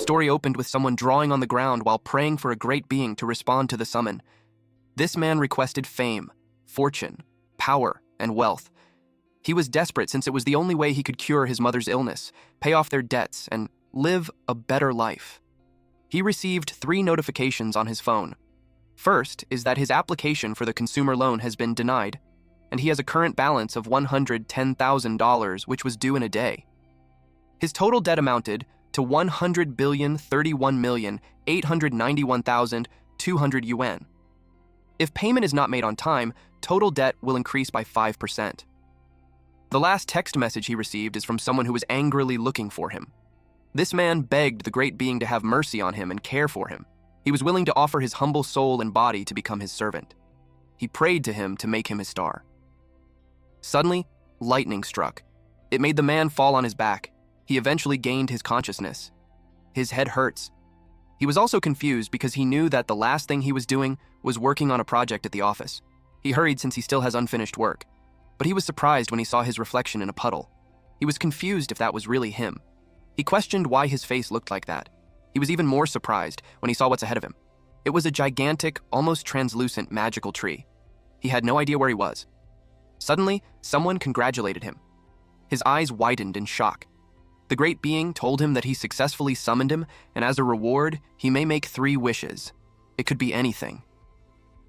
story opened with someone drawing on the ground while praying for a great being to respond to the summon. This man requested fame, fortune, power, and wealth. He was desperate since it was the only way he could cure his mother's illness, pay off their debts, and live a better life. He received 3 notifications on his phone. First is that his application for the consumer loan has been denied, and he has a current balance of $110,000, which was due in a day. His total debt amounted to 100,031,891,200 yuan. If payment is not made on time, total debt will increase by 5%. The last text message he received is from someone who was angrily looking for him. This man begged the great being to have mercy on him and care for him. He was willing to offer his humble soul and body to become his servant. He prayed to him to make him his star. Suddenly, lightning struck. It made the man fall on his back. He eventually gained his consciousness. His head hurts. He was also confused because he knew that the last thing he was doing was working on a project at the office. He hurried since he still has unfinished work. But he was surprised when he saw his reflection in a puddle. He was confused if that was really him. He questioned why his face looked like that. He was even more surprised when he saw what's ahead of him. It was a gigantic, almost translucent magical tree. He had no idea where he was. Suddenly, someone congratulated him. His eyes widened in shock. The great being told him that he successfully summoned him, and as a reward, he may make 3 wishes. It could be anything.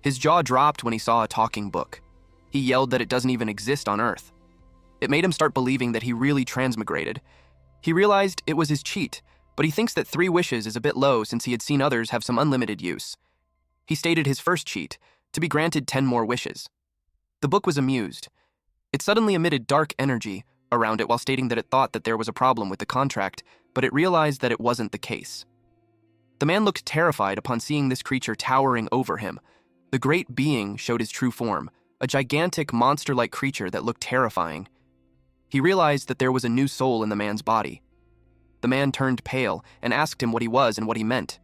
His jaw dropped when he saw a talking book. He yelled that it doesn't even exist on Earth. It made him start believing that he really transmigrated. He realized it was his cheat, but he thinks that 3 wishes is a bit low since he had seen others have some unlimited use. He stated his first cheat, to be granted 10 more wishes. The book was amused. It suddenly emitted dark energy around it while stating that it thought that there was a problem with the contract, but it realized that it wasn't the case. The man looked terrified upon seeing this creature towering over him. The great being showed his true form, a gigantic monster-like creature that looked terrifying. He realized that there was a new soul in the man's body. The man turned pale and asked him what he was and what he meant.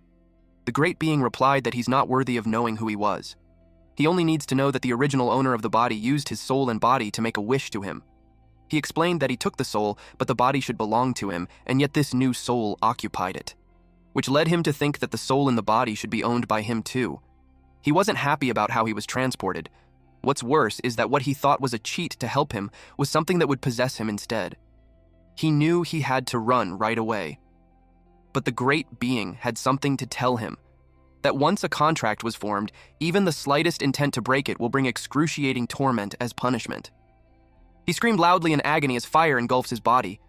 The great being replied that he's not worthy of knowing who he was. He only needs to know that the original owner of the body used his soul and body to make a wish to him. He explained that he took the soul, but the body should belong to him, and yet this new soul occupied it, which led him to think that the soul in the body should be owned by him too. He wasn't happy about how he was transported. What's worse is that what he thought was a cheat to help him was something that would possess him instead. He knew he had to run right away. But the great being had something to tell him, that once a contract was formed, even the slightest intent to break it will bring excruciating torment as punishment. He screamed loudly in agony as fire engulfs his body.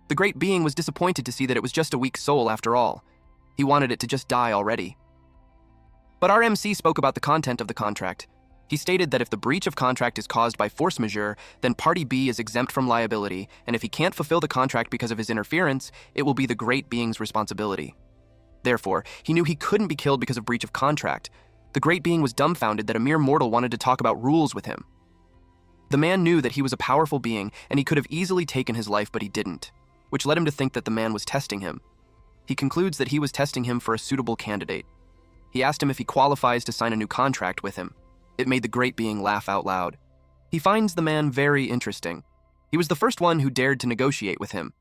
The great being was disappointed to see that it was just a weak soul after all. He wanted it to just die already. But our MC spoke about the content of the contract. He stated that if the breach of contract is caused by force majeure, then Party B is exempt from liability, and if he can't fulfill the contract because of his interference, it will be the great being's responsibility. Therefore, he knew he couldn't be killed because of breach of contract. The great being was dumbfounded that a mere mortal wanted to talk about rules with him. The man knew that he was a powerful being, and he could have easily taken his life, but he didn't, which led him to think that the man was testing him. He concludes that he was testing him for a suitable candidate. He asked him if he qualifies to sign a new contract with him. It made the great being laugh out loud. He finds the man very interesting. He was the first one who dared to negotiate with him.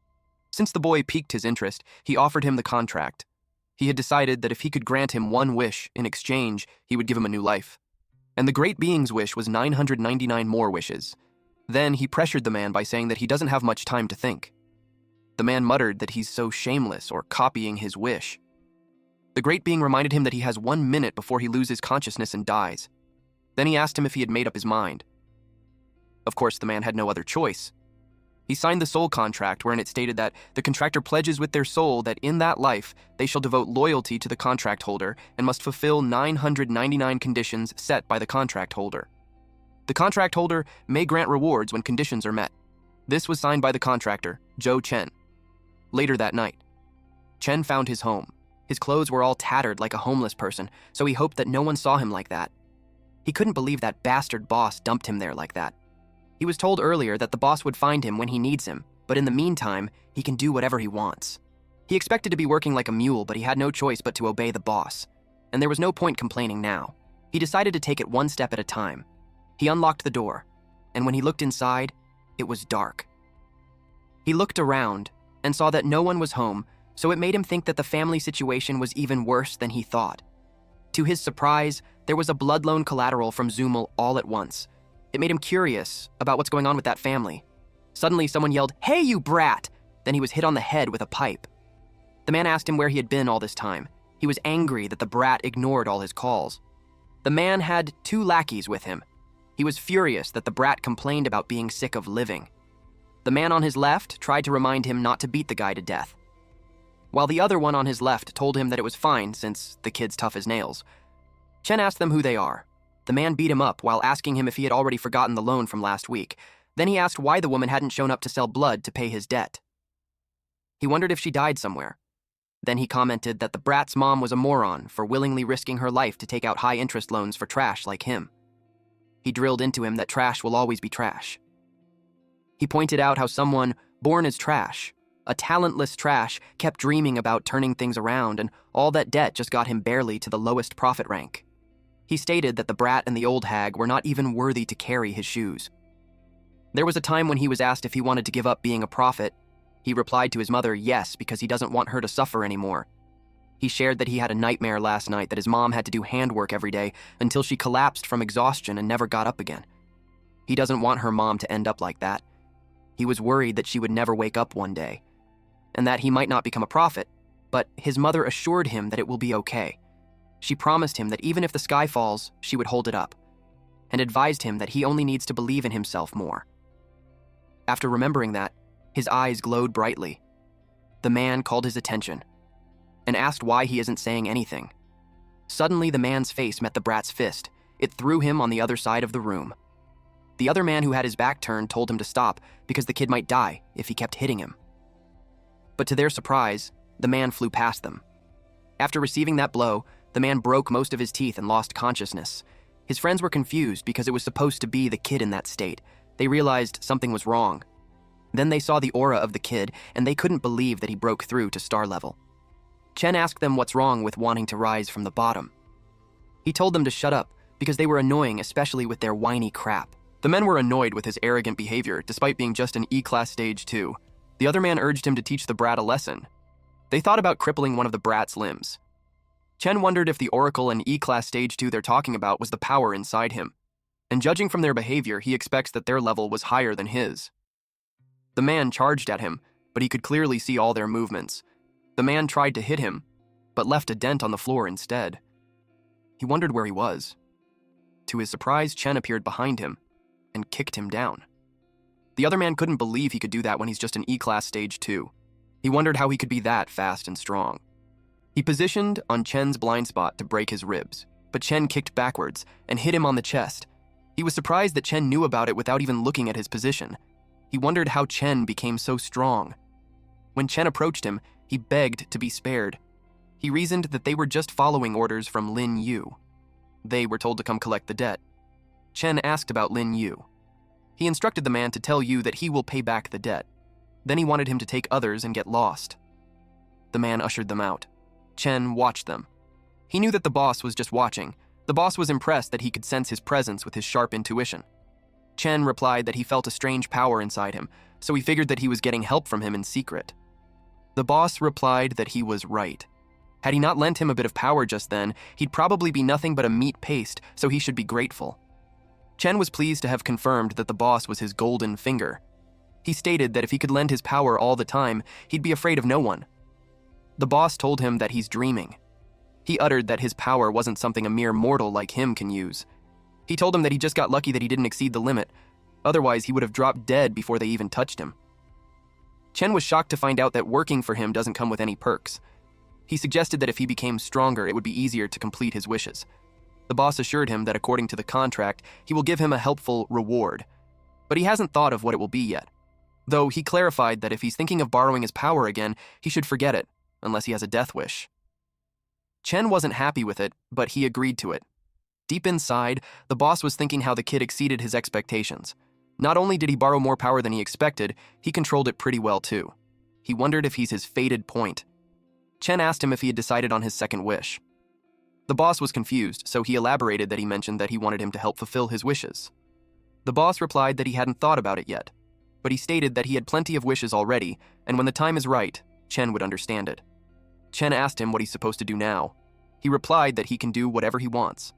Since the boy piqued his interest, he offered him the contract. He had decided that if he could grant him 1 wish in exchange, he would give him a new life. And the great being's wish was 999 more wishes. Then he pressured the man by saying that he doesn't have much time to think. The man muttered that he's so shameless or copying his wish. The great being reminded him that he has 1 minute before he loses consciousness and dies. Then he asked him if he had made up his mind. Of course, the man had no other choice. He signed the soul contract wherein it stated that the contractor pledges with their soul that in that life they shall devote loyalty to the contract holder and must fulfill 999 conditions set by the contract holder. The contract holder may grant rewards when conditions are met. This was signed by the contractor, Zhou Chen. Later that night, Chen found his home. His clothes were all tattered like a homeless person, so he hoped that no one saw him like that. He couldn't believe that bastard boss dumped him there like that. He was told earlier that the boss would find him when he needs him, but in the meantime, he can do whatever he wants. He expected to be working like a mule, but he had no choice but to obey the boss. And there was no point complaining now. He decided to take it 1 step at a time. He unlocked the door, and when he looked inside, it was dark. He looked around and saw that no one was home, so it made him think that the family situation was even worse than he thought. To his surprise, there was a blood loan collateral from Zumel all at once. It made him curious about what's going on with that family. Suddenly, someone yelled, "Hey, you brat!" Then he was hit on the head with a pipe. The man asked him where he had been all this time. He was angry that the brat ignored all his calls. The man had 2 lackeys with him. He was furious that the brat complained about being sick of living. The man on his left tried to remind him not to beat the guy to death, while the other one on his left told him that it was fine since the kid's tough as nails. Chen asked them who they are. The man beat him up while asking him if he had already forgotten the loan from last week. Then he asked why the woman hadn't shown up to sell blood to pay his debt. He wondered if she died somewhere. Then he commented that the brat's mom was a moron for willingly risking her life to take out high-interest loans for trash like him. He drilled into him that trash will always be trash. He pointed out how someone born as trash, a talentless trash, kept dreaming about turning things around, and all that debt just got him barely to the lowest profit rank. He stated that the brat and the old hag were not even worthy to carry his shoes. There was a time when he was asked if he wanted to give up being a prophet. He replied to his mother yes, because he doesn't want her to suffer anymore. He shared that he had a nightmare last night that his mom had to do handwork every day until she collapsed from exhaustion and never got up again. He doesn't want her mom to end up like that. He was worried that she would never wake up one day, and that he might not become a prophet, but his mother assured him that it will be okay. She promised him that even if the sky falls, she would hold it up, and advised him that he only needs to believe in himself more. After remembering that, his eyes glowed brightly. The man called his attention and asked why he isn't saying anything. Suddenly, the man's face met the brat's fist. It threw him on the other side of the room. The other man who had his back turned told him to stop because the kid might die if he kept hitting him. But to their surprise, the man flew past them. After receiving that blow, the man broke most of his teeth and lost consciousness. His friends were confused because it was supposed to be the kid in that state. They realized something was wrong. Then they saw the aura of the kid, and they couldn't believe that he broke through to star level. Chen asked them what's wrong with wanting to rise from the bottom. He told them to shut up because they were annoying, especially with their whiny crap. The men were annoyed with his arrogant behavior, despite being just an E-class stage 2. The other man urged him to teach the brat a lesson. They thought about crippling one of the brat's limbs. Chen wondered if the oracle in E-class stage 2 they're talking about was the power inside him. And judging from their behavior, he expects that their level was higher than his. The man charged at him, but he could clearly see all their movements. The man tried to hit him, but left a dent on the floor instead. He wondered where he was. To his surprise, Chen appeared behind him and kicked him down. The other man couldn't believe he could do that when he's just an E-class stage 2. He wondered how he could be that fast and strong. He positioned on Chen's blind spot to break his ribs, but Chen kicked backwards and hit him on the chest. He was surprised that Chen knew about it without even looking at his position. He wondered how Chen became so strong. When Chen approached him, he begged to be spared. He reasoned that they were just following orders from Lin Yu. They were told to come collect the debt. Chen asked about Lin Yu. He instructed the man to tell Yu that he will pay back the debt. Then he wanted him to take others and get lost. The man ushered them out. Chen watched them. He knew that the boss was just watching. The boss was impressed that he could sense his presence with his sharp intuition. Chen replied that he felt a strange power inside him, so he figured that he was getting help from him in secret. The boss replied that he was right. Had he not lent him a bit of power just then, he'd probably be nothing but a meat paste, so he should be grateful. Chen was pleased to have confirmed that the boss was his golden finger. He stated that if he could lend his power all the time, he'd be afraid of no one. The boss told him that he's dreaming. He uttered that his power wasn't something a mere mortal like him can use. He told him that he just got lucky that he didn't exceed the limit. Otherwise, he would have dropped dead before they even touched him. Chen was shocked to find out that working for him doesn't come with any perks. He suggested that if he became stronger, it would be easier to complete his wishes. The boss assured him that according to the contract, he will give him a helpful reward. But he hasn't thought of what it will be yet. Though he clarified that if he's thinking of borrowing his power again, he should forget it, unless he has a death wish. Chen wasn't happy with it, but he agreed to it. Deep inside, the boss was thinking how the kid exceeded his expectations. Not only did he borrow more power than he expected, he controlled it pretty well too. He wondered if he's his fated point. Chen asked him if he had decided on his second wish. The boss was confused, so he elaborated that he mentioned that he wanted him to help fulfill his wishes. The boss replied that he hadn't thought about it yet, but he stated that he had plenty of wishes already, and when the time is right, Chen would understand it. Chen asked him what he's supposed to do now. He replied that he can do whatever he wants.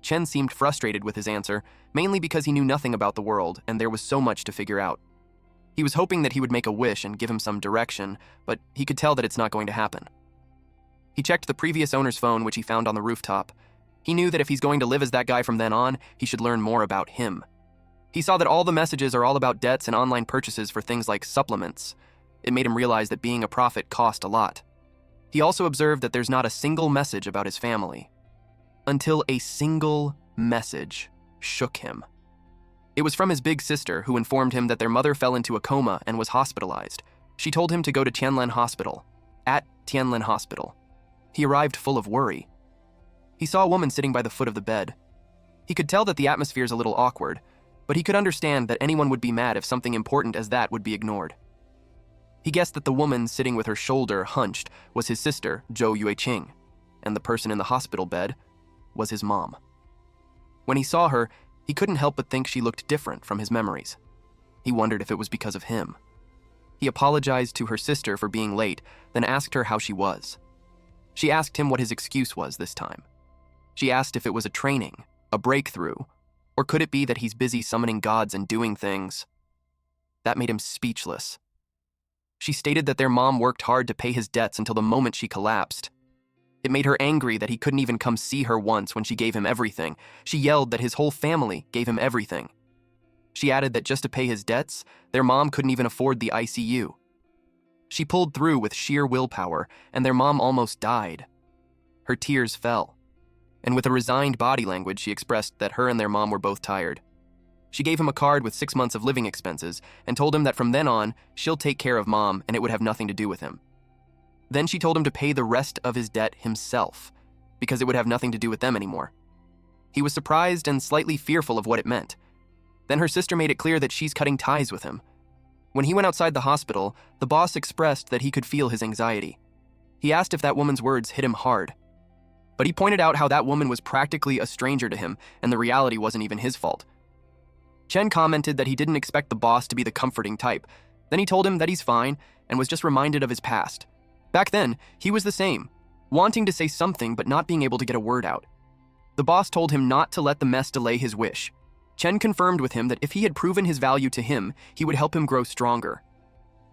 Chen seemed frustrated with his answer, mainly because he knew nothing about the world and there was so much to figure out. He was hoping that he would make a wish and give him some direction, but he could tell that it's not going to happen. He checked the previous owner's phone, which he found on the rooftop. He knew that if he's going to live as that guy from then on, he should learn more about him. He saw that all the messages are all about debts and online purchases for things like supplements. It made him realize that being a prophet cost a lot. He also observed that there's not a single message about his family. Until a single message shook him. It was from his big sister, who informed him that their mother fell into a coma and was hospitalized. She told him to go to Tianlin Hospital. At Tianlin Hospital. He arrived full of worry. He saw a woman sitting by the foot of the bed. He could tell that the atmosphere's a little awkward, but he could understand that anyone would be mad if something important as that would be ignored. He guessed that the woman sitting with her shoulder hunched was his sister, Zhou Yueqing, and the person in the hospital bed was his mom. When he saw her, he couldn't help but think she looked different from his memories. He wondered if it was because of him. He apologized to her sister for being late, then asked her how she was. She asked him what his excuse was this time. She asked if it was a training, a breakthrough, or could it be that he's busy summoning gods and doing things? That made him speechless. She stated that their mom worked hard to pay his debts until the moment she collapsed. It made her angry that he couldn't even come see her once when she gave him everything. She yelled that his whole family gave him everything. She added that just to pay his debts, their mom couldn't even afford the ICU. She pulled through with sheer willpower, and their mom almost died. Her tears fell, and with a resigned body language, she expressed that her and their mom were both tired. She gave him a card with 6 months of living expenses and told him that from then on, she'll take care of mom and it would have nothing to do with him. Then she told him to pay the rest of his debt himself, because it would have nothing to do with them anymore. He was surprised and slightly fearful of what it meant. Then her sister made it clear that she's cutting ties with him. When he went outside the hospital, the boss expressed that he could feel his anxiety. He asked if that woman's words hit him hard. But he pointed out how that woman was practically a stranger to him, and the reality wasn't even his fault. Chen commented that he didn't expect the boss to be the comforting type. Then he told him that he's fine and was just reminded of his past. Back then, he was the same, wanting to say something but not being able to get a word out. The boss told him not to let the mess delay his wish. Chen confirmed with him that if he had proven his value to him, he would help him grow stronger.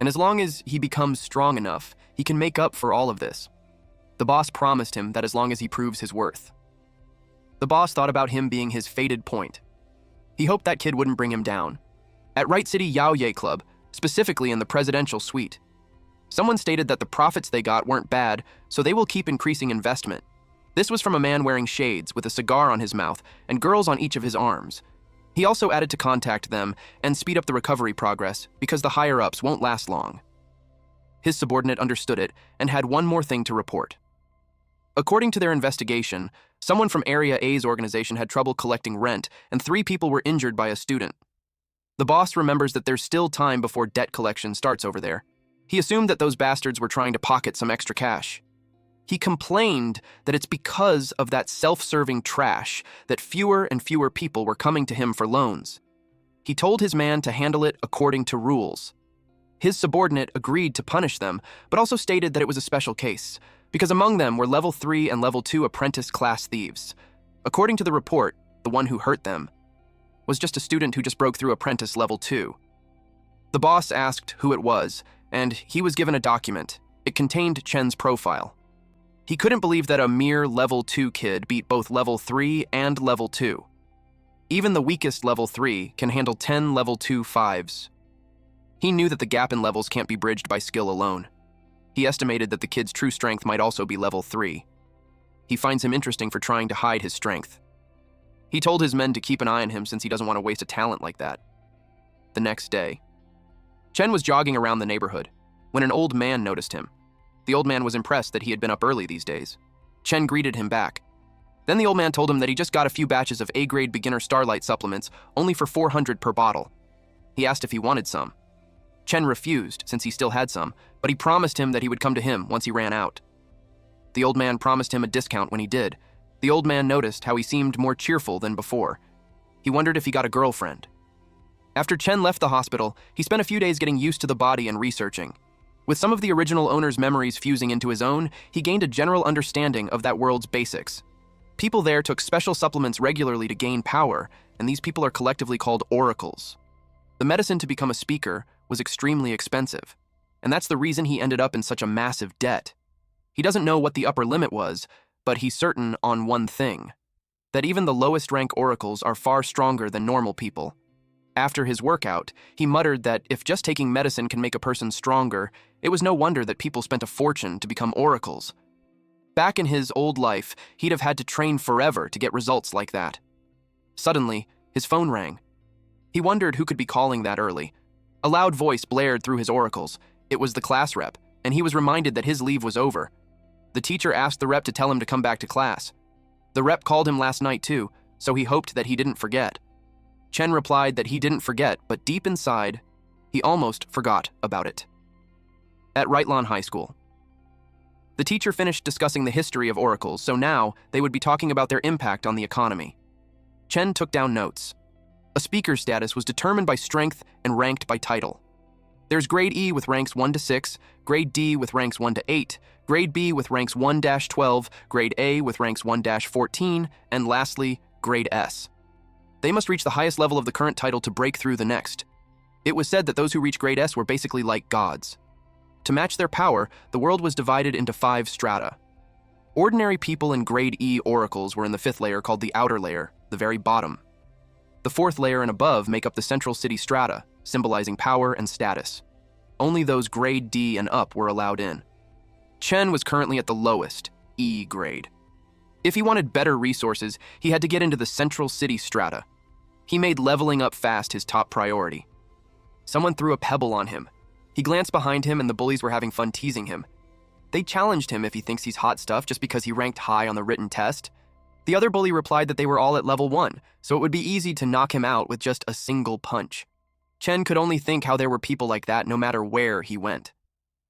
And as long as he becomes strong enough, he can make up for all of this. The boss promised him that as long as he proves his worth. The boss thought about him being his fated point. He hoped that kid wouldn't bring him down. At Right City Yaoye Club, specifically in the presidential suite, someone stated that the profits they got weren't bad, so they will keep increasing investment. This was from a man wearing shades with a cigar on his mouth and girls on each of his arms. He also added to contact them and speed up the recovery progress because the higher-ups won't last long. His subordinate understood it and had one more thing to report. According to their investigation, someone from Area A's organization had trouble collecting rent and 3 people were injured by a student. The boss remembers that there's still time before debt collection starts over there. He assumed that those bastards were trying to pocket some extra cash. He complained that it's because of that self-serving trash that fewer and fewer people were coming to him for loans. He told his man to handle it according to rules. His subordinate agreed to punish them, but also stated that it was a special case, because among them were level 3 and level 2 apprentice class thieves. According to the report, the one who hurt them was just a student who just broke through apprentice level 2. The boss asked who it was, and he was given a document. It contained Chen's profile. He couldn't believe that a mere level 2 kid beat both level 3 and level 2. Even the weakest level 3 can handle 10 level 2 5s. He knew that the gap in levels can't be bridged by skill alone. He estimated that the kid's true strength might also be level 3. He finds him interesting for trying to hide his strength. He told his men to keep an eye on him since he doesn't want to waste a talent like that. The next day, Chen was jogging around the neighborhood when an old man noticed him. The old man was impressed that he had been up early these days. Chen greeted him back. Then the old man told him that he just got a few batches of A-grade beginner Starlight supplements, only for 400 per bottle. He asked if he wanted some. Chen refused, since he still had some, but he promised him that he would come to him once he ran out. The old man promised him a discount when he did. The old man noticed how he seemed more cheerful than before. He wondered if he got a girlfriend. After Chen left the hospital, he spent a few days getting used to the body and researching. With some of the original owner's memories fusing into his own, he gained a general understanding of that world's basics. People there took special supplements regularly to gain power, and these people are collectively called oracles. The medicine to become a speaker was extremely expensive, and that's the reason he ended up in such a massive debt. He doesn't know what the upper limit was, but he's certain on one thing, that even the lowest rank oracles are far stronger than normal people. After his workout, he muttered that if just taking medicine can make a person stronger, it was no wonder that people spent a fortune to become oracles. Back in his old life, he'd have had to train forever to get results like that. Suddenly, his phone rang. He wondered who could be calling that early. A loud voice blared through his oracles. It was the class rep, and he was reminded that his leave was over. The teacher asked the rep to tell him to come back to class. The rep called him last night too, so he hoped that he didn't forget. Chen replied that he didn't forget, but deep inside, he almost forgot about it. At Rightlawn High School. The teacher finished discussing the history of oracles, so now they would be talking about their impact on the economy. Chen took down notes. A speaker's status was determined by strength and ranked by title. There's grade E with ranks 1 to 6, grade D with ranks 1 to 8, grade B with ranks 1-12, grade A with ranks 1-14, and lastly, grade S. They must reach the highest level of the current title to break through the next. It was said that those who reached grade S were basically like gods. To match their power, the world was divided into 5 strata. Ordinary people in grade E oracles were in the 5th layer called the outer layer, the very bottom. The 4th layer and above make up the central city strata, symbolizing power and status. Only those grade D and up were allowed in. Chen was currently at the lowest, E grade. If he wanted better resources, he had to get into the central city strata. He made leveling up fast his top priority. Someone threw a pebble on him. He glanced behind him and the bullies were having fun teasing him. They challenged him if he thinks he's hot stuff just because he ranked high on the written test. The other bully replied that they were all at level 1, so it would be easy to knock him out with just a single punch. Chen could only think how there were people like that no matter where he went.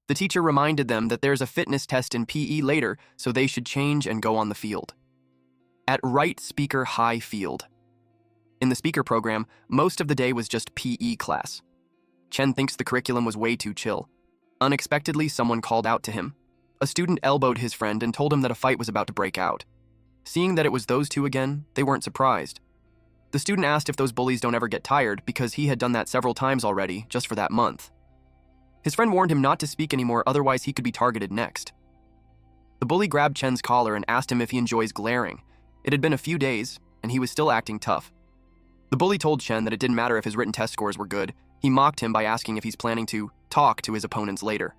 The teacher reminded them that there's a fitness test in PE later, so they should change and go on the field. At Right Speaker High Field. In the speaker program, most of the day was just PE class. Chen thinks the curriculum was way too chill. Unexpectedly, someone called out to him. A student elbowed his friend and told him that a fight was about to break out. Seeing that it was those two again, they weren't surprised. The student asked if those bullies don't ever get tired because he had done that several times already, just for that month. His friend warned him not to speak anymore, otherwise he could be targeted next. The bully grabbed Chen's collar and asked him if he enjoys glaring. It had been a few days, and he was still acting tough. The bully told Chen that it didn't matter if his written test scores were good. He mocked him by asking if he's planning to talk to his opponents later.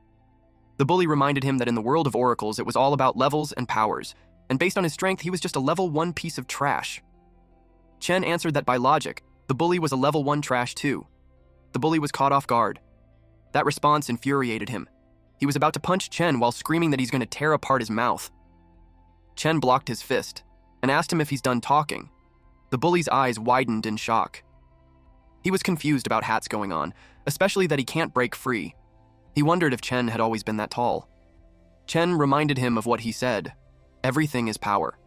The bully reminded him that in the world of oracles, it was all about levels and powers, and based on his strength, he was just a level 1 piece of trash. Chen answered that by logic, the bully was a level 1 trash too. The bully was caught off guard. That response infuriated him. He was about to punch Chen while screaming that he's going to tear apart his mouth. Chen blocked his fist and asked him if he's done talking. The bully's eyes widened in shock. He was confused about Hat's going on, especially that he can't break free. He wondered if Chen had always been that tall. Chen reminded him of what he said. Everything is power.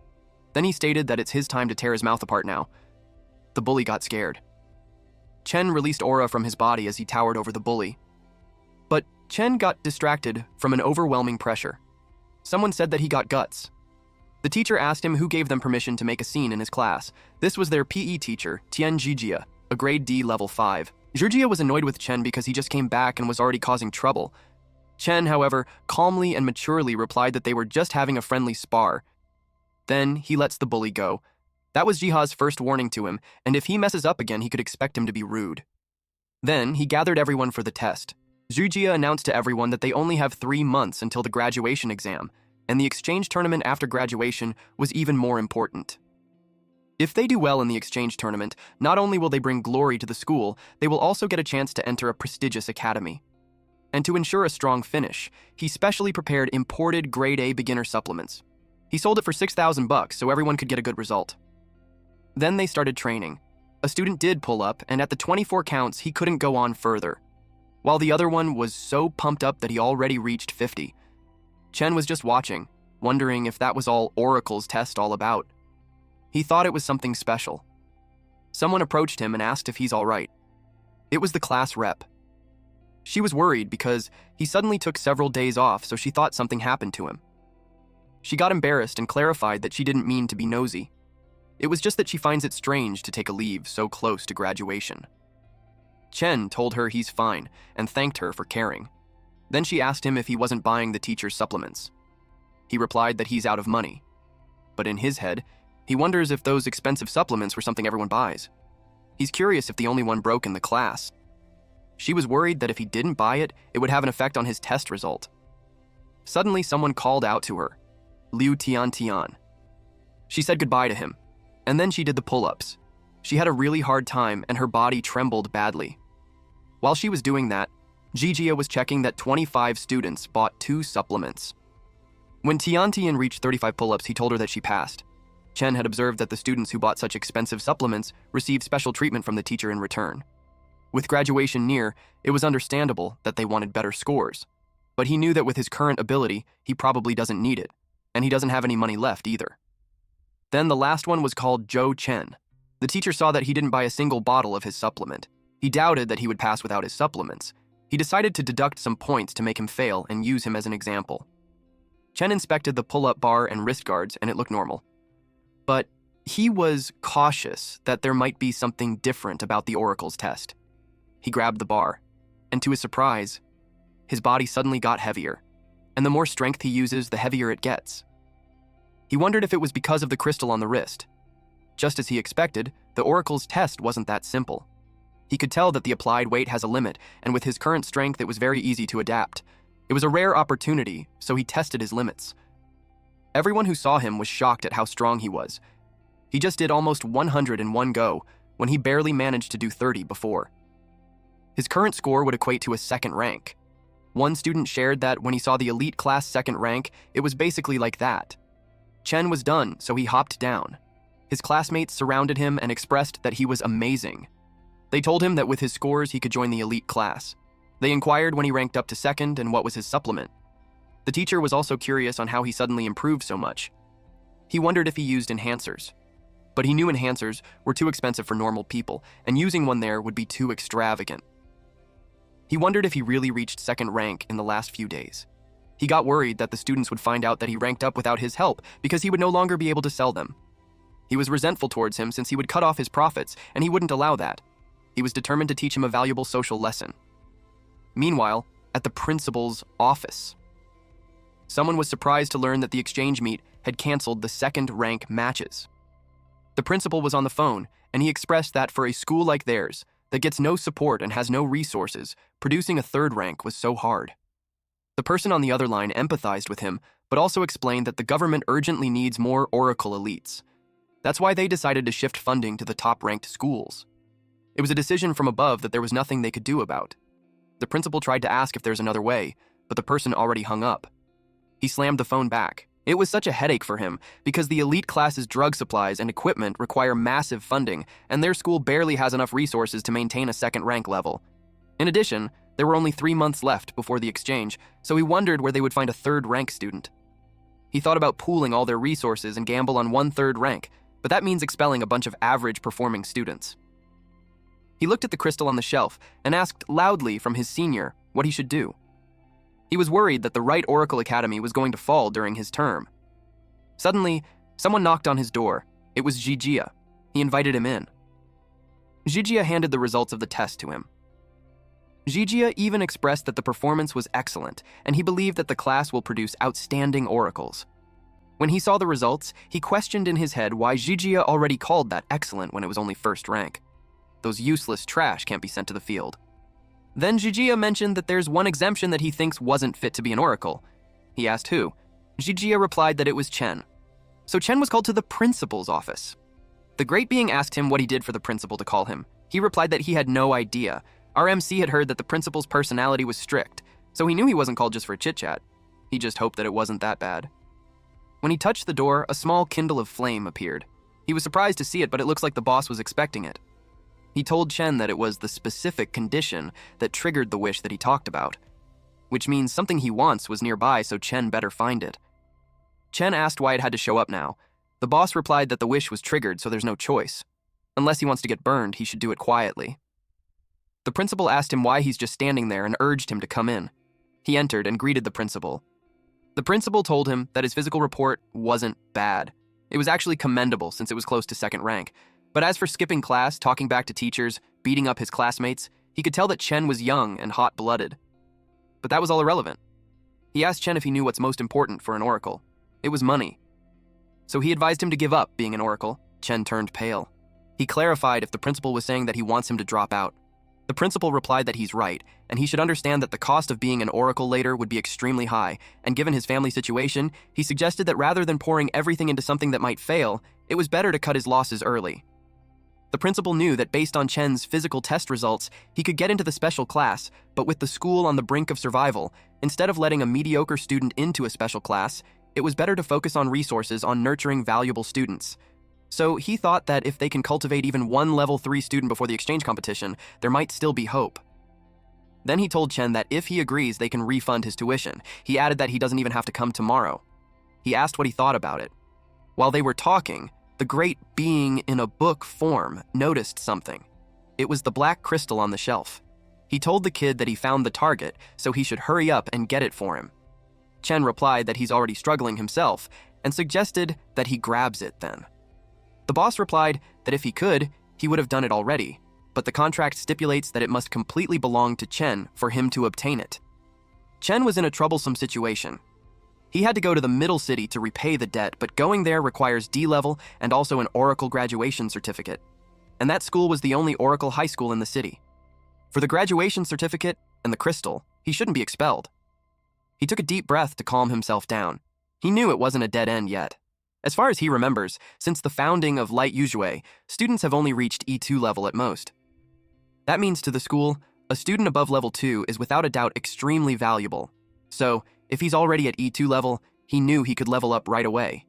Then he stated that it's his time to tear his mouth apart now. The bully got scared. Chen released aura from his body as he towered over the bully. But Chen got distracted from an overwhelming pressure. Someone said that he got guts. The teacher asked him who gave them permission to make a scene in his class. This was their PE teacher, Tian Jijia, a grade D level 5. Jijia was annoyed with Chen because he just came back and was already causing trouble. Chen, however, calmly and maturely replied that they were just having a friendly spar. Then he lets the bully go. That was Jiha's first warning to him, and if he messes up again, he could expect him to be rude. Then he gathered everyone for the test. Jujia announced to everyone that they only have 3 months until the graduation exam, and the exchange tournament after graduation was even more important. If they do well in the exchange tournament, not only will they bring glory to the school, they will also get a chance to enter a prestigious academy. And to ensure a strong finish, he specially prepared imported grade A beginner supplements. He sold it for $6,000 so everyone could get a good result. Then they started training. A student did pull up, and at the 24 counts, he couldn't go on further, while the other one was so pumped up that he already reached 50. Chen was just watching, wondering if that was all Oracle's test all about. He thought it was something special. Someone approached him and asked if he's all right. It was the class rep. She was worried because he suddenly took several days off, so she thought something happened to him. She got embarrassed and clarified that she didn't mean to be nosy. It was just that she finds it strange to take a leave so close to graduation. Chen told her he's fine and thanked her for caring. Then she asked him if he wasn't buying the teacher's supplements. He replied that he's out of money. But in his head, he wonders if those expensive supplements were something everyone buys. He's curious if the only one broke in the class. She was worried that if he didn't buy it, it would have an effect on his test result. Suddenly, someone called out to her, Liu Tian. She said goodbye to him, and then she did the pull-ups. She had a really hard time and her body trembled badly. While she was doing that, Jijia was checking that 25 students bought 2 supplements. When Tian reached 35 pull-ups, he told her that she passed. Chen had observed that the students who bought such expensive supplements received special treatment from the teacher in return. With graduation near, it was understandable that they wanted better scores. But he knew that with his current ability, he probably doesn't need it, and he doesn't have any money left either. Then the last one was called Zhou Chen. The teacher saw that he didn't buy a single bottle of his supplement. He doubted that he would pass without his supplements. He decided to deduct some points to make him fail and use him as an example. Chen inspected the pull-up bar and wrist guards, and it looked normal. But he was cautious that there might be something different about the Oracle's test. He grabbed the bar, and to his surprise, his body suddenly got heavier, and the more strength he uses, the heavier it gets. He wondered if it was because of the crystal on the wrist. Just as he expected, the Oracle's test wasn't that simple. He could tell that the applied weight has a limit, and with his current strength, it was very easy to adapt. It was a rare opportunity, so he tested his limits. Everyone who saw him was shocked at how strong he was. He just did almost 100 in one go, when he barely managed to do 30 before. His current score would equate to a 2nd rank. One student shared that when he saw the elite class 2nd rank, it was basically like that. Chen was done, so he hopped down. His classmates surrounded him and expressed that he was amazing. They told him that with his scores, he could join the elite class. They inquired when he ranked up to 2nd and what was his supplement. The teacher was also curious on how he suddenly improved so much. He wondered if he used enhancers. But he knew enhancers were too expensive for normal people, and using one there would be too extravagant. He wondered if he really reached 2nd rank in the last few days. He got worried that the students would find out that he ranked up without his help because he would no longer be able to sell them. He was resentful towards him since he would cut off his profits, and he wouldn't allow that. He was determined to teach him a valuable social lesson. Meanwhile, at the principal's office, someone was surprised to learn that the exchange meet had canceled the 2nd rank matches. The principal was on the phone, and he expressed that for a school like theirs, that gets no support and has no resources, producing a 3rd rank was so hard. The person on the other line empathized with him, but also explained that the government urgently needs more Oracle elites. That's why they decided to shift funding to the top-ranked schools. It was a decision from above that there was nothing they could do about. The principal tried to ask if there's another way, but the person already hung up. He slammed the phone back. It was such a headache for him because the elite class's drug supplies and equipment require massive funding, and their school barely has enough resources to maintain a 2nd rank level. In addition, there were only 3 months left before the exchange, so he wondered where they would find a 3rd rank student. He thought about pooling all their resources and gamble on 1 3rd rank, but that means expelling a bunch of average performing students. He looked at the crystal on the shelf and asked loudly from his senior what he should do. He was worried that the right Oracle Academy was going to fall during his term. Suddenly, someone knocked on his door. It was Jijia. He invited him in. Jijia handed the results of the test to him. Jijia even expressed that the performance was excellent, and he believed that the class will produce outstanding oracles. When he saw the results, he questioned in his head why Jijia already called that excellent when it was only 1st rank. Those useless trash can't be sent to the field. Then Jijia mentioned that there's one exemption that he thinks wasn't fit to be an oracle. He asked who. Jijia replied that it was Chen. So Chen was called to the principal's office. The great being asked him what he did for the principal to call him. He replied that he had no idea. Our MC had heard that the principal's personality was strict, so he knew he wasn't called just for a chit-chat. He just hoped that it wasn't that bad. When he touched the door, a small kindle of flame appeared. He was surprised to see it, but it looks like the boss was expecting it. He told Chen that it was the specific condition that triggered the wish that he talked about, which means something he wants was nearby, so Chen better find it. Chen asked why it had to show up now. The boss replied that the wish was triggered, so there's no choice. Unless he wants to get burned, he should do it quietly. The principal asked him why he's just standing there and urged him to come in. He entered and greeted the principal. The principal told him that his physical report wasn't bad. It was actually commendable since it was close to second rank. But as for skipping class, talking back to teachers, beating up his classmates, he could tell that Chen was young and hot-blooded. But that was all irrelevant. He asked Chen if he knew what's most important for an oracle. It was money. So he advised him to give up being an oracle. Chen turned pale. He clarified if the principal was saying that he wants him to drop out. The principal replied that he's right, and he should understand that the cost of being an oracle later would be extremely high, and given his family situation, he suggested that rather than pouring everything into something that might fail, it was better to cut his losses early. The principal knew that based on Chen's physical test results, he could get into the special class, but with the school on the brink of survival, instead of letting a mediocre student into a special class, it was better to focus on resources on nurturing valuable students. So he thought that if they can cultivate even one level 3 student before the exchange competition, there might still be hope. Then he told Chen that if he agrees, they can refund his tuition. He added that he doesn't even have to come tomorrow. He asked what he thought about it. While they were talking, the great being in a book form noticed something. It was the black crystal on the shelf. He told the kid that he found the target, so he should hurry up and get it for him. Chen replied that he's already struggling himself and suggested that he grabs it then. The boss replied that if he could, he would have done it already, but the contract stipulates that it must completely belong to Chen for him to obtain it. Chen was in a troublesome situation. He had to go to the middle city to repay the debt, but going there requires D-level and also an Oracle graduation certificate. And that school was the only Oracle high school in the city. For the graduation certificate and the crystal, he shouldn't be expelled. He took a deep breath to calm himself down. He knew it wasn't a dead end yet. As far as he remembers, since the founding of Light Yuzhui, students have only reached E2 level at most. That means to the school, a student above level 2 is without a doubt extremely valuable. So, if he's already at E2 level, he knew he could level up right away.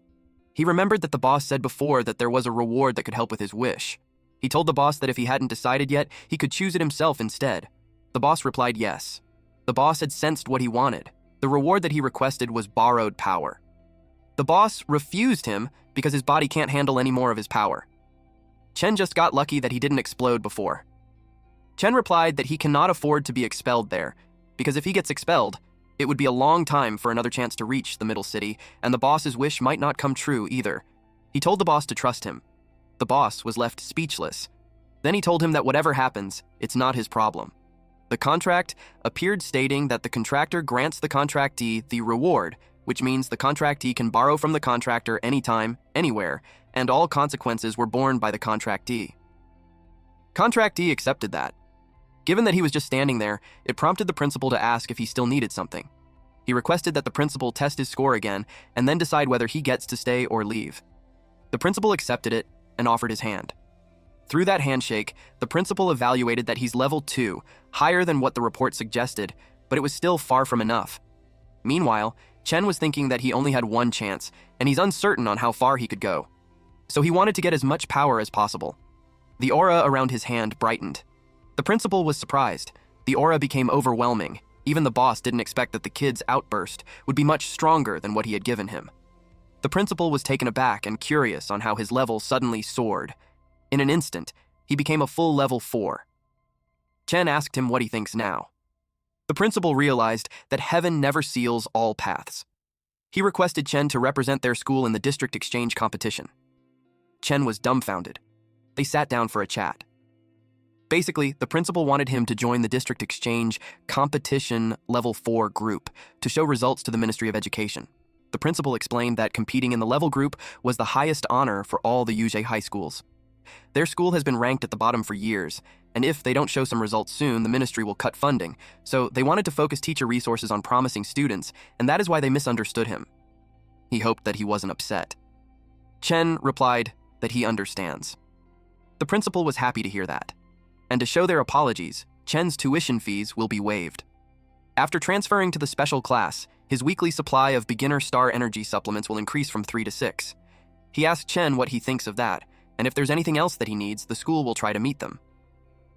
He remembered that the boss said before that there was a reward that could help with his wish. He told the boss that if he hadn't decided yet, he could choose it himself instead. The boss replied yes. The boss had sensed what he wanted. The reward that he requested was borrowed power. The boss refused him because his body can't handle any more of his power. Chen just got lucky that he didn't explode before. Chen replied that he cannot afford to be expelled there, because if he gets expelled, it would be a long time for another chance to reach the middle city, and the boss's wish might not come true either. He told the boss to trust him. The boss was left speechless. Then he told him that whatever happens, it's not his problem. The contract appeared stating that the contractor grants the contractee the reward, which means the contractee can borrow from the contractor anytime, anywhere, and all consequences were borne by the contractee. Contractee accepted that. Given that he was just standing there, it prompted the principal to ask if he still needed something. He requested that the principal test his score again and then decide whether he gets to stay or leave. The principal accepted it and offered his hand. Through that handshake, the principal evaluated that he's level 2, higher than what the report suggested, but it was still far from enough. Meanwhile, Chen was thinking that he only had one chance, and he's uncertain on how far he could go. So he wanted to get as much power as possible. The aura around his hand brightened. The principal was surprised. The aura became overwhelming. Even the boss didn't expect that the kid's outburst would be much stronger than what he had given him. The principal was taken aback and curious on how his level suddenly soared. In an instant, he became a full level 4. Chen asked him what he thinks now. The principal realized that heaven never seals all paths. He requested Chen to represent their school in the district exchange competition. Chen was dumbfounded. They sat down for a chat. Basically, the principal wanted him to join the district exchange competition level 4 group to show results to the Ministry of Education. The principal explained that competing in the level group was the highest honor for all the Yuzhe high schools. Their school has been ranked at the bottom for years, and if they don't show some results soon, the ministry will cut funding, so they wanted to focus teacher resources on promising students, and that is why they misunderstood him. He hoped that he wasn't upset. Chen replied that he understands. The principal was happy to hear that. And to show their apologies, Chen's tuition fees will be waived. After transferring to the special class, his weekly supply of beginner star energy supplements will increase from 3 to 6. He asked Chen what he thinks of that, and if there's anything else that he needs, the school will try to meet them.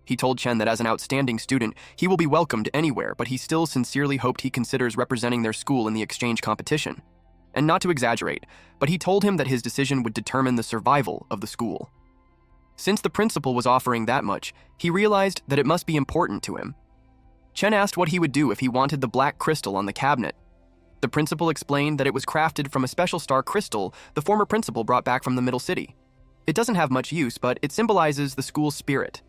He told Chen that as an outstanding student, he will be welcomed anywhere, but he still sincerely hoped he considers representing their school in the exchange competition. And not to exaggerate, but he told him that his decision would determine the survival of the school. Since the principal was offering that much, he realized that it must be important to him. Chen asked what he would do if he wanted the black crystal on the cabinet. The principal explained that it was crafted from a special star crystal the former principal brought back from the Middle City. It doesn't have much use, but it symbolizes the school's spirit.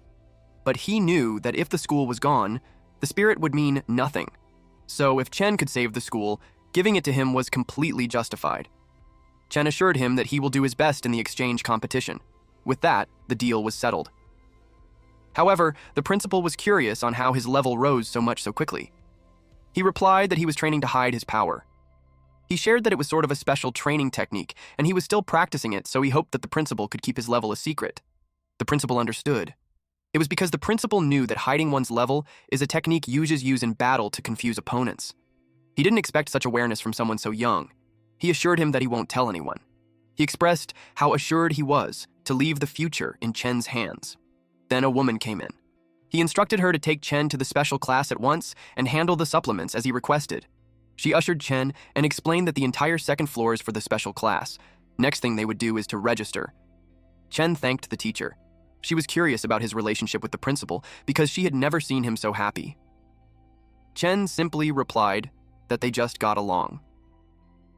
But he knew that if the school was gone, the spirit would mean nothing. So if Chen could save the school, giving it to him was completely justified. Chen assured him that he will do his best in the exchange competition. With that, the deal was settled. However, the principal was curious on how his level rose so much so quickly. He replied that he was training to hide his power. He shared that it was sort of a special training technique, and he was still practicing it, so he hoped that the principal could keep his level a secret. The principal understood. It was because the principal knew that hiding one's level is a technique users use in battle to confuse opponents. He didn't expect such awareness from someone so young. He assured him that he won't tell anyone. He expressed how assured he was to leave the future in Chen's hands. Then a woman came in. He instructed her to take Chen to the special class at once and handle the supplements as he requested. She ushered Chen and explained that the entire second floor is for the special class. Next thing they would do is to register. Chen thanked the teacher. She was curious about his relationship with the principal because she had never seen him so happy. Chen simply replied that they just got along.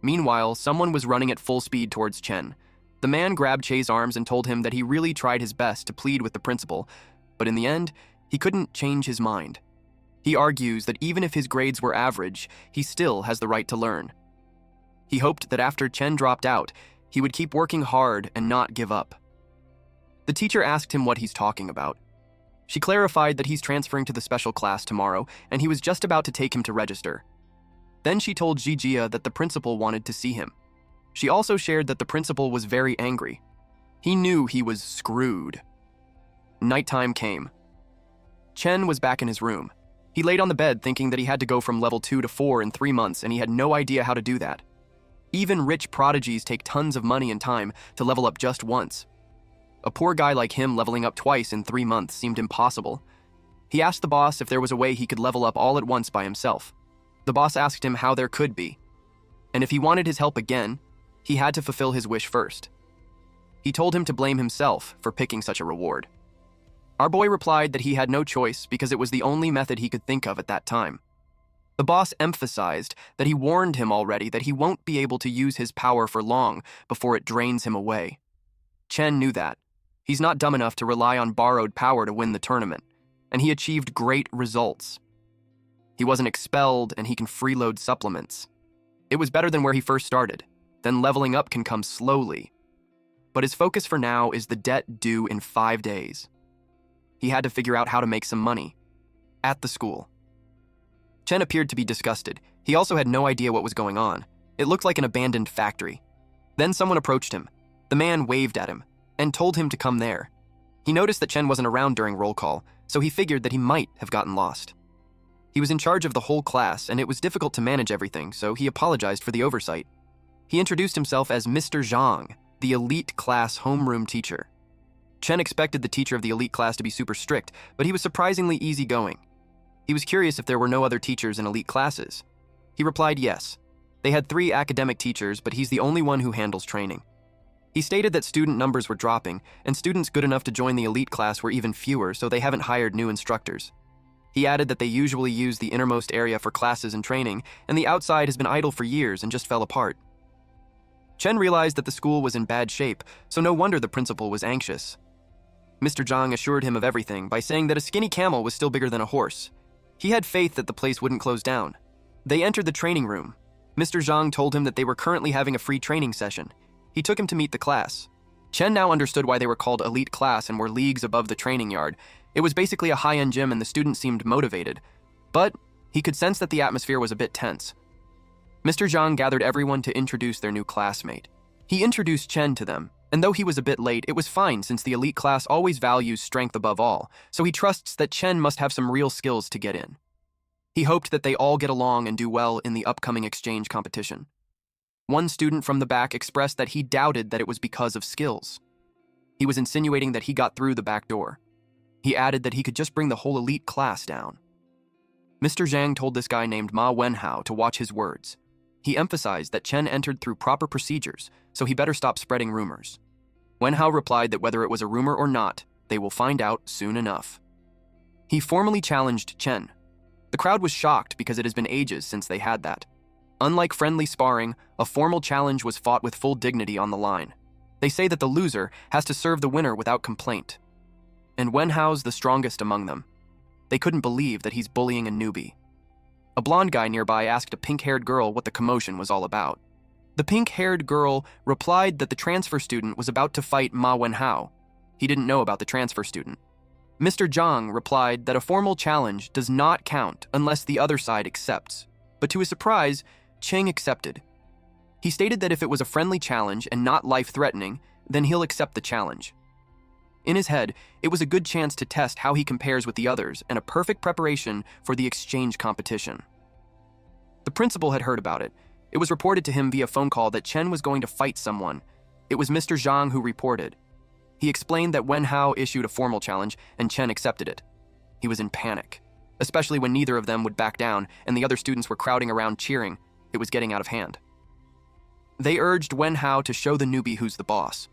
Meanwhile, someone was running at full speed towards Chen. The man grabbed Che's arms and told him that he really tried his best to plead with the principal, but in the end, he couldn't change his mind. He argues that even if his grades were average, he still has the right to learn. He hoped that after Chen dropped out, he would keep working hard and not give up. The teacher asked him what he's talking about. She clarified that he's transferring to the special class tomorrow, and he was just about to take him to register. Then she told Jijia that the principal wanted to see him. She also shared that the principal was very angry. He knew he was screwed. Nighttime came. Chen was back in his room. He laid on the bed thinking that he had to go from level 2 to 4 in 3 months, and he had no idea how to do that. Even rich prodigies take tons of money and time to level up just once. A poor guy like him leveling up twice in 3 months seemed impossible. He asked the boss if there was a way he could level up all at once by himself. The boss asked him how there could be. And if he wanted his help again, he had to fulfill his wish first. He told him to blame himself for picking such a reward. Our boy replied that he had no choice because it was the only method he could think of at that time. The boss emphasized that he warned him already that he won't be able to use his power for long before it drains him away. Chen knew that. He's not dumb enough to rely on borrowed power to win the tournament, and he achieved great results. He wasn't expelled, and he can freeload supplements. It was better than where he first started. Then leveling up can come slowly. But his focus for now is the debt due in 5 days. He had to figure out how to make some money. At the school. Chen appeared to be disgusted. He also had no idea what was going on. It looked like an abandoned factory. Then someone approached him. The man waved at him and told him to come there. He noticed that Chen wasn't around during roll call, so he figured that he might have gotten lost. He was in charge of the whole class, and it was difficult to manage everything, so he apologized for the oversight. He introduced himself as Mr. Zhang, the elite class homeroom teacher. Chen expected the teacher of the elite class to be super strict, but he was surprisingly easygoing. He was curious if there were no other teachers in elite classes. He replied yes. They had 3 academic teachers, but he's the only one who handles training. He stated that student numbers were dropping, and students good enough to join the elite class were even fewer, so they haven't hired new instructors. He added that they usually use the innermost area for classes and training, and the outside has been idle for years and just fell apart. Chen realized that the school was in bad shape, so no wonder the principal was anxious. Mr. Zhang assured him of everything by saying that a skinny camel was still bigger than a horse. He had faith that the place wouldn't close down. They entered the training room. Mr. Zhang told him that they were currently having a free training session. He took him to meet the class. Chen now understood why they were called elite class and were leagues above the training yard. It was basically a high-end gym and the students seemed motivated. But he could sense that the atmosphere was a bit tense. Mr. Zhang gathered everyone to introduce their new classmate. He introduced Chen to them, and though he was a bit late, it was fine since the elite class always values strength above all, so he trusts that Chen must have some real skills to get in. He hoped that they all get along and do well in the upcoming exchange competition. One student from the back expressed that he doubted that it was because of skills. He was insinuating that he got through the back door. He added that he could just bring the whole elite class down. Mr. Zhang told this guy named Ma Wenhao to watch his words. He emphasized that Chen entered through proper procedures, so he better stop spreading rumors. Wenhao replied that whether it was a rumor or not, they will find out soon enough. He formally challenged Chen. The crowd was shocked because it has been ages since they had that. Unlike friendly sparring, a formal challenge was fought with full dignity on the line. They say that the loser has to serve the winner without complaint. And Wenhao's the strongest among them. They couldn't believe that he's bullying a newbie. A blonde guy nearby asked a pink-haired girl what the commotion was all about. The pink-haired girl replied that the transfer student was about to fight Ma Wenhao. He didn't know about the transfer student. Mr. Zhang replied that a formal challenge does not count unless the other side accepts. But to his surprise, Cheng accepted. He stated that if it was a friendly challenge and not life-threatening, then he'll accept the challenge. In his head, it was a good chance to test how he compares with the others and a perfect preparation for the exchange competition. The principal had heard about it. It was reported to him via phone call that Chen was going to fight someone. It was Mr. Zhang who reported. He explained that Wenhao issued a formal challenge and Chen accepted it. He was in panic, especially when neither of them would back down and the other students were crowding around cheering. It was getting out of hand. They urged Wenhao to show the newbie who's the boss.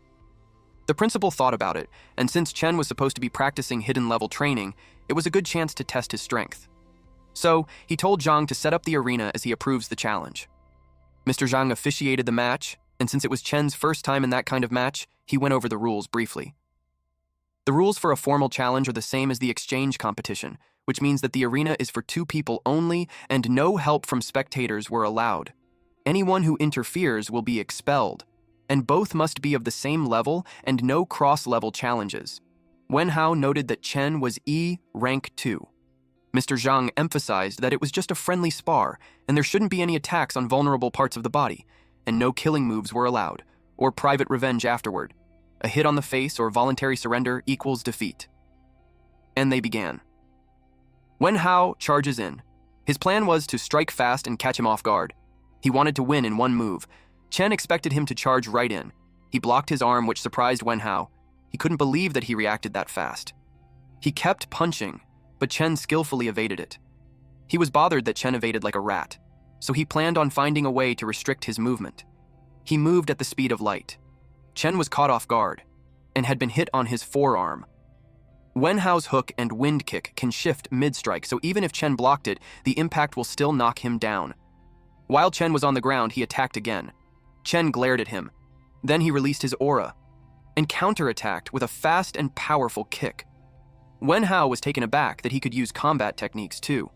The principal thought about it, and since Chen was supposed to be practicing hidden-level training, it was a good chance to test his strength. So, he told Zhang to set up the arena as he approves the challenge. Mr. Zhang officiated the match, and since it was Chen's first time in that kind of match, he went over the rules briefly. The rules for a formal challenge are the same as the exchange competition, which means that the arena is for 2 people only and no help from spectators were allowed. Anyone who interferes will be expelled, and both must be of the same level and no cross-level challenges. Wenhao noted that Chen was Rank 2. Mr. Zhang emphasized that it was just a friendly spar, and there shouldn't be any attacks on vulnerable parts of the body, and no killing moves were allowed, or private revenge afterward. A hit on the face or voluntary surrender equals defeat. And they began. Wenhao charges in. His plan was to strike fast and catch him off guard. He wanted to win in one move. Chen expected him to charge right in. He blocked his arm, which surprised Wenhao. He couldn't believe that he reacted that fast. He kept punching, but Chen skillfully evaded it. He was bothered that Chen evaded like a rat, so he planned on finding a way to restrict his movement. He moved at the speed of light. Chen was caught off guard and had been hit on his forearm. Wenhao's hook and wind kick can shift mid-strike, so even if Chen blocked it, the impact will still knock him down. While Chen was on the ground, he attacked again. Chen glared at him. Then he released his aura and counterattacked with a fast and powerful kick. Wenhao was taken aback that he could use combat techniques too.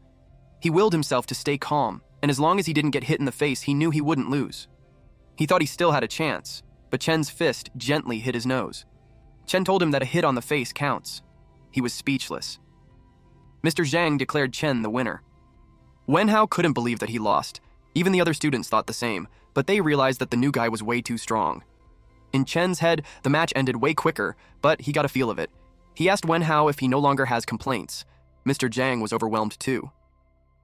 He willed himself to stay calm, and as long as he didn't get hit in the face, he knew he wouldn't lose. He thought he still had a chance, but Chen's fist gently hit his nose. Chen told him that a hit on the face counts. He was speechless. Mr. Zhang declared Chen the winner. Wenhao couldn't believe that he lost. Even the other students thought the same, but they realized that the new guy was way too strong. In Chen's head, the match ended way quicker, but he got a feel of it. He asked Wenhao if he no longer has complaints. Mr. Zhang was overwhelmed too.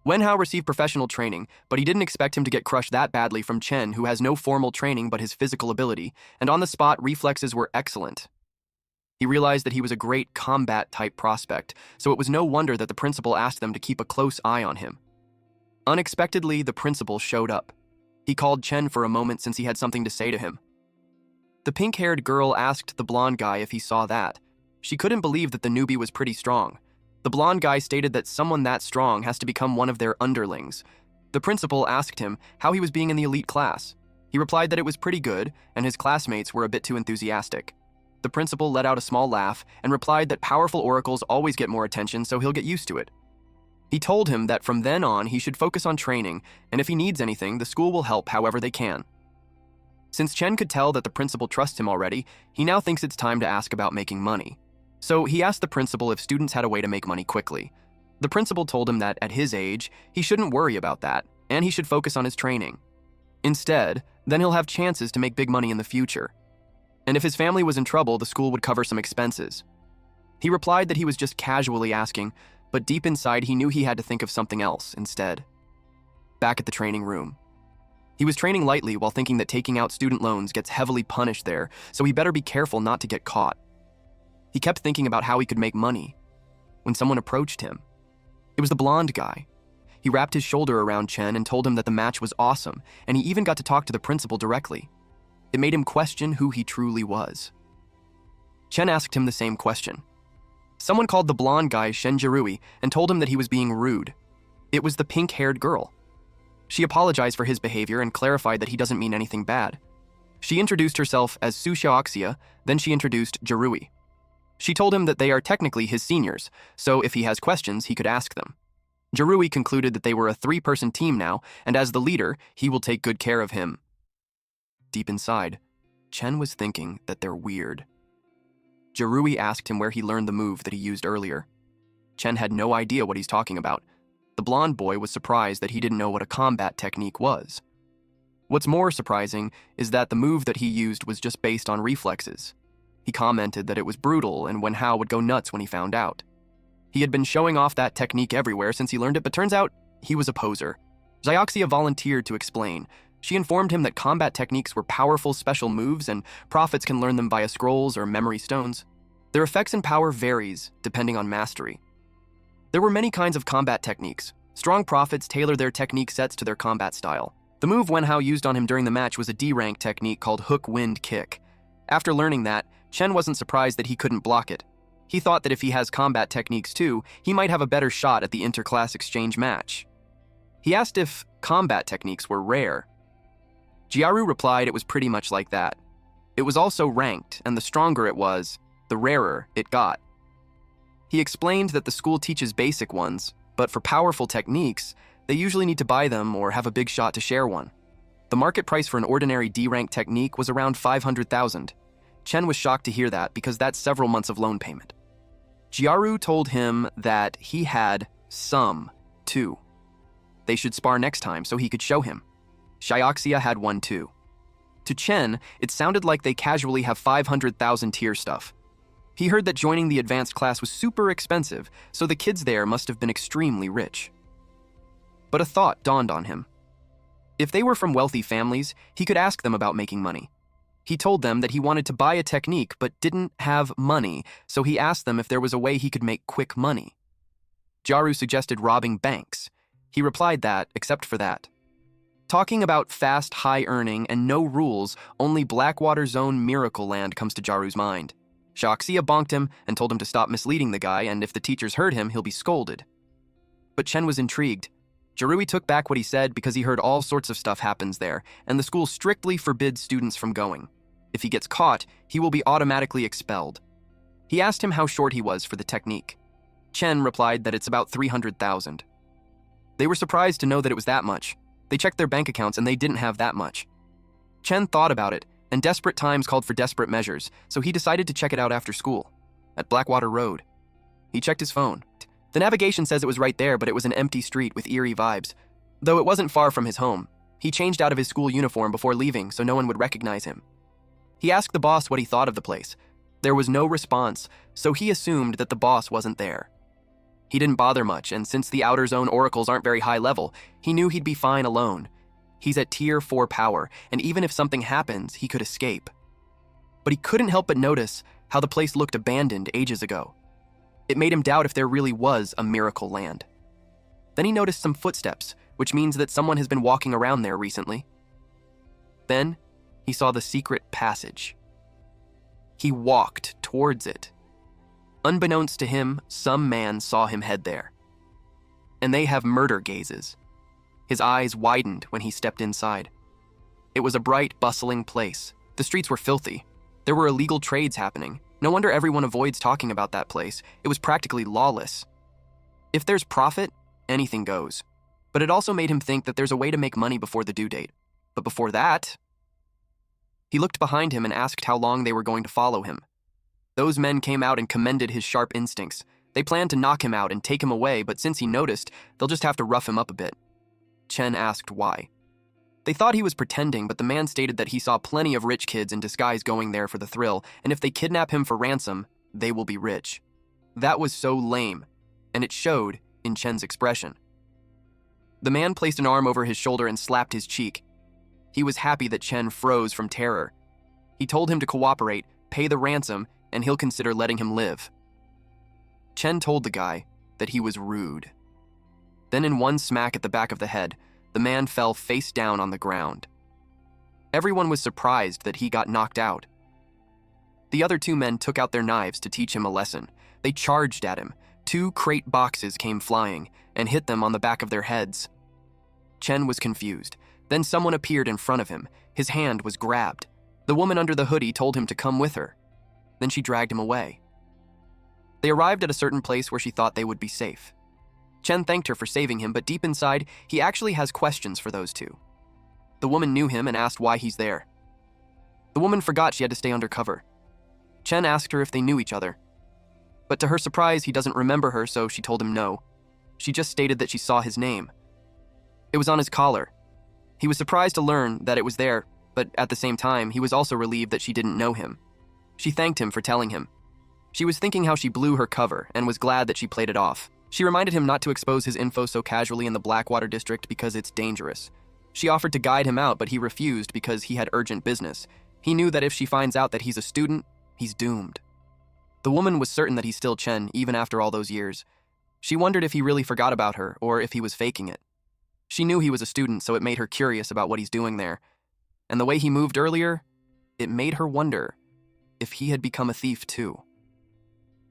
Wenhao received professional training, but he didn't expect him to get crushed that badly from Chen, who has no formal training but his physical ability, and on the spot, reflexes were excellent. He realized that he was a great combat-type prospect, so it was no wonder that the principal asked them to keep a close eye on him. Unexpectedly, the principal showed up. He called Chen for a moment since he had something to say to him. The pink-haired girl asked the blonde guy if he saw that. She couldn't believe that the newbie was pretty strong. The blonde guy stated that someone that strong has to become one of their underlings. The principal asked him how he was being in the elite class. He replied that it was pretty good, and his classmates were a bit too enthusiastic. The principal let out a small laugh and replied that powerful oracles always get more attention, so he'll get used to it. He told him that from then on he should focus on training, and if he needs anything, the school will help however they can. Since Chen could tell that the principal trusts him already, he now thinks it's time to ask about making money. So he asked the principal if students had a way to make money quickly. The principal told him that at his age, he shouldn't worry about that, and he should focus on his training. Instead, then he'll have chances to make big money in the future. And if his family was in trouble, the school would cover some expenses. He replied that he was just casually asking, but deep inside he knew he had to think of something else instead. Back at the training room. He was training lightly while thinking that taking out student loans gets heavily punished there, so he better be careful not to get caught. He kept thinking about how he could make money when someone approached him. It was the blonde guy. He wrapped his shoulder around Chen and told him that the match was awesome, and he even got to talk to the principal directly. It made him question who he truly was. Chen asked him the same question. Someone called the blonde guy Shen Jirui and told him that he was being rude. It was the pink-haired girl. She apologized for his behavior and clarified that he doesn't mean anything bad. She introduced herself as Su Xiaoxia, then she introduced Jirui. She told him that they are technically his seniors, so if he has questions, he could ask them. Jirui concluded that they were a 3-person team now, and as the leader, he will take good care of him. Deep inside, Chen was thinking that they're weird. Jirui asked him where he learned the move that he used earlier. Chen had no idea what he's talking about. The blonde boy was surprised that he didn't know what a combat technique was. What's more surprising is that the move that he used was just based on reflexes. He commented that it was brutal and Wen Hao would go nuts when he found out. He had been showing off that technique everywhere since he learned it, but turns out he was a poser. Xiaoxia volunteered to explain. She informed him that combat techniques were powerful special moves and prophets can learn them via scrolls or memory stones. Their effects and power varies depending on mastery. There were many kinds of combat techniques. Strong prophets tailor their technique sets to their combat style. The move Wen Hao used on him during the match was a D-rank technique called Hook Wind Kick. After learning that, Chen wasn't surprised that he couldn't block it. He thought that if he has combat techniques too, he might have a better shot at the inter-class exchange match. He asked if combat techniques were rare. Jiaru replied it was pretty much like that. It was also ranked, and the stronger it was, the rarer it got. He explained that the school teaches basic ones, but for powerful techniques, they usually need to buy them or have a big shot to share one. The market price for an ordinary D-rank technique was around 500,000. Chen was shocked to hear that because that's several months of loan payment. Jiaru told him that he had some, too. They should spar next time so he could show him. Xiaoxia had one too. To Chen, it sounded like they casually have 500,000 tier stuff. He heard that joining the advanced class was super expensive, so the kids there must have been extremely rich. But a thought dawned on him. If they were from wealthy families, he could ask them about making money. He told them that he wanted to buy a technique but didn't have money, so he asked them if there was a way he could make quick money. Jiaru suggested robbing banks. He replied that, except for that. Talking about fast, high earning, and no rules, only Blackwater Zone Miracle Land comes to Jaru's mind. Xiaoxia bonked him and told him to stop misleading the guy, and if the teachers heard him, he'll be scolded. But Chen was intrigued. Jirui took back what he said because he heard all sorts of stuff happens there, and the school strictly forbids students from going. If he gets caught, he will be automatically expelled. He asked him how short he was for the technique. Chen replied that it's about 300,000. They were surprised to know that it was that much. They checked their bank accounts and they didn't have that much. Chen thought about it, and desperate times called for desperate measures, so he decided to check it out after school, at Blackwater Road. He checked his phone. The navigation says it was right there, but it was an empty street with eerie vibes. Though it wasn't far from his home. He changed out of his school uniform before leaving so no one would recognize him. He asked the boss what he thought of the place. There was no response, so he assumed that the boss wasn't there. He didn't bother much, and since the outer zone oracles aren't very high level, he knew he'd be fine alone. He's at tier 4 power, and even if something happens, he could escape. But he couldn't help but notice how the place looked abandoned ages ago. It made him doubt if there really was a miracle land. Then he noticed some footsteps, which means that someone has been walking around there recently. Then he saw the secret passage. He walked towards it. Unbeknownst to him, some man saw him head there. And they have murder gazes. His eyes widened when he stepped inside. It was a bright, bustling place. The streets were filthy. There were illegal trades happening. No wonder everyone avoids talking about that place. It was practically lawless. If there's profit, anything goes. But it also made him think that there's a way to make money before the due date. But before that... He looked behind him and asked how long they were going to follow him. Those men came out and commended his sharp instincts. They planned to knock him out and take him away, but since he noticed, they'll just have to rough him up a bit. Chen asked why. They thought he was pretending, but the man stated that he saw plenty of rich kids in disguise going there for the thrill, and if they kidnap him for ransom, they will be rich. That was so lame, and it showed in Chen's expression. The man placed an arm over his shoulder and slapped his cheek. He was happy that Chen froze from terror. He told him to cooperate, pay the ransom, and he'll consider letting him live. Chen told the guy that he was rude. Then in one smack at the back of the head, the man fell face down on the ground. Everyone was surprised that he got knocked out. The other two men took out their knives to teach him a lesson. They charged at him. 2 crate boxes came flying and hit them on the back of their heads. Chen was confused. Then someone appeared in front of him. His hand was grabbed. The woman under the hoodie told him to come with her. Then she dragged him away. They arrived at a certain place where she thought they would be safe. Chen thanked her for saving him, but deep inside, he actually has questions for those two. The woman knew him and asked why he's there. The woman forgot she had to stay undercover. Chen asked her if they knew each other. But to her surprise, he doesn't remember her, so she told him no. She just stated that she saw his name. It was on his collar. He was surprised to learn that it was there, but at the same time, he was also relieved that she didn't know him. She thanked him for telling him. She was thinking how she blew her cover and was glad that she played it off. She reminded him not to expose his info so casually in the Blackwater district because it's dangerous. She offered to guide him out, but he refused because he had urgent business. He knew that if she finds out that he's a student, he's doomed. The woman was certain that he's still Chen, even after all those years. She wondered if he really forgot about her or if he was faking it. She knew he was a student, so it made her curious about what he's doing there. And the way he moved earlier, it made her wonder if he had become a thief too.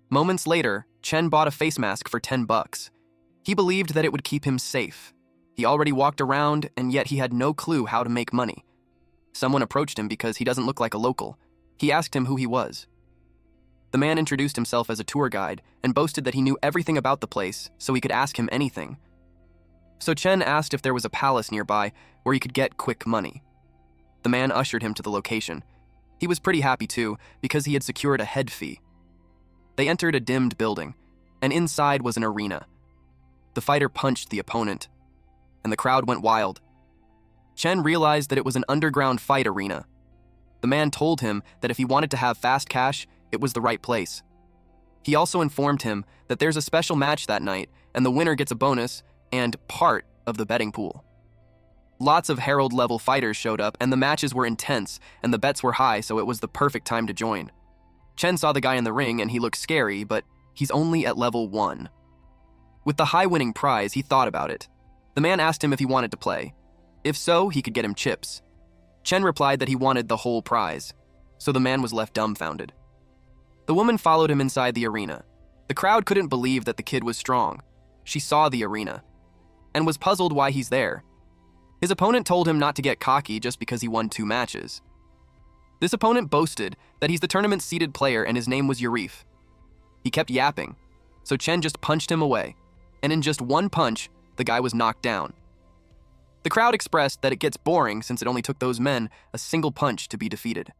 Moments later, Chen bought a face mask for $10. He believed that it would keep him safe. He already walked around, and yet he had no clue how to make money. Someone approached him because he doesn't look like a local. He asked him who he was. The man introduced himself as a tour guide and boasted that he knew everything about the place, so he could ask him anything. So Chen asked if there was a palace nearby where he could get quick money. The man ushered him to the location. He was pretty happy too, because he had secured a head fee. They entered a dimmed building, and inside was an arena. The fighter punched the opponent, and the crowd went wild. Chen realized that it was an underground fight arena. The man told him that if he wanted to have fast cash, it was the right place. He also informed him that there's a special match that night, and the winner gets a bonus and part of the betting pool. Lots of Herald-level fighters showed up, and the matches were intense, and the bets were high, so it was the perfect time to join. Chen saw the guy in the ring, and he looked scary, but he's only at level 1. With the high winning prize, he thought about it. The man asked him if he wanted to play. If so, he could get him chips. Chen replied that he wanted the whole prize, so the man was left dumbfounded. The woman followed him inside the arena. The crowd couldn't believe that the kid was strong. She saw the arena, and was puzzled why he's there. His opponent told him not to get cocky just because he won 2 matches. This opponent boasted that he's the tournament's seeded player and his name was Yarif. He kept yapping, so Chen just punched him away, and in just 1 punch, the guy was knocked down. The crowd expressed that it gets boring since it only took those men a single punch to be defeated.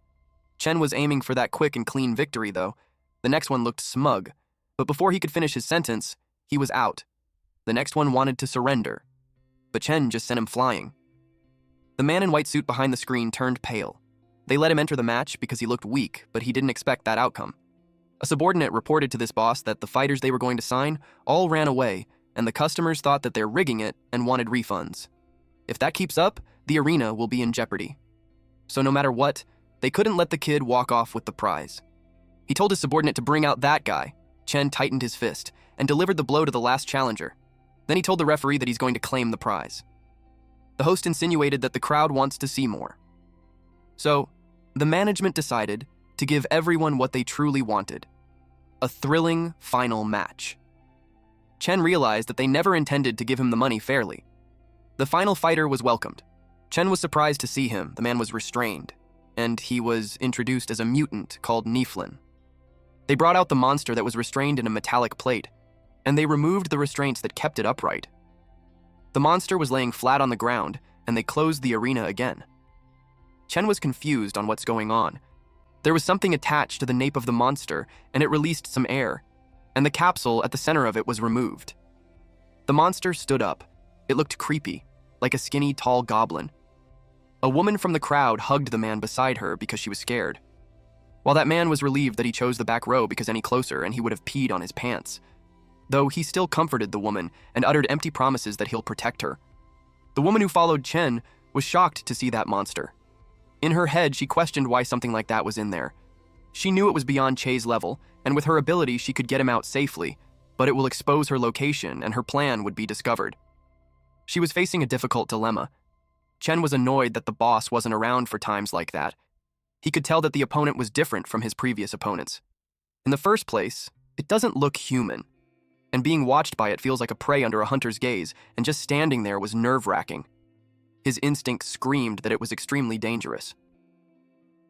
Chen was aiming for that quick and clean victory, though. The next one looked smug, but before he could finish his sentence, he was out. The next one wanted to surrender, but Chen just sent him flying. The man in white suit behind the screen turned pale. They let him enter the match because he looked weak, but he didn't expect that outcome. A subordinate reported to this boss that the fighters they were going to sign all ran away, and the customers thought that they're rigging it and wanted refunds. If that keeps up, the arena will be in jeopardy. So no matter what, they couldn't let the kid walk off with the prize. He told his subordinate to bring out that guy. Chen tightened his fist and delivered the blow to the last challenger. Then he told the referee that he's going to claim the prize. The host insinuated that the crowd wants to see more. So, the management decided to give everyone what they truly wanted: a thrilling final match. Chen realized that they never intended to give him the money fairly. The final fighter was welcomed. Chen was surprised to see him. The man was restrained, and he was introduced as a mutant called Niflin. They brought out the monster that was restrained in a metallic plate, and they removed the restraints that kept it upright. The monster was laying flat on the ground, and they closed the arena again. Chen was confused on what's going on. There was something attached to the nape of the monster, and it released some air, and the capsule at the center of it was removed. The monster stood up. It looked creepy, like a skinny, tall goblin. A woman from the crowd hugged the man beside her because she was scared, while that man was relieved that he chose the back row because any closer and he would have peed on his pants. Though he still comforted the woman and uttered empty promises that he'll protect her. The woman who followed Chen was shocked to see that monster. In her head, she questioned why something like that was in there. She knew it was beyond Che's level, and with her ability, she could get him out safely, but it will expose her location and her plan would be discovered. She was facing a difficult dilemma. Chen was annoyed that the boss wasn't around for times like that. He could tell that the opponent was different from his previous opponents. In the first place, it doesn't look human, and being watched by it feels like a prey under a hunter's gaze, and just standing there was nerve-wracking. His instinct screamed that it was extremely dangerous.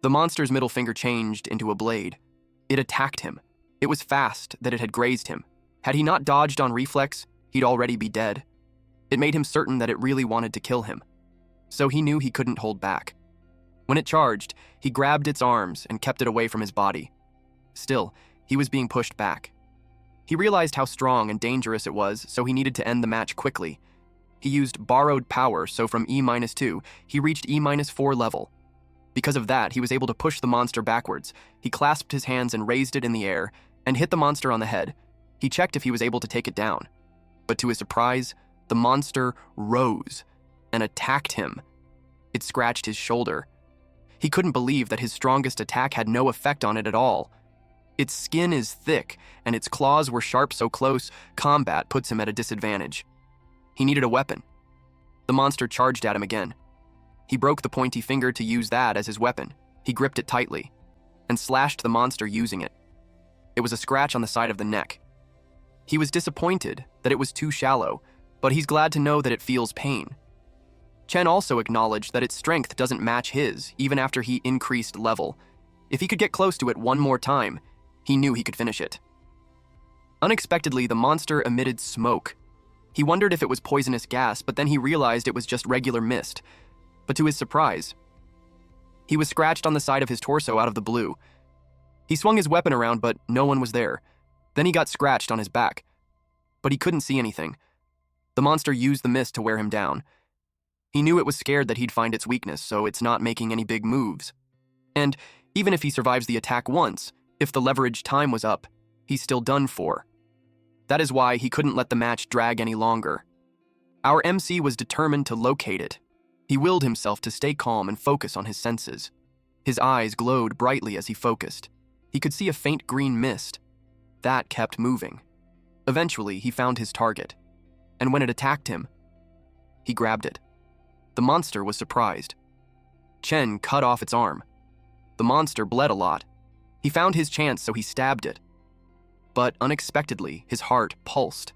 The monster's middle finger changed into a blade. It attacked him. It was fast that it had grazed him. Had he not dodged on reflex, he'd already be dead. It made him certain that it really wanted to kill him. So he knew he couldn't hold back. When it charged, he grabbed its arms and kept it away from his body. Still, he was being pushed back. He realized how strong and dangerous it was, so he needed to end the match quickly. He used borrowed power, so from E-2, he reached E-4 level. Because of that, he was able to push the monster backwards. He clasped his hands and raised it in the air, and hit the monster on the head. He checked if he was able to take it down. But to his surprise, the monster rose and attacked him. It scratched his shoulder. He couldn't believe that his strongest attack had no effect on it at all. Its skin is thick, and its claws were sharp, so close combat puts him at a disadvantage. He needed a weapon. The monster charged at him again. He broke the pointy finger to use that as his weapon. He gripped it tightly and slashed the monster using it. It was a scratch on the side of the neck. He was disappointed that it was too shallow, but he's glad to know that it feels pain. Chen also acknowledged that its strength doesn't match his, even after he increased level. If he could get close to it one more time, he knew he could finish it. Unexpectedly, the monster emitted smoke. He wondered if it was poisonous gas, but then he realized it was just regular mist. But to his surprise, he was scratched on the side of his torso out of the blue. He swung his weapon around, but no one was there. Then he got scratched on his back, but he couldn't see anything. The monster used the mist to wear him down. He knew it was scared that he'd find its weakness, so it's not making any big moves. And even if he survives the attack once, if the leverage time was up, he's still done for. That is why he couldn't let the match drag any longer. Our MC was determined to locate it. He willed himself to stay calm and focus on his senses. His eyes glowed brightly as he focused. He could see a faint green mist. That kept moving. Eventually, he found his target. And when it attacked him, he grabbed it. The monster was surprised. Chen cut off its arm. The monster bled a lot. He found his chance, so he stabbed it. But unexpectedly, his heart pulsed,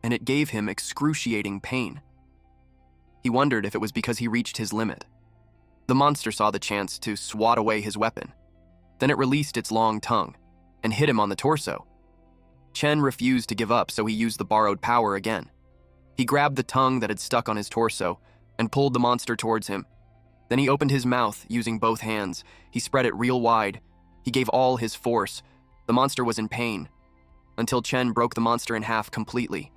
and it gave him excruciating pain. He wondered if it was because he reached his limit. The monster saw the chance to swat away his weapon. Then it released its long tongue and hit him on the torso. Chen refused to give up, so he used the borrowed power again. He grabbed the tongue that had stuck on his torso and pulled the monster towards him. Then he opened his mouth using both hands. He spread it real wide. He gave all his force. The monster was in pain, until Chen broke the monster in half completely.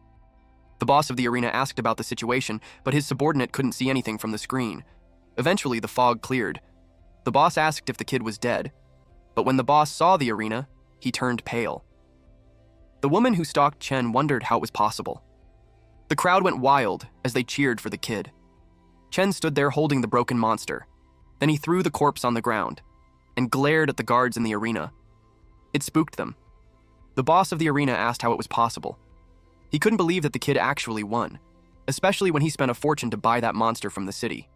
The boss of the arena asked about the situation, but his subordinate couldn't see anything from the screen. Eventually, the fog cleared. The boss asked if the kid was dead, but when the boss saw the arena, he turned pale. The woman who stalked Chen wondered how it was possible. The crowd went wild as they cheered for the kid. Chen stood there holding the broken monster. Then he threw the corpse on the ground and glared at the guards in the arena. It spooked them. The boss of the arena asked how it was possible. He couldn't believe that the kid actually won, especially when he spent a fortune to buy that monster from the city.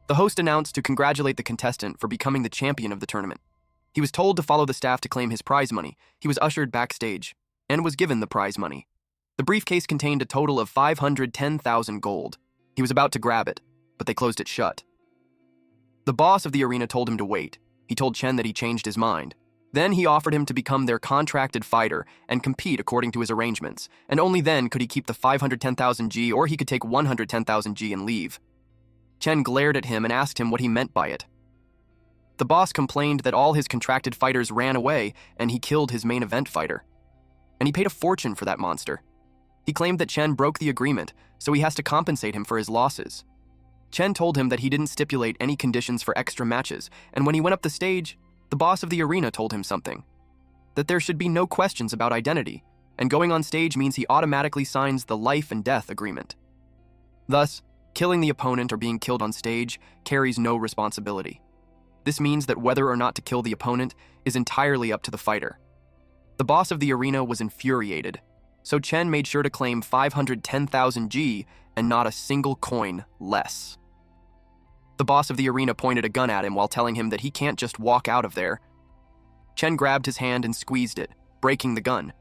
The host announced to congratulate the contestant for becoming the champion of the tournament. He was told to follow the staff to claim his prize money. He was ushered backstage and was given the prize money. The briefcase contained a total of 510,000 gold. He was about to grab it, but they closed it shut. The boss of the arena told him to wait. He told Chen that he changed his mind. Then he offered him to become their contracted fighter and compete according to his arrangements, and only then could he keep the 510,000 G, or he could take 110,000 G and leave. Chen glared at him and asked him what he meant by it. The boss complained that all his contracted fighters ran away and he killed his main event fighter. And he paid a fortune for that monster. He claimed that Chen broke the agreement, so he has to compensate him for his losses. Chen told him that he didn't stipulate any conditions for extra matches, and when he went up the stage, the boss of the arena told him something. That there should be no questions about identity, and going on stage means he automatically signs the life and death agreement. Thus, killing the opponent or being killed on stage carries no responsibility. This means that whether or not to kill the opponent is entirely up to the fighter. The boss of the arena was infuriated, so Chen made sure to claim 510,000 G and not a single coin less. The boss of the arena pointed a gun at him while telling him that he can't just walk out of there. Chen grabbed his hand and squeezed it, breaking the gun.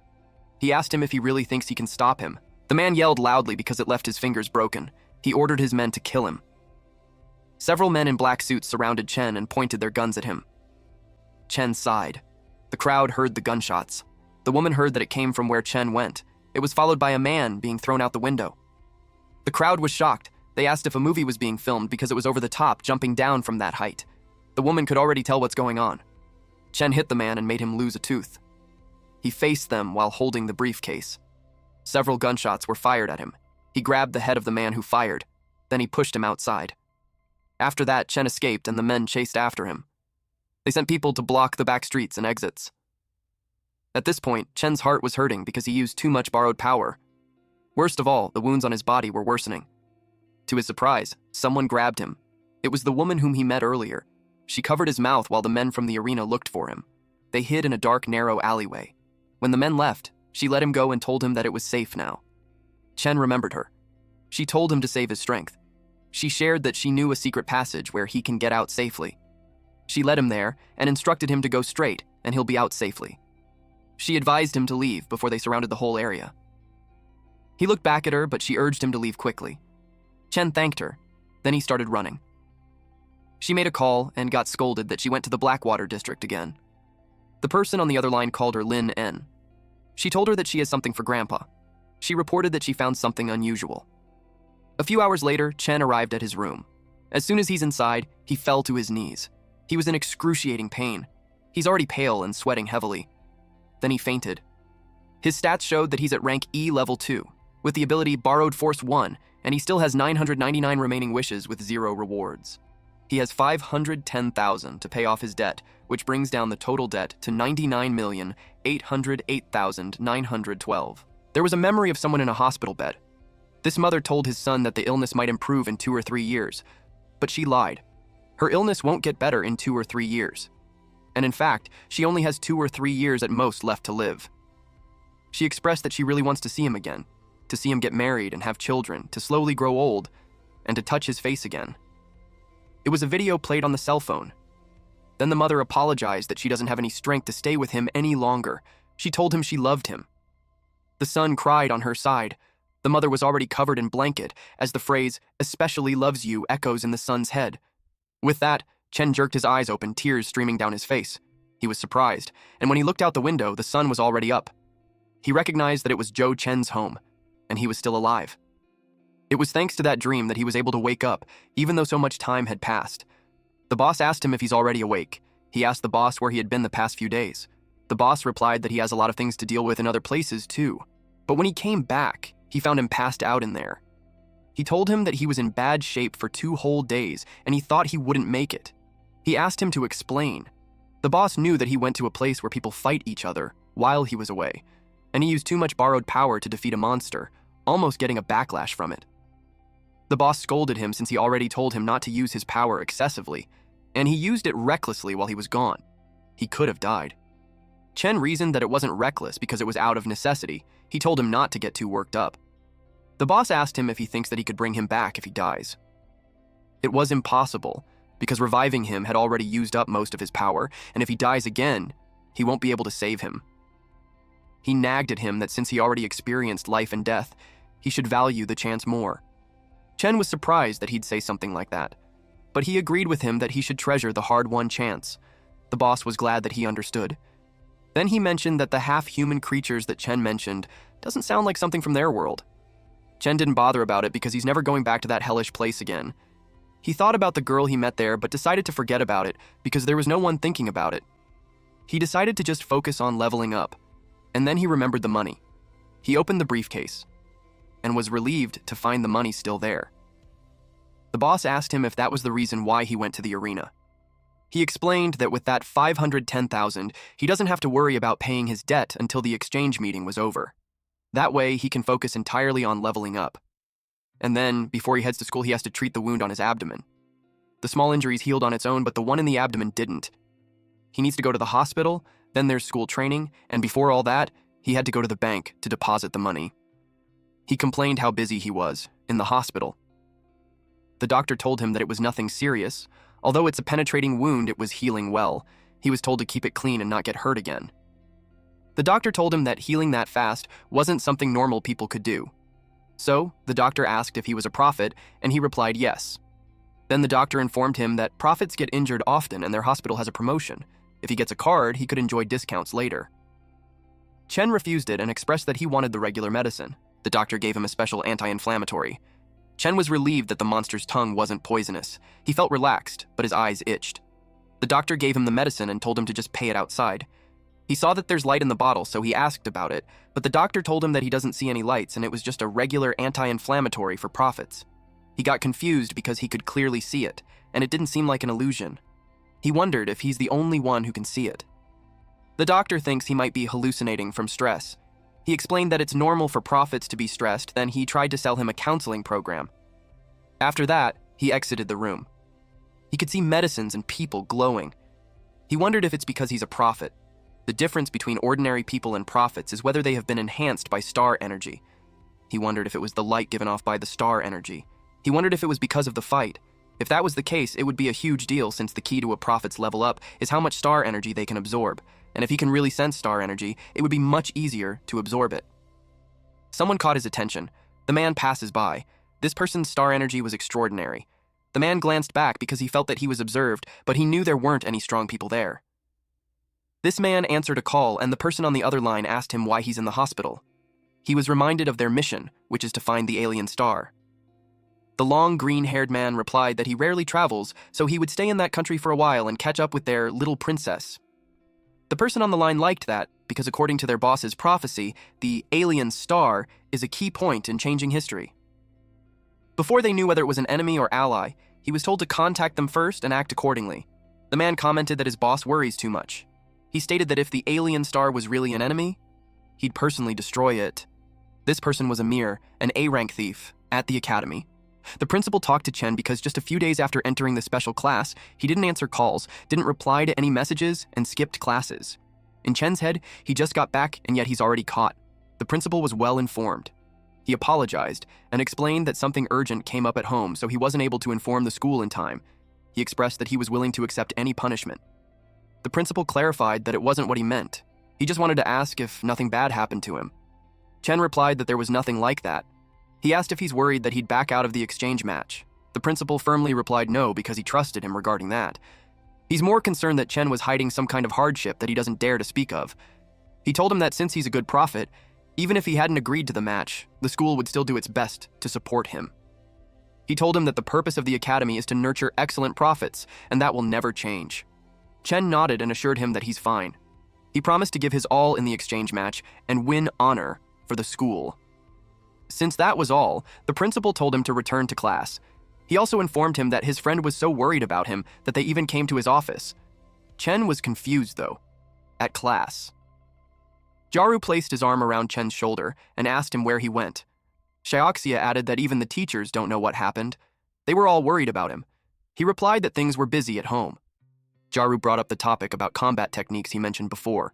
He asked him if he really thinks he can stop him. The man yelled loudly because it left his fingers broken. He ordered his men to kill him. Several men in black suits surrounded Chen and pointed their guns at him. Chen sighed. The crowd heard the gunshots. The woman heard that it came from where Chen went. It was followed by a man being thrown out the window. The crowd was shocked. They asked if a movie was being filmed because it was over the top, jumping down from that height. The woman could already tell what's going on. Chen hit the man and made him lose a tooth. He faced them while holding the briefcase. Several gunshots were fired at him. He grabbed the head of the man who fired. Then he pushed him outside. After that, Chen escaped and the men chased after him. They sent people to block the back streets and exits. At this point, Chen's heart was hurting because he used too much borrowed power. Worst of all, the wounds on his body were worsening. To his surprise, someone grabbed him. It was the woman whom he met earlier. She covered his mouth while the men from the arena looked for him. They hid in a dark, narrow alleyway. When the men left, she let him go and told him that it was safe now. Chen remembered her. She told him to save his strength. She shared that she knew a secret passage where he can get out safely. She led him there and instructed him to go straight and he'll be out safely. She advised him to leave before they surrounded the whole area. He looked back at her, but she urged him to leave quickly. Chen thanked her. Then he started running. She made a call and got scolded that she went to the Blackwater district again. The person on the other line called her Lin N. She told her that she has something for Grandpa. She reported that she found something unusual. A few hours later, Chen arrived at his room. As soon as he's inside, he fell to his knees. He was in excruciating pain. He's already pale and sweating heavily. Then he fainted. His stats showed that he's at rank E level 2, with the ability Borrowed Force 1, and he still has 999 remaining wishes with 0 rewards. He has 510,000 to pay off his debt, which brings down the total debt to 99,808,912. There was a memory of someone in a hospital bed. This mother told his son that the illness might improve in 2 or 3 years, but she lied. Her illness won't get better in 2 or 3 years. And in fact, she only has 2 or 3 years at most left to live. She expressed that she really wants to see him again, to see him get married and have children, to slowly grow old, and to touch his face again. It was a video played on the cell phone. Then the mother apologized that she doesn't have any strength to stay with him any longer. She told him she loved him. The son cried on her side. The mother was already covered in blanket as the phrase, "especially loves you," echoes in the son's head. With that, Chen jerked his eyes open, tears streaming down his face. He was surprised, and when he looked out the window, the sun was already up. He recognized that it was Zhou Chen's home, and he was still alive. It was thanks to that dream that he was able to wake up, even though so much time had passed. The boss asked him if he's already awake. He asked the boss where he had been the past few days. The boss replied that he has a lot of things to deal with in other places too. But when he came back, he found him passed out in there. He told him that he was in bad shape for 2 whole days, and he thought he wouldn't make it. He asked him to explain. The boss knew that he went to a place where people fight each other while he was away, and he used too much borrowed power to defeat a monster, almost getting a backlash from it. The boss scolded him since he already told him not to use his power excessively, and he used it recklessly while he was gone. He could have died. Chen reasoned that it wasn't reckless because it was out of necessity. He told him not to get too worked up. The boss asked him if he thinks that he could bring him back if he dies. It was impossible, because reviving him had already used up most of his power, and if he dies again, he won't be able to save him. He nagged at him that since he already experienced life and death, he should value the chance more. Chen was surprised that he'd say something like that, but he agreed with him that he should treasure the hard-won chance. The boss was glad that he understood. Then he mentioned that the half-human creatures that Chen mentioned doesn't sound like something from their world. Chen didn't bother about it because he's never going back to that hellish place again. He thought about the girl he met there but decided to forget about it because there was no one thinking about it. He decided to just focus on leveling up, and then he remembered the money. He opened the briefcase and was relieved to find the money still there. The boss asked him if that was the reason why he went to the arena. He explained that with that 510,000, he doesn't have to worry about paying his debt until the exchange meeting was over. That way, he can focus entirely on leveling up. And then, before he heads to school, he has to treat the wound on his abdomen. The small injuries healed on its own, but the one in the abdomen didn't. He needs to go to the hospital, then there's school training, and before all that, he had to go to the bank to deposit the money. He complained how busy he was, in the hospital. The doctor told him that it was nothing serious. Although it's a penetrating wound, it was healing well. He was told to keep it clean and not get hurt again. The doctor told him that healing that fast wasn't something normal people could do. So, the doctor asked if he was a prophet, and he replied yes. Then the doctor informed him that prophets get injured often and their hospital has a promotion. If he gets a card, he could enjoy discounts later. Chen refused it and expressed that he wanted the regular medicine. The doctor gave him a special anti-inflammatory. Chen was relieved that the monster's tongue wasn't poisonous. He felt relaxed, but his eyes itched. The doctor gave him the medicine and told him to just pay it outside. He saw that there's light in the bottle, so he asked about it, but the doctor told him that he doesn't see any lights and it was just a regular anti-inflammatory for prophets. He got confused because he could clearly see it, and it didn't seem like an illusion. He wondered if he's the only one who can see it. The doctor thinks he might be hallucinating from stress. He explained that it's normal for prophets to be stressed, then he tried to sell him a counseling program. After that, he exited the room. He could see medicines and people glowing. He wondered if it's because he's a prophet. The difference between ordinary people and prophets is whether they have been enhanced by star energy. He wondered if it was the light given off by the star energy. He wondered if it was because of the fight. If that was the case, it would be a huge deal since the key to a prophet's level up is how much star energy they can absorb. And if he can really sense star energy, it would be much easier to absorb it. Someone caught his attention. The man passes by. This person's star energy was extraordinary. The man glanced back because he felt that he was observed, but he knew there weren't any strong people there. This man answered a call, and the person on the other line asked him why he's in the hospital. He was reminded of their mission, which is to find the alien star. The long, green-haired man replied that he rarely travels, so he would stay in that country for a while and catch up with their little princess. The person on the line liked that, because according to their boss's prophecy, the alien star is a key point in changing history. Before they knew whether it was an enemy or ally, he was told to contact them first and act accordingly. The man commented that his boss worries too much. He stated that if the alien star was really an enemy, he'd personally destroy it. This person was Amir, an A-rank thief, at the academy. The principal talked to Chen because just a few days after entering the special class, he didn't answer calls, didn't reply to any messages, and skipped classes. In Chen's head, he just got back and yet he's already caught. The principal was well informed. He apologized and explained that something urgent came up at home, so he wasn't able to inform the school in time. He expressed that he was willing to accept any punishment. The principal clarified that it wasn't what he meant. He just wanted to ask if nothing bad happened to him. Chen replied that there was nothing like that. He asked if he's worried that he'd back out of the exchange match. The principal firmly replied no because he trusted him regarding that. He's more concerned that Chen was hiding some kind of hardship that he doesn't dare to speak of. He told him that since he's a good prophet, even if he hadn't agreed to the match, the school would still do its best to support him. He told him that the purpose of the academy is to nurture excellent prophets, and that will never change. Chen nodded and assured him that he's fine. He promised to give his all in the exchange match and win honor for the school. Since that was all, the principal told him to return to class. He also informed him that his friend was so worried about him that they even came to his office. Chen was confused, though. At class. Jaru placed his arm around Chen's shoulder and asked him where he went. Xiaoxia added that even the teachers don't know what happened. They were all worried about him. He replied that things were busy at home. Jaru brought up the topic about combat techniques he mentioned before.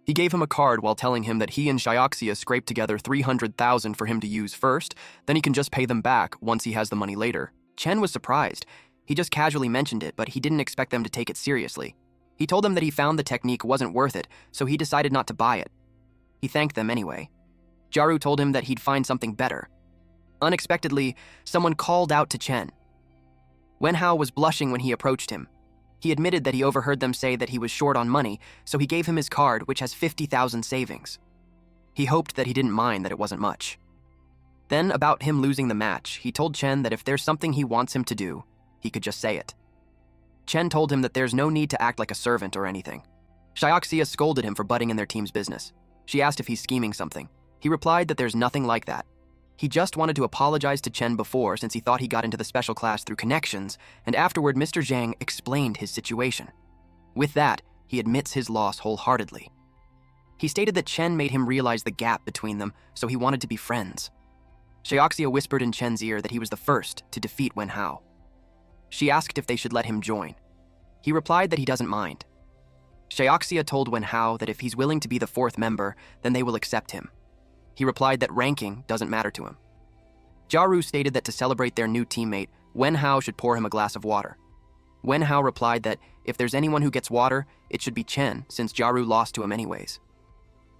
He gave him a card while telling him that he and Xiaoxia scraped together 300,000 for him to use first, then he can just pay them back once he has the money later. Chen was surprised. He just casually mentioned it, but he didn't expect them to take it seriously. He told them that he found the technique wasn't worth it, so he decided not to buy it. He thanked them anyway. Jaru told him that he'd find something better. Unexpectedly, someone called out to Chen. Wenhao was blushing when he approached him. He admitted that he overheard them say that he was short on money, so he gave him his card, which has 50,000 savings. He hoped that he didn't mind that it wasn't much. Then, about him losing the match, he told Chen that if there's something he wants him to do, he could just say it. Chen told him that there's no need to act like a servant or anything. Xiaoxia scolded him for butting in their team's business. She asked if he's scheming something. He replied that there's nothing like that. He just wanted to apologize to Chen before since he thought he got into the special class through connections, and afterward Mr. Zhang explained his situation. With that, he admits his loss wholeheartedly. He stated that Chen made him realize the gap between them, so he wanted to be friends. Xiaoxia whispered in Chen's ear that he was the first to defeat Wenhao. She asked if they should let him join. He replied that he doesn't mind. Xiaoxia told Wenhao that if he's willing to be the fourth member, then they will accept him. He replied that ranking doesn't matter to him. Jaru stated that to celebrate their new teammate, Wen Hao should pour him a glass of water. Wen Hao replied that if there's anyone who gets water, it should be Chen, since Jiaru lost to him anyways.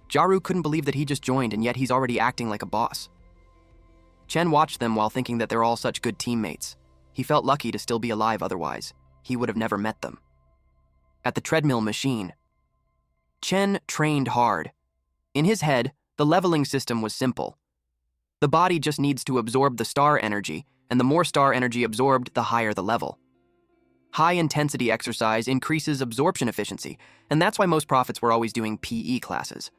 Jiaru couldn't believe that he just joined, and yet he's already acting like a boss. Chen watched them while thinking that they're all such good teammates. He felt lucky to still be alive otherwise. He would have never met them. At the treadmill machine, Chen trained hard. In his head, the leveling system was simple. The body just needs to absorb the star energy, and the more star energy absorbed, the higher the level. High-intensity exercise increases absorption efficiency, and that's why most prophets were always doing PE classes.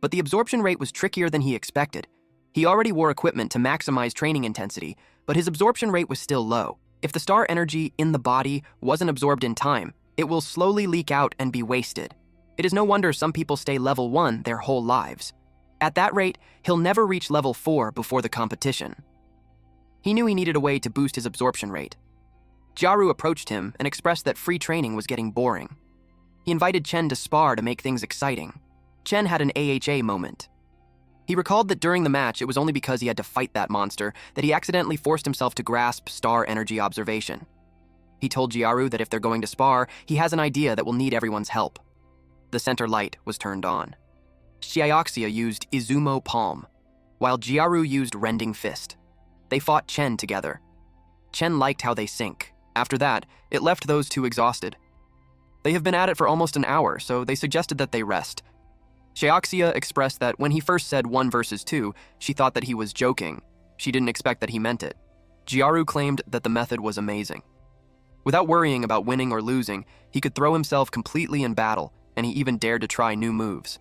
But the absorption rate was trickier than he expected. He already wore equipment to maximize training intensity, but his absorption rate was still low. If the star energy in the body wasn't absorbed in time, it will slowly leak out and be wasted. It is no wonder some people stay level 1 their whole lives. At that rate, he'll never reach level 4 before the competition. He knew he needed a way to boost his absorption rate. Jiaru approached him and expressed that free training was getting boring. He invited Chen to spar to make things exciting. Chen had an AHA moment. He recalled that during the match, it was only because he had to fight that monster that he accidentally forced himself to grasp star energy observation. He told Jiaru that if they're going to spar, he has an idea that will need everyone's help. The center light was turned on. Xiaoxia used Izumo Palm, while Jiaru used Rending Fist. They fought Chen together. Chen liked how they sync. After that, it left those two exhausted. They have been at it for almost an hour, so they suggested that they rest. Xiaoxia expressed that when he first said 1 versus 2, she thought that he was joking. She didn't expect that he meant it. Jiaru claimed that the method was amazing. Without worrying about winning or losing, he could throw himself completely in battle, and he even dared to try new moves.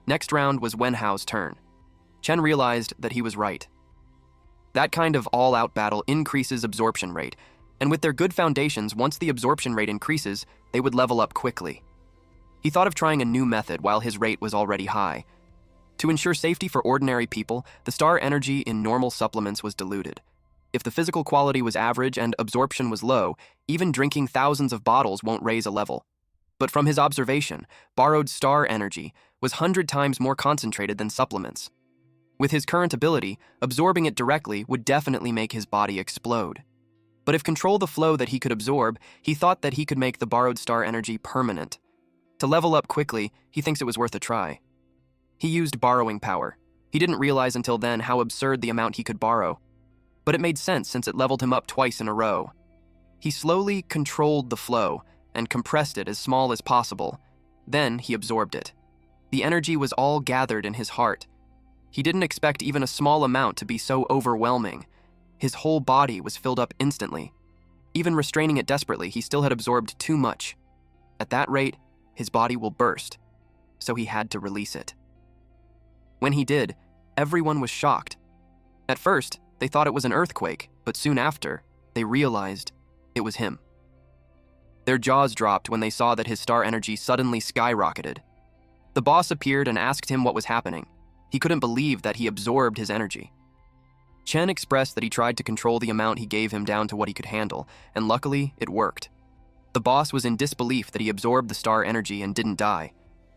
Next round was Wen Hao's turn. Chen realized that he was right. That kind of all-out battle increases absorption rate, and with their good foundations, once the absorption rate increases, they would level up quickly. He thought of trying a new method while his rate was already high. To ensure safety for ordinary people, the star energy in normal supplements was diluted. If the physical quality was average and absorption was low, even drinking thousands of bottles won't raise a level. But from his observation, borrowed star energy was 100 times more concentrated than supplements. With his current ability, absorbing it directly would definitely make his body explode. But if control the flow that he could absorb, he thought that he could make the borrowed star energy permanent. To level up quickly, he thinks it was worth a try. He used borrowing power. He didn't realize until then how absurd the amount he could borrow. But it made sense since it leveled him up twice in a row. He slowly controlled the flow and compressed it as small as possible. Then he absorbed it. The energy was all gathered in his heart. He didn't expect even a small amount to be so overwhelming. His whole body was filled up instantly. Even restraining it desperately, he still had absorbed too much. At that rate, his body will burst, so he had to release it. When he did, everyone was shocked. At first, they thought it was an earthquake, but soon after, they realized it was him. Their jaws dropped when they saw that his star energy suddenly skyrocketed. The boss appeared and asked him what was happening. He couldn't believe that he absorbed his energy. Chen expressed that he tried to control the amount he gave him down to what he could handle, and luckily, it worked. The boss was in disbelief that he absorbed the star energy and didn't die.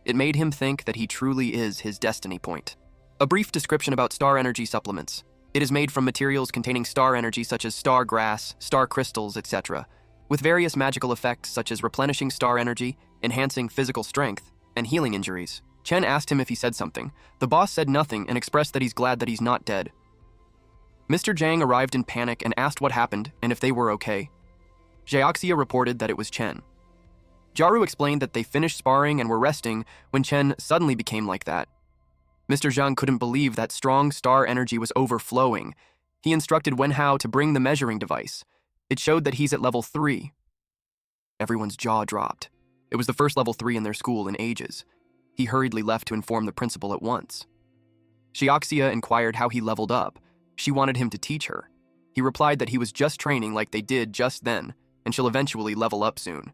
It made him think that he truly is his destiny point. A brief description about star energy supplements. It is made from materials containing star energy such as star grass, star crystals, etc., with various magical effects such as replenishing star energy, enhancing physical strength, and healing injuries. Chen asked him if he said something. The boss said nothing and expressed that he's glad that he's not dead. Mr. Zhang arrived in panic and asked what happened and if they were okay. Xiaoxia reported that it was Chen. Jiaru explained that they finished sparring and were resting when Chen suddenly became like that. Mr. Zhang couldn't believe that strong star energy was overflowing. He instructed Wen Hao to bring the measuring device. It showed that he's at level 3. Everyone's jaw dropped. It was the first level 3 in their school in ages. He hurriedly left to inform the principal at once. Xiaoxia inquired how he leveled up. She wanted him to teach her. He replied that he was just training like they did just then, and she'll eventually level up soon.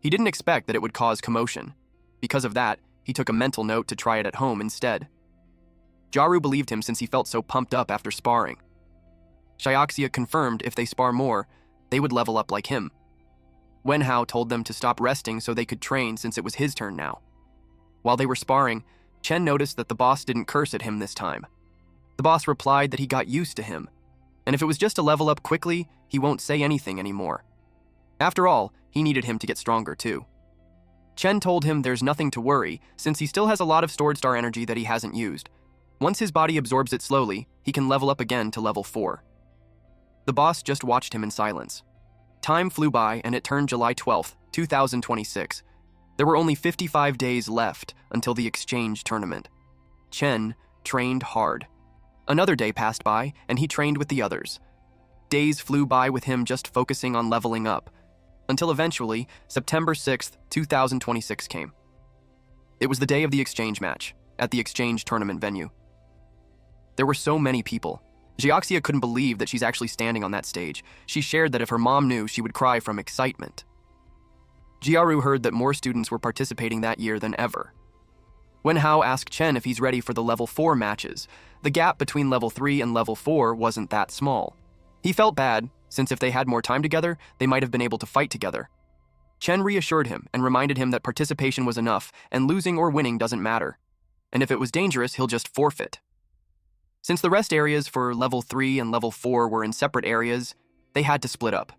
He didn't expect that it would cause commotion. Because of that, he took a mental note to try it at home instead. Jiaru believed him since he felt so pumped up after sparring. Xiaoxia confirmed if they spar more, they would level up like him. Wen Hao told them to stop resting so they could train since it was his turn now. While they were sparring, Chen noticed that the boss didn't curse at him this time. The boss replied that he got used to him. And if it was just to level up quickly, he won't say anything anymore. After all, he needed him to get stronger too. Chen told him there's nothing to worry, since he still has a lot of stored star energy that he hasn't used. Once his body absorbs it slowly, he can level up again to level 4. The boss just watched him in silence. Time flew by and it turned July 12th, 2026. There were only 55 days left until the exchange tournament. Chen trained hard. Another day passed by and he trained with the others. Days flew by with him just focusing on leveling up, until eventually, September 6th, 2026 came. It was the day of the exchange match, at the exchange tournament venue. There were so many people. Jiaxia couldn't believe that she's actually standing on that stage. She shared that if her mom knew, she would cry from excitement. Jiaru heard that more students were participating that year than ever. When Hao asked Chen if he's ready for the level 4 matches, the gap between level 3 and level 4 wasn't that small. He felt bad, since if they had more time together, they might have been able to fight together. Chen reassured him and reminded him that participation was enough and losing or winning doesn't matter. And if it was dangerous, he'll just forfeit. Since the rest areas for level 3 and level 4 were in separate areas, they had to split up.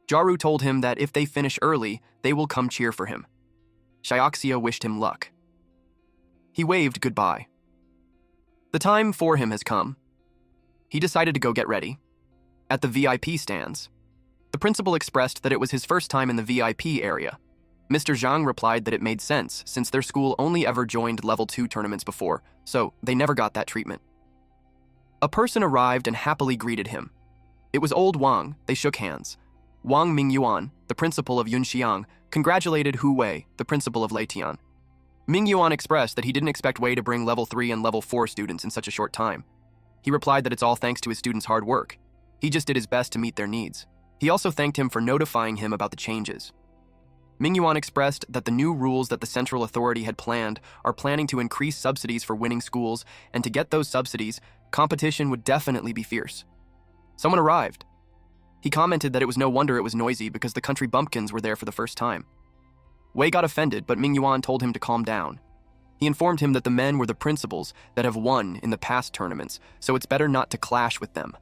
Jaru told him that if they finish early, they will come cheer for him. Xiaoxia wished him luck. He waved goodbye. The time for him has come. He decided to go get ready. At the VIP stands, the principal expressed that it was his first time in the VIP area. Mr. Zhang replied that it made sense since their school only ever joined level 2 tournaments before, so they never got that treatment. A person arrived and happily greeted him. It was old Wang. They shook hands. Wang Mingyuan, the principal of Yunxiang, congratulated Hu Wei, the principal of Leitian. Mingyuan expressed that he didn't expect Wei to bring level 3 and level 4 students in such a short time. He replied that it's all thanks to his students' hard work. He just did his best to meet their needs. He also thanked him for notifying him about the changes. Mingyuan expressed that the new rules that the central authority had planned are planning to increase subsidies for winning schools, and to get those subsidies, competition would definitely be fierce. Someone arrived. He commented that it was no wonder it was noisy because the country bumpkins were there for the first time. Wei got offended, but Mingyuan told him to calm down. He informed him that the men were the principals that have won in the past tournaments, so it's better not to clash with them.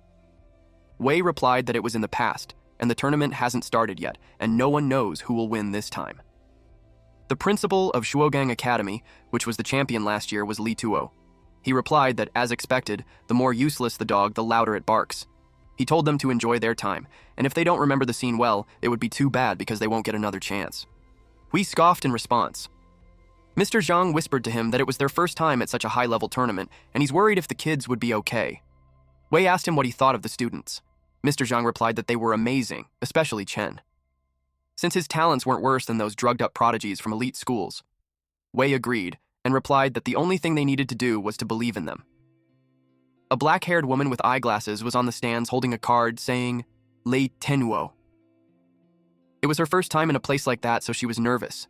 Wei replied that it was in the past, and the tournament hasn't started yet, and no one knows who will win this time. The principal of Shuogang Academy, which was the champion last year, was Li Tuo. He replied that, as expected, the more useless the dog, the louder it barks. He told them to enjoy their time, and if they don't remember the scene well, it would be too bad because they won't get another chance. We scoffed in response. Mr. Zhang whispered to him that it was their first time at such a high-level tournament, and he's worried if the kids would be okay. Wei asked him what he thought of the students. Mr. Zhang replied that they were amazing, especially Chen. Since his talents weren't worse than those drugged-up prodigies from elite schools. Wei agreed, and replied that the only thing they needed to do was to believe in them. A black-haired woman with eyeglasses was on the stands holding a card saying, Lei Tenwo. It was her first time in a place like that, so she was nervous.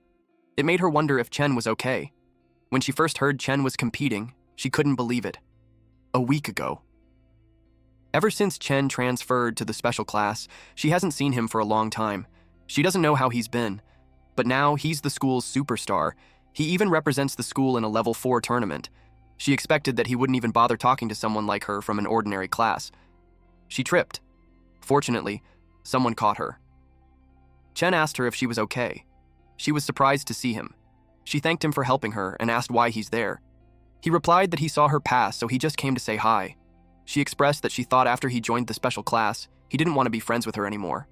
It made her wonder if Chen was okay. When she first heard Chen was competing, she couldn't believe it. A week ago. Ever since Chen transferred to the special class, she hasn't seen him for a long time. She doesn't know how he's been. But now he's the school's superstar. He even represents the school in a level 4 tournament. She expected that he wouldn't even bother talking to someone like her from an ordinary class. She tripped. Fortunately, someone caught her. Chen asked her if she was okay. She was surprised to see him. She thanked him for helping her and asked why he's there. He replied that he saw her pass, so he just came to say hi. She expressed that she thought after he joined the special class, he didn't want to be friends with her anymore.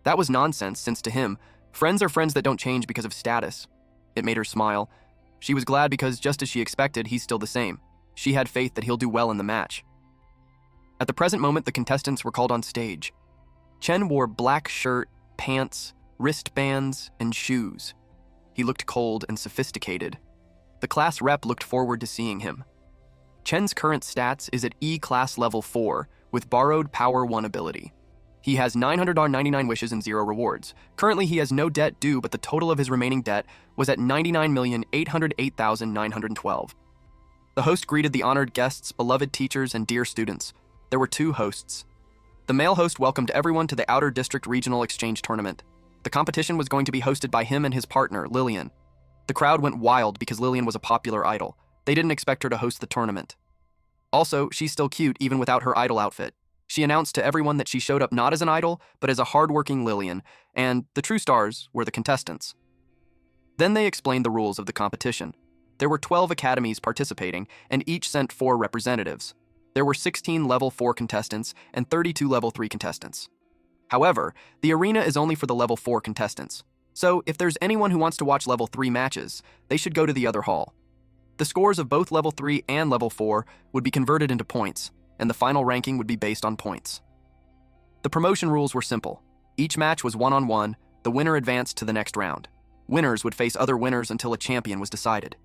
That was nonsense, since to him, friends are friends that don't change because of status. It made her smile. She was glad because, just as she expected, he's still the same. She had faith that he'll do well in the match. At the present moment, the contestants were called on stage. Chen wore black shirt, pants, wristbands, and shoes. He looked cold and sophisticated. The class rep looked forward to seeing him. Chen's current stats is at E-Class Level 4 with Borrowed Power 1 ability. He has 999 wishes and 0 rewards. Currently, he has no debt due, but the total of his remaining debt was at 99,808,912. The host greeted the honored guests, beloved teachers, and dear students. There were 2 hosts. The male host welcomed everyone to the Outer District Regional Exchange Tournament. The competition was going to be hosted by him and his partner, Lillian. The crowd went wild because Lillian was a popular idol. They didn't expect her to host the tournament. Also, she's still cute even without her idol outfit. She announced to everyone that she showed up not as an idol, but as a hardworking Lillian, and the true stars were the contestants. Then they explained the rules of the competition. There were 12 academies participating, and each sent 4 representatives. There were 16 level 4 contestants and 32 level 3 contestants. However, the arena is only for the level 4 contestants. So if there's anyone who wants to watch level 3 matches, they should go to the other hall. The scores of both level 3 and level 4 would be converted into points, and the final ranking would be based on points. The promotion rules were simple. Each match was one-on-one, the winner advanced to the next round. Winners would face other winners until a champion was decided.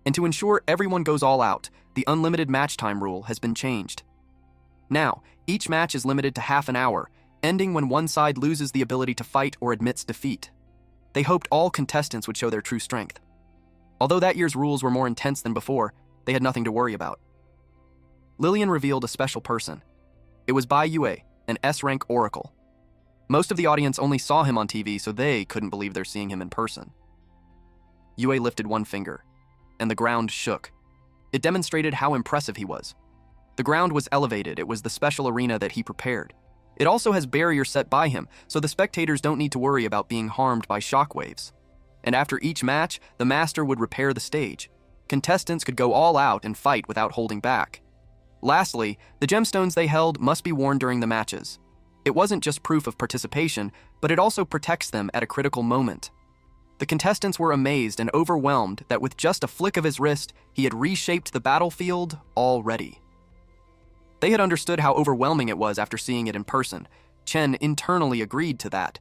And to ensure everyone goes all out, the unlimited match time rule has been changed. Now, each match is limited to half an hour, ending when one side loses the ability to fight or admits defeat. They hoped all contestants would show their true strength. Although that year's rules were more intense than before, they had nothing to worry about. Lillian revealed a special person. It was Bai Yue, an S-Rank oracle. Most of the audience only saw him on TV, so they couldn't believe they're seeing him in person. Yue lifted one finger, and the ground shook. It demonstrated how impressive he was. The ground was elevated. It was the special arena that he prepared. It also has barriers set by him, so the spectators don't need to worry about being harmed by shockwaves. And after each match, the master would repair the stage. Contestants could go all out and fight without holding back. Lastly, the gemstones they held must be worn during the matches. It wasn't just proof of participation, but it also protects them at a critical moment. The contestants were amazed and overwhelmed that with just a flick of his wrist, he had reshaped the battlefield already. They had understood how overwhelming it was after seeing it in person. Chen internally agreed to that.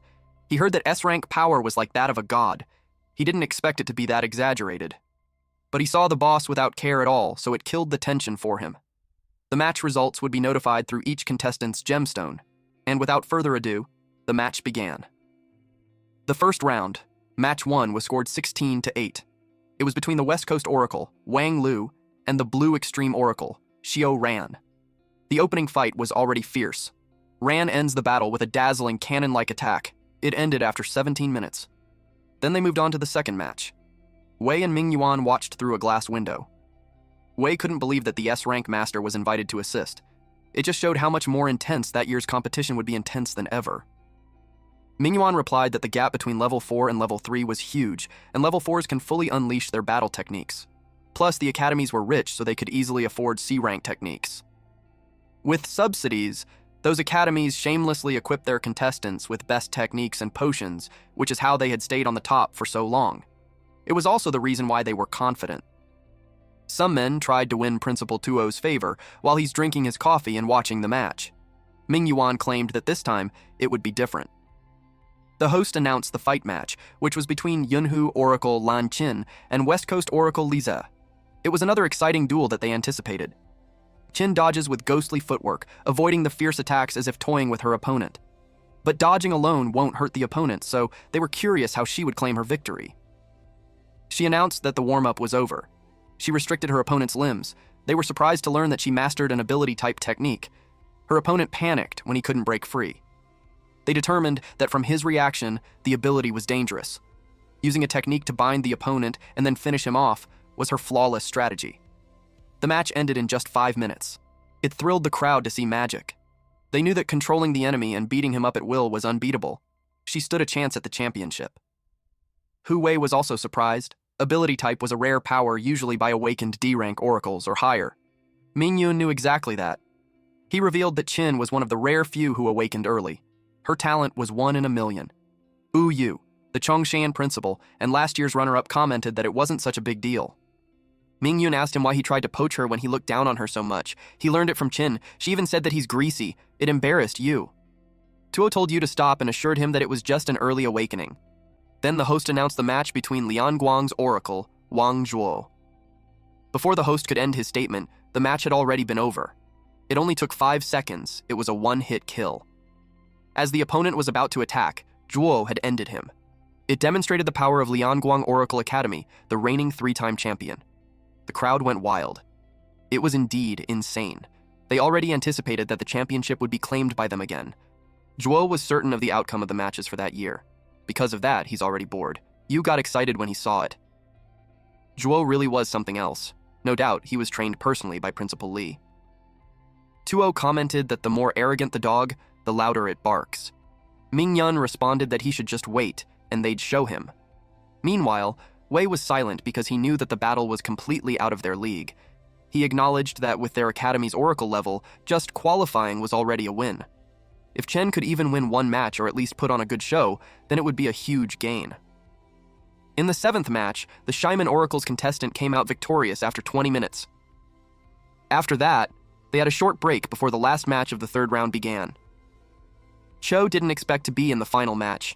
He heard that S-Rank power was like that of a god. He didn't expect it to be that exaggerated. But he saw the boss without care at all, so it killed the tension for him. The match results would be notified through each contestant's gemstone. And without further ado, the match began. The first round, match 1, was scored 16-8. It was between the West Coast Oracle, Wang Lu, and the Blue Extreme Oracle, Xiao Ran. The opening fight was already fierce. Ran ends the battle with a dazzling cannon-like attack. It ended after 17 minutes. Then they moved on to the second match. Wei and Ming Yuan watched through a glass window. Wei couldn't believe that the S-Rank master was invited to assist. It just showed how much more intense that year's competition would be intense than ever. Ming Yuan replied that the gap between level 4 and level 3 was huge, and level 4s can fully unleash their battle techniques. Plus, the academies were rich, so they could easily afford C-rank techniques. With subsidies, those academies shamelessly equipped their contestants with best techniques and potions, which is how they had stayed on the top for so long. It was also the reason why they were confident. Some men tried to win Principal Tuo's favor while he's drinking his coffee and watching the match. Ming Yuan claimed that this time, it would be different. The host announced the fight match, which was between Yunhu Oracle Lan Qin and West Coast Oracle Liza. It was another exciting duel that they anticipated. Qin dodges with ghostly footwork, avoiding the fierce attacks as if toying with her opponent. But dodging alone won't hurt the opponent, so they were curious how she would claim her victory. She announced that the warm-up was over. She restricted her opponent's limbs. They were surprised to learn that she mastered an ability-type technique. Her opponent panicked when he couldn't break free. They determined that from his reaction, the ability was dangerous. Using a technique to bind the opponent and then finish him off was her flawless strategy. The match ended in just 5 minutes. It thrilled the crowd to see magic. They knew that controlling the enemy and beating him up at will was unbeatable. She stood a chance at the championship. Hu Wei was also surprised. Ability type was a rare power usually by awakened D-rank oracles or higher. Ming Yun knew exactly that. He revealed that Qin was one of the rare few who awakened early. Her talent was 1 in a million. Wu Yu, the Chongshan principal and last year's runner-up, commented that it wasn't such a big deal. Ming Yun asked him why he tried to poach her when he looked down on her so much. He learned it from Qin. She even said that he's greasy. It embarrassed Yu. Tuo told Yu to stop and assured him that it was just an early awakening. Then the host announced the match between Lian Guang's oracle, Wang Zhuo. Before the host could end his statement, the match had already been over. It only took 5 seconds. It was a one-hit kill. As the opponent was about to attack, Zhuo had ended him. It demonstrated the power of Lianguang Oracle Academy, the reigning 3-time champion. The crowd went wild. It was indeed insane. They already anticipated that the championship would be claimed by them again. Zhuo was certain of the outcome of the matches for that year. Because of that, he's already bored. Yu got excited when he saw it. Zhuo really was something else. No doubt, he was trained personally by Principal Li. Tuo commented that the more arrogant the dog, the louder it barks. Mingyun responded that he should just wait, and they'd show him. Meanwhile, Wei was silent because he knew that the battle was completely out of their league. He acknowledged that with their academy's oracle level, just qualifying was already a win. If Chen could even win one match or at least put on a good show, then it would be a huge gain. In the 7th match, the Shyman Oracle's contestant came out victorious after 20 minutes. After that, they had a short break before the last match of the 3rd round began. Cho didn't expect to be in the final match.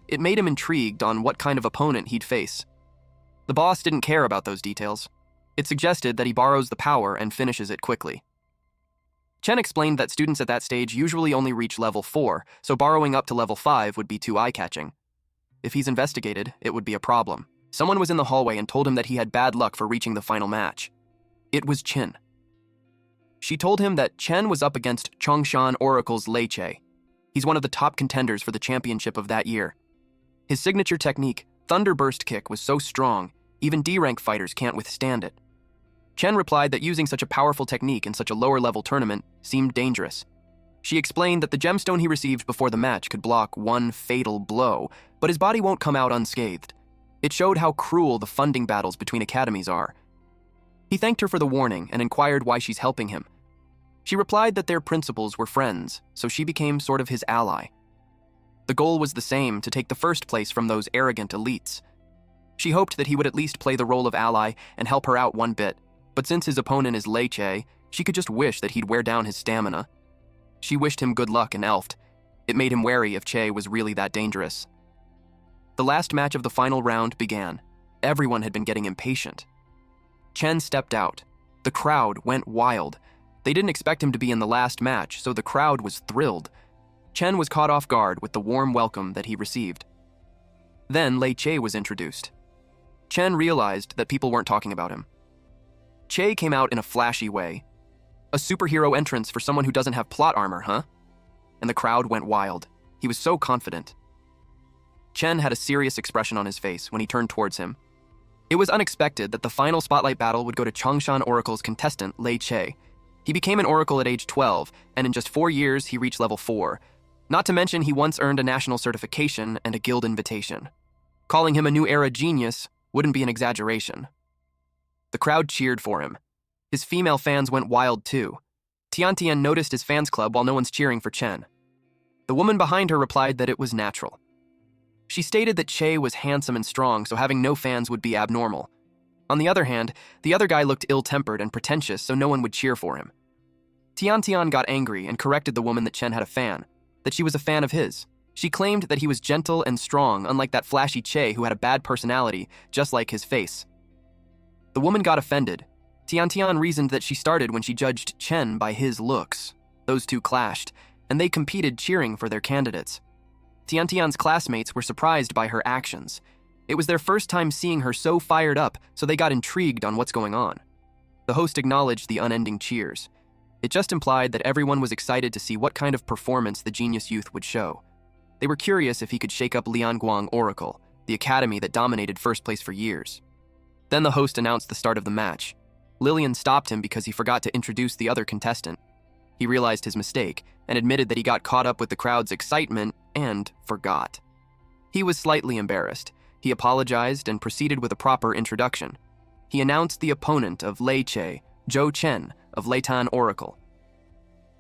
It made him intrigued on what kind of opponent he'd face. The boss didn't care about those details. It suggested that he borrows the power and finishes it quickly. Chen explained that students at that stage usually only reach level 4, so borrowing up to level 5 would be too eye-catching. If he's investigated, it would be a problem. Someone was in the hallway and told him that he had bad luck for reaching the final match. It was Chen. She told him that Chen was up against Chongshan Oracle's Lei Che. He's one of the top contenders for the championship of that year. His signature technique, Thunderburst Kick, was so strong, even D-rank fighters can't withstand it. Chen replied that using such a powerful technique in such a lower-level tournament seemed dangerous. She explained that the gemstone he received before the match could block one fatal blow, but his body won't come out unscathed. It showed how cruel the funding battles between academies are. He thanked her for the warning and inquired why she's helping him. She replied that their principals were friends, so she became sort of his ally. The goal was the same, to take the first place from those arrogant elites. She hoped that he would at least play the role of ally and help her out one bit, but since his opponent is Lei Che, she could just wish that he'd wear down his stamina. She wished him good luck and elfed. It made him wary if Che was really that dangerous. The last match of the final round began. Everyone had been getting impatient. Chen stepped out. The crowd went wild. They didn't expect him to be in the last match, so the crowd was thrilled. Chen was caught off guard with the warm welcome that he received. Then Lei Che was introduced. Chen realized that people weren't talking about him. Che came out in a flashy way. A superhero entrance for someone who doesn't have plot armor, huh? And the crowd went wild. He was so confident. Chen had a serious expression on his face when he turned towards him. It was unexpected that the final spotlight battle would go to Chongshan Oracle's contestant, Lei Che. He became an oracle at age 12, and in just 4 years he reached level 4. Not to mention he once earned a national certification and a guild invitation. Calling him a new era genius wouldn't be an exaggeration. The crowd cheered for him. His female fans went wild too. Tiantian noticed his fans club while no one's cheering for Chen. The woman behind her replied that it was natural. She stated that Che was handsome and strong, so having no fans would be abnormal. On the other hand, the other guy looked ill-tempered and pretentious, so no one would cheer for him. Tiantian got angry and corrected the woman that Chen had a fan, that she was a fan of his. She claimed that he was gentle and strong, unlike that flashy Che who had a bad personality, just like his face. The woman got offended. Tiantian reasoned that she started when she judged Chen by his looks. Those two clashed, and they competed cheering for their candidates. Tiantian's classmates were surprised by her actions. It was their first time seeing her so fired up, so they got intrigued on what's going on. The host acknowledged the unending cheers. It just implied that everyone was excited to see what kind of performance the genius youth would show. They were curious if he could shake up Lianguang Oracle, the academy that dominated first place for years. Then the host announced the start of the match. Lillian stopped him because he forgot to introduce the other contestant. He realized his mistake and admitted that he got caught up with the crowd's excitement and forgot. He was slightly embarrassed. He apologized and proceeded with a proper introduction. He announced the opponent of Lei Che, Zhou Chen of Leitan Oracle.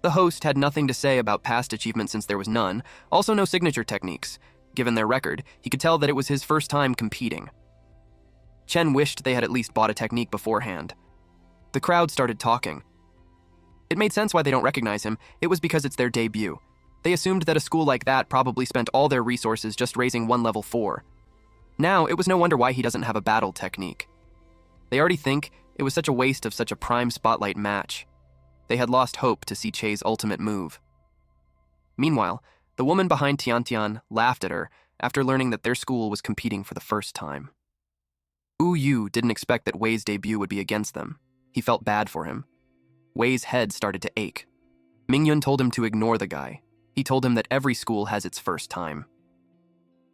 The host had nothing to say about past achievements since there was none, also no signature techniques. Given their record, he could tell that it was his first time competing. Chen wished they had at least bought a technique beforehand. The crowd started talking. It made sense why they don't recognize him. It was because it's their debut. They assumed that a school like that probably spent all their resources just raising one level 4. Now, it was no wonder why he doesn't have a battle technique. They already think it was such a waste of such a prime spotlight match. They had lost hope to see Che's ultimate move. Meanwhile, the woman behind Tiantian laughed at her after learning that their school was competing for the first time. Wu Yu didn't expect that Wei's debut would be against them. He felt bad for him. Wei's head started to ache. Mingyun told him to ignore the guy. He told him that every school has its first time.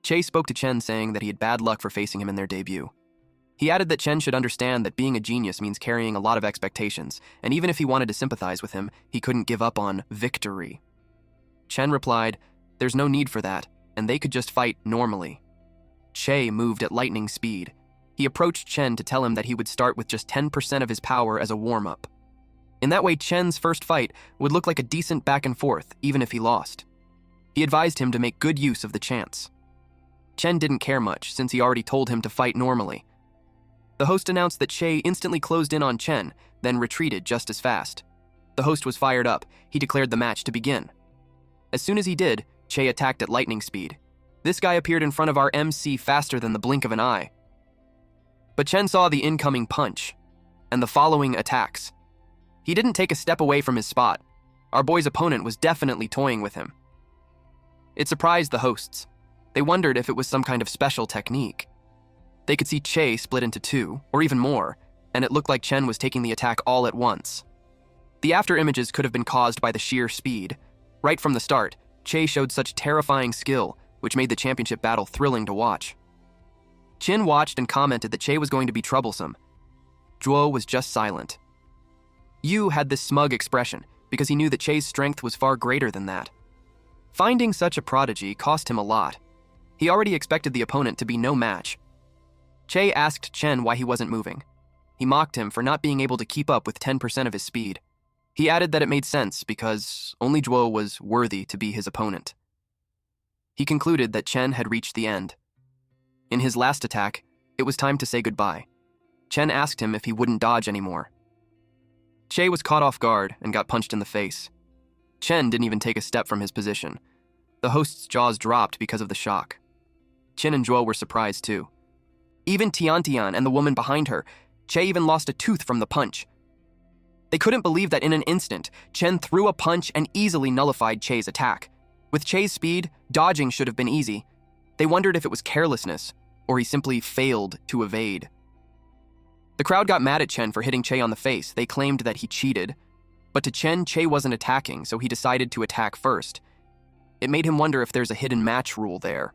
Che spoke to Chen saying that he had bad luck for facing him in their debut. He added that Chen should understand that being a genius means carrying a lot of expectations, and even if he wanted to sympathize with him, he couldn't give up on victory. Chen replied, "There's no need for that, and they could just fight normally." Che moved at lightning speed. He approached Chen to tell him that he would start with just 10% of his power as a warm-up. In that way, Chen's first fight would look like a decent back and forth, even if he lost. He advised him to make good use of the chance. Chen didn't care much, since he already told him to fight normally. The host announced that Che instantly closed in on Chen, then retreated just as fast. The host was fired up. He declared the match to begin. As soon as he did, Che attacked at lightning speed. This guy appeared in front of our MC faster than the blink of an eye. But Chen saw the incoming punch, and the following attacks. He didn't take a step away from his spot. Our boy's opponent was definitely toying with him. It surprised the hosts. They wondered if it was some kind of special technique. They could see Che split into two, or even more, and it looked like Chen was taking the attack all at once. The after images could have been caused by the sheer speed. Right from the start, Che showed such terrifying skill, which made the championship battle thrilling to watch. Chin watched and commented that Che was going to be troublesome. Zhuo was just silent. Yu had this smug expression, because he knew that Che's strength was far greater than that. Finding such a prodigy cost him a lot. He already expected the opponent to be no match. Che asked Chen why he wasn't moving. He mocked him for not being able to keep up with 10% of his speed. He added that it made sense because only Zhuo was worthy to be his opponent. He concluded that Chen had reached the end. In his last attack, it was time to say goodbye. Chen asked him if he wouldn't dodge anymore. Che was caught off guard and got punched in the face. Chen didn't even take a step from his position. The host's jaws dropped because of the shock. Chen and Zhuo were surprised too. Even Tiantian and the woman behind her, Che even lost a tooth from the punch. They couldn't believe that in an instant, Chen threw a punch and easily nullified Che's attack. With Che's speed, dodging should have been easy. They wondered if it was carelessness, or he simply failed to evade. The crowd got mad at Chen for hitting Che on the face. They claimed that he cheated. But to Chen, Che wasn't attacking, so he decided to attack first. It made him wonder if there's a hidden match rule there.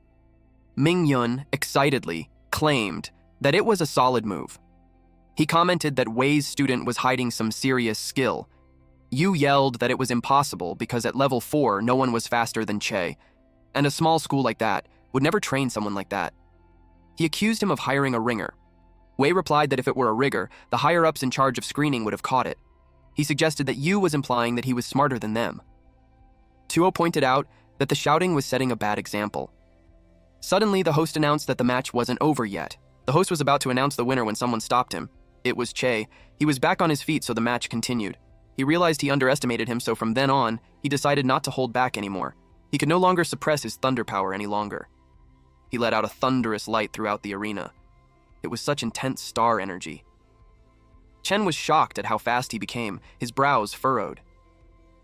Ming Yun, excitedly, claimed that it was a solid move. He commented that Wei's student was hiding some serious skill. Yu yelled that it was impossible because at level 4, no one was faster than Che, and a small school like that would never train someone like that. He accused him of hiring a ringer. Wei replied that if it were a rigger, the higher-ups in charge of screening would have caught it. He suggested that Yu was implying that he was smarter than them. Tuo pointed out that the shouting was setting a bad example. Suddenly, the host announced that the match wasn't over yet. The host was about to announce the winner when someone stopped him. It was Che. He was back on his feet, so the match continued. He realized he underestimated him, so from then on, he decided not to hold back anymore. He could no longer suppress his thunder power any longer. He let out a thunderous light throughout the arena. It was such intense star energy. Chen was shocked at how fast he became, his brows furrowed.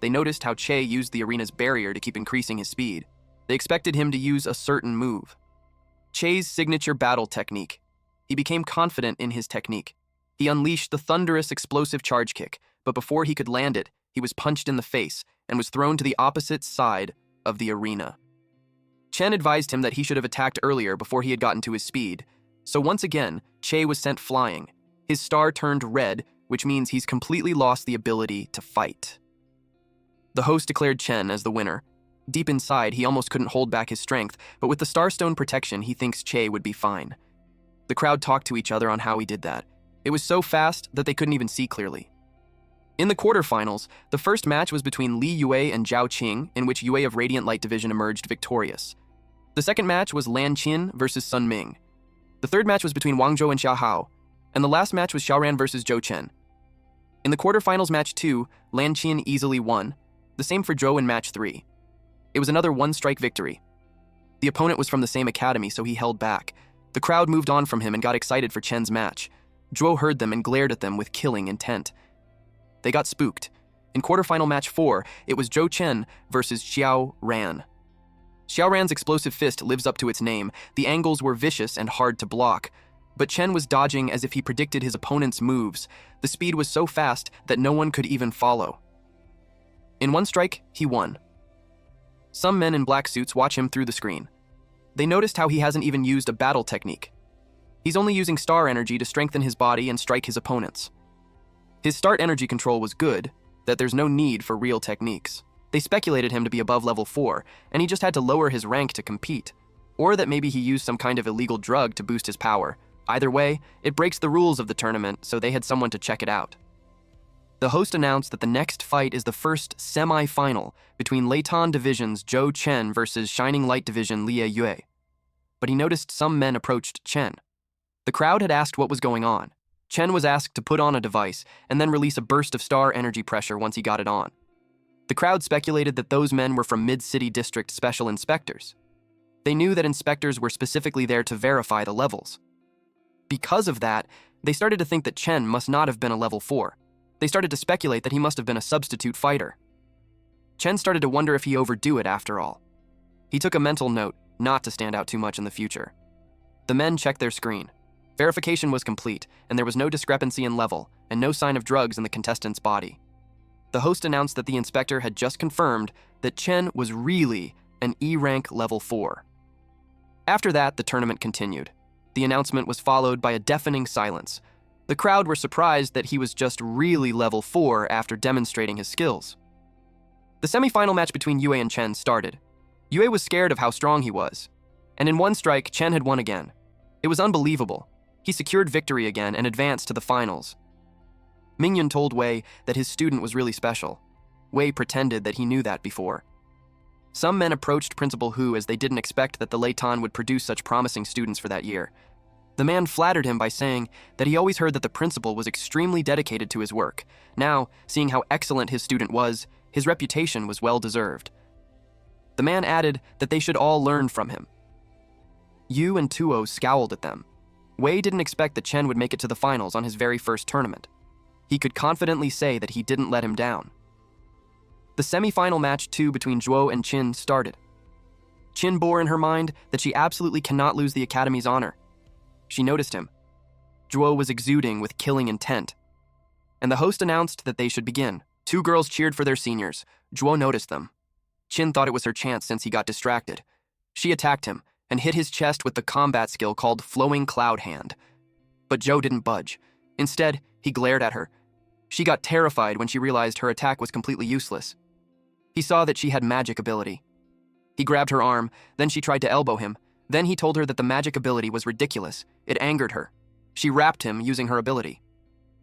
They noticed how Che used the arena's barrier to keep increasing his speed. They expected him to use a certain move. Che's signature battle technique. He became confident in his technique. He unleashed the thunderous explosive charge kick, but before he could land it, he was punched in the face and was thrown to the opposite side of the arena. Chen advised him that he should have attacked earlier before he had gotten to his speed. So once again, Che was sent flying. His star turned red, which means he's completely lost the ability to fight. The host declared Chen as the winner. Deep inside, he almost couldn't hold back his strength, but with the Starstone protection, he thinks Che would be fine. The crowd talked to each other on how he did that. It was so fast that they couldn't even see clearly. In the quarterfinals, the first match was between Li Yue and Zhao Qing, in which Yue of Radiant Light Division emerged victorious. The second match was Lan Qin versus Sun Ming. The third match was between Wang Zhou and Xiao Hao, and the last match was Xiaoran versus Zhou Chen. In the quarterfinals match 2, Lan Qin easily won, the same for Zhou in match 3. It was another one-strike victory. The opponent was from the same academy, so he held back. The crowd moved on from him and got excited for Chen's match. Zhou heard them and glared at them with killing intent. They got spooked. In quarterfinal match 4, it was Zhou Chen versus Xiao Ran. Xiao Ran's explosive fist lives up to its name. The angles were vicious and hard to block. But Chen was dodging as if he predicted his opponent's moves. The speed was so fast that no one could even follow. In one strike, he won. Some men in black suits watch him through the screen. They noticed how he hasn't even used a battle technique. He's only using star energy to strengthen his body and strike his opponents. His start energy control was good, that there's no need for real techniques. They speculated him to be above level 4, and he just had to lower his rank to compete. Or that maybe he used some kind of illegal drug to boost his power. Either way, it breaks the rules of the tournament, so they had someone to check it out. The host announced that the next fight is the first semi-final between Leighton Division's Zhou Chen versus Shining Light Division Lie Yue. But he noticed some men approached Chen. The crowd had asked what was going on. Chen was asked to put on a device and then release a burst of star energy pressure once he got it on. The crowd speculated that those men were from Mid-City District Special Inspectors. They knew that inspectors were specifically there to verify the levels. Because of that, they started to think that Chen must not have been a level 4. They started to speculate that he must have been a substitute fighter. Chen started to wonder if he overdo it after all. He took a mental note not to stand out too much in the future. The men checked their screen. Verification was complete, and there was no discrepancy in level, and no sign of drugs in the contestant's body. The host announced that the inspector had just confirmed that Chen was really an E-rank level 4. After that, the tournament continued. The announcement was followed by a deafening silence. The crowd were surprised that he was just really level 4 after demonstrating his skills. The semi-final match between Yue and Chen started. Yue was scared of how strong he was, and in one strike, Chen had won again. It was unbelievable. He secured victory again and advanced to the finals. Mingyun told Wei that his student was really special. Wei pretended that he knew that before. Some men approached Principal Hu as they didn't expect that the Leighton would produce such promising students for that year. The man flattered him by saying that he always heard that the principal was extremely dedicated to his work. Now, seeing how excellent his student was, his reputation was well-deserved. The man added that they should all learn from him. Yu and Tuo scowled at them. Wei didn't expect that Chen would make it to the finals on his very first tournament. He could confidently say that he didn't let him down. The semi-final match 2 between Zhuo and Qin started. Qin bore in her mind that she absolutely cannot lose the Academy's honor. She noticed him. Zhuo was exuding with killing intent. And the host announced that they should begin. 2 girls cheered for their seniors. Zhuo noticed them. Qin thought it was her chance since he got distracted. She attacked him and hit his chest with the combat skill called Flowing Cloud Hand. But Zhou didn't budge. Instead, he glared at her. She got terrified when she realized her attack was completely useless. He saw that she had magic ability. He grabbed her arm, then she tried to elbow him. Then he told her that the magic ability was ridiculous. It angered her. She rapped him using her ability.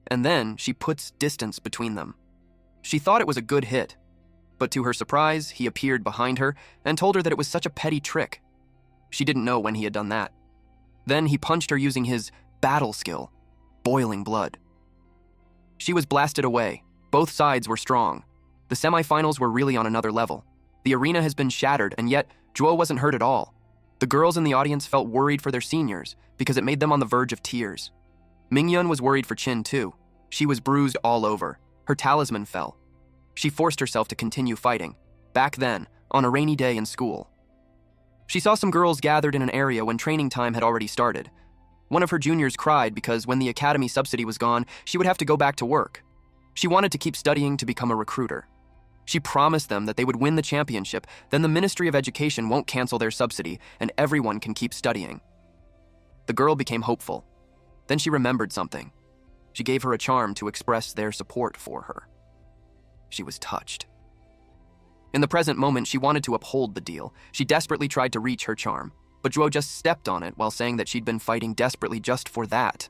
And then she puts distance between them. She thought it was a good hit. But to her surprise, he appeared behind her and told her that it was such a petty trick. She didn't know when he had done that. Then he punched her using his battle skill, Boiling Blood. She was blasted away. Both sides were strong. The semifinals were really on another level. The arena has been shattered, and yet Zhuo wasn't hurt at all. The girls in the audience felt worried for their seniors because it made them on the verge of tears. Mingyun was worried for Qin too. She was bruised all over. Her talisman fell. She forced herself to continue fighting. Back then, on a rainy day in school. She saw some girls gathered in an area when training time had already started. One of her juniors cried because when the academy subsidy was gone, she would have to go back to work. She wanted to keep studying to become a recruiter. She promised them that they would win the championship, then the Ministry of Education won't cancel their subsidy, and everyone can keep studying. The girl became hopeful. Then she remembered something. She gave her a charm to express their support for her. She was touched. In the present moment, she wanted to uphold the deal. She desperately tried to reach her charm, but Zhuo just stepped on it while saying that she'd been fighting desperately just for that.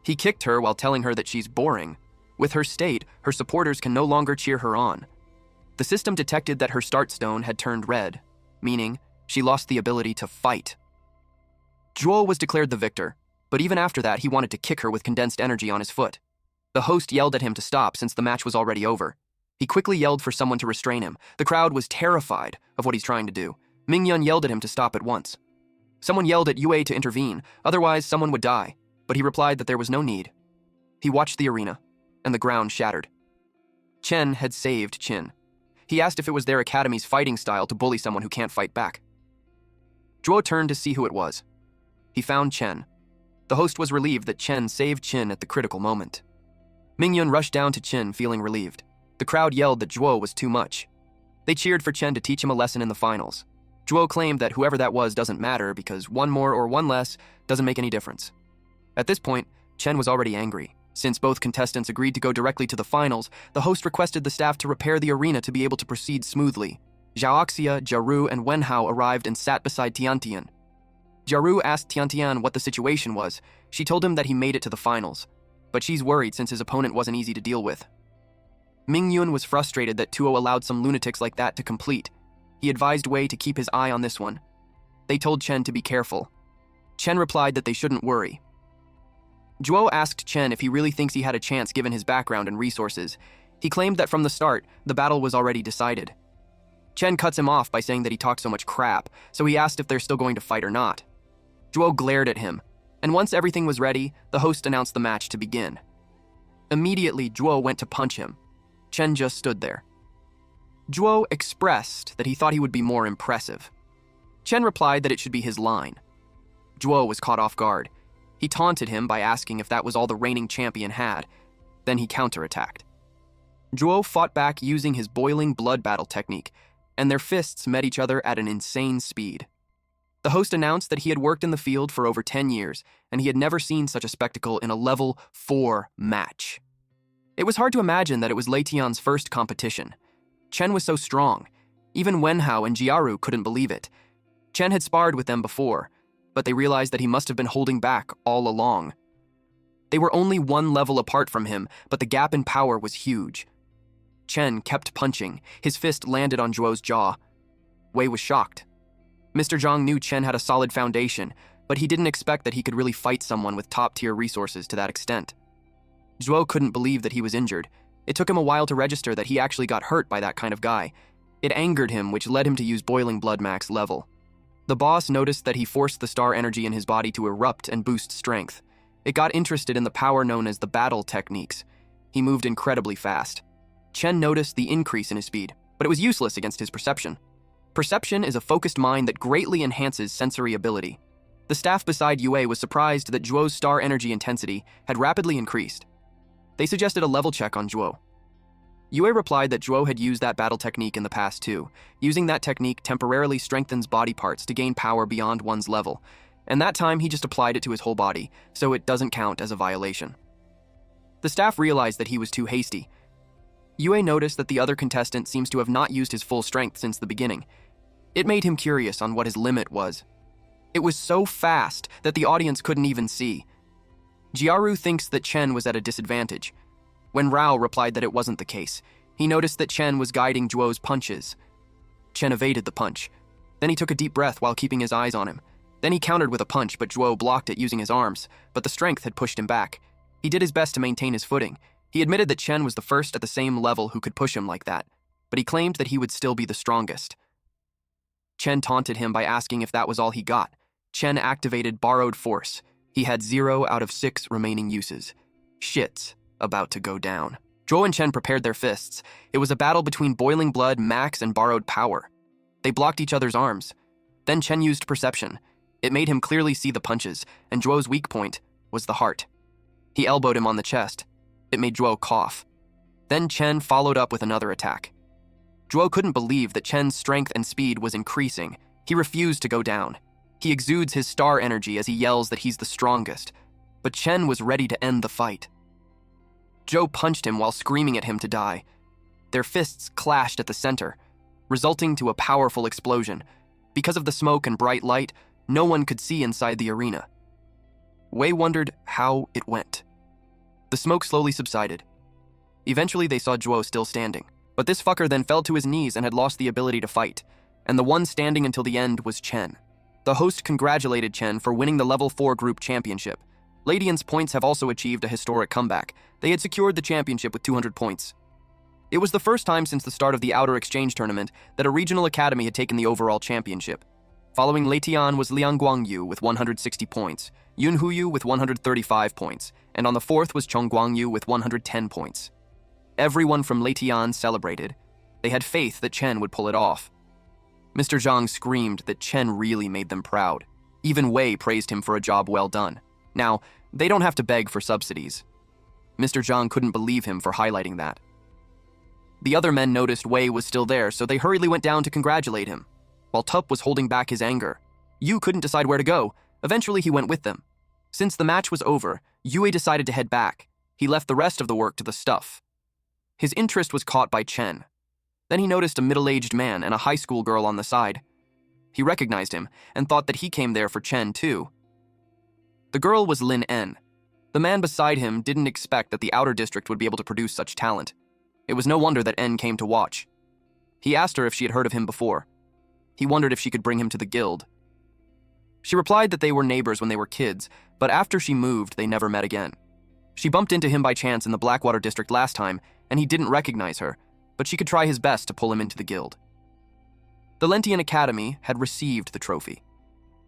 He kicked her while telling her that she's boring. With her state, her supporters can no longer cheer her on. The system detected that her start stone had turned red, meaning she lost the ability to fight. Zhuo was declared the victor, but even after that, he wanted to kick her with condensed energy on his foot. The host yelled at him to stop since the match was already over. He quickly yelled for someone to restrain him. The crowd was terrified of what he's trying to do. Mingyun yelled at him to stop at once. Someone yelled at Yue to intervene, otherwise someone would die, but he replied that there was no need. He watched the arena, and the ground shattered. Chen had saved Qin. He asked if it was their academy's fighting style to bully someone who can't fight back. Zhuo turned to see who it was. He found Chen. The host was relieved that Chen saved Qin at the critical moment. Mingyun rushed down to Qin, feeling relieved. The crowd yelled that Zhuo was too much. They cheered for Chen to teach him a lesson in the finals. Zhuo claimed that whoever that was doesn't matter because one more or one less doesn't make any difference. At this point, Chen was already angry. Since both contestants agreed to go directly to the finals, the host requested the staff to repair the arena to be able to proceed smoothly. Xiaoxia, Jiaru, and Wenhao arrived and sat beside Tiantian. Jiaru asked Tiantian what the situation was. She told him that he made it to the finals, but she's worried since his opponent wasn't easy to deal with. Mingyun was frustrated that Tuo allowed some lunatics like that to complete. He advised Wei to keep his eye on this one. They told Chen to be careful. Chen replied that they shouldn't worry. Zhuo asked Chen if he really thinks he had a chance given his background and resources. He claimed that from the start, the battle was already decided. Chen cuts him off by saying that he talked so much crap, so he asked if they're still going to fight or not. Zhuo glared at him, and once everything was ready, the host announced the match to begin. Immediately, Zhuo went to punch him. Chen just stood there. Zhuo expressed that he thought he would be more impressive. Chen replied that it should be his line. Zhuo was caught off guard. He taunted him by asking if that was all the reigning champion had. Then he counterattacked. Zhuo fought back using his boiling blood battle technique, and their fists met each other at an insane speed. The host announced that he had worked in the field for over 10 years, and he had never seen such a spectacle in a level 4 match. It was hard to imagine that it was Lei Tian's first competition. Chen was so strong. Even Wenhao and Jiaru couldn't believe it. Chen had sparred with them before, but they realized that he must have been holding back all along. They were only one level apart from him, but the gap in power was huge. Chen kept punching. His fist landed on Zhuo's jaw. Wei was shocked. Mr. Zhang knew Chen had a solid foundation, but he didn't expect that he could really fight someone with top-tier resources to that extent. Zhuo couldn't believe that he was injured. It took him a while to register that he actually got hurt by that kind of guy. It angered him, which led him to use Boiling Blood Max level. The boss noticed that he forced the star energy in his body to erupt and boost strength. It got interested in the power known as the battle techniques. He moved incredibly fast. Chen noticed the increase in his speed, but it was useless against his perception. Perception is a focused mind that greatly enhances sensory ability. The staff beside Yue was surprised that Zhuo's star energy intensity had rapidly increased. They suggested a level check on Zhuo. Yue replied that Zhuo had used that battle technique in the past too. Using that technique temporarily strengthens body parts to gain power beyond one's level, and that time he just applied it to his whole body, so it doesn't count as a violation. The staff realized that he was too hasty. Yue noticed that the other contestant seems to have not used his full strength since the beginning. It made him curious on what his limit was. It was so fast that the audience couldn't even see. Jiaru thinks that Chen was at a disadvantage. When Rao replied that it wasn't the case, he noticed that Chen was guiding Zhuo's punches. Chen evaded the punch. Then he took a deep breath while keeping his eyes on him. Then he countered with a punch, but Zhuo blocked it using his arms, but the strength had pushed him back. He did his best to maintain his footing. He admitted that Chen was the first at the same level who could push him like that, but he claimed that he would still be the strongest. Chen taunted him by asking if that was all he got. Chen activated Borrowed Force. He had 0 out of 6 remaining uses. Shit's about to go down. Zhuo and Chen prepared their fists. It was a battle between Boiling Blood, Max, and Borrowed Power. They blocked each other's arms. Then Chen used Perception. It made him clearly see the punches, and Zhuo's weak point was the heart. He elbowed him on the chest. It made Zhuo cough. Then Chen followed up with another attack. Zhuo couldn't believe that Chen's strength and speed was increasing. He refused to go down. He exudes his star energy as he yells that he's the strongest. But Chen was ready to end the fight. Zhuo punched him while screaming at him to die. Their fists clashed at the center, resulting to a powerful explosion. Because of the smoke and bright light, no one could see inside the arena. Wei wondered how it went. The smoke slowly subsided. Eventually they saw Zhuo still standing, but this fucker then fell to his knees and had lost the ability to fight, and the one standing until the end was Chen. The host congratulated Chen for winning the Level 4 Group Championship. Ladian's points have also achieved a historic comeback. They had secured the championship with 200 points. It was the first time since the start of the Outer Exchange Tournament that a regional academy had taken the overall championship. Following Lei Tian was Liang Guangyu with 160 points, Yun Huyu with 135 points, and on the fourth was Chong Guangyu with 110 points. Everyone from Lei Tian celebrated. They had faith that Chen would pull it off. Mr. Zhang screamed that Chen really made them proud. Even Wei praised him for a job well done. Now, they don't have to beg for subsidies. Mr. Zhang couldn't believe him for highlighting that. The other men noticed Wei was still there, so they hurriedly went down to congratulate him. While Tup was holding back his anger, Yu couldn't decide where to go. Eventually he went with them. Since the match was over, Yue decided to head back. He left the rest of the work to the stuff. His interest was caught by Chen. Then he noticed a middle-aged man and a high school girl on the side. He recognized him and thought that he came there for Chen too. The girl was Lin En. The man beside him didn't expect that the outer district would be able to produce such talent. It was no wonder that En came to watch. He asked her if she had heard of him before. He wondered if she could bring him to the guild. She replied that they were neighbors when they were kids, but after she moved, they never met again. She bumped into him by chance in the Blackwater district last time, and he didn't recognize her, but she could try his best to pull him into the guild. The Lentian Academy had received the trophy.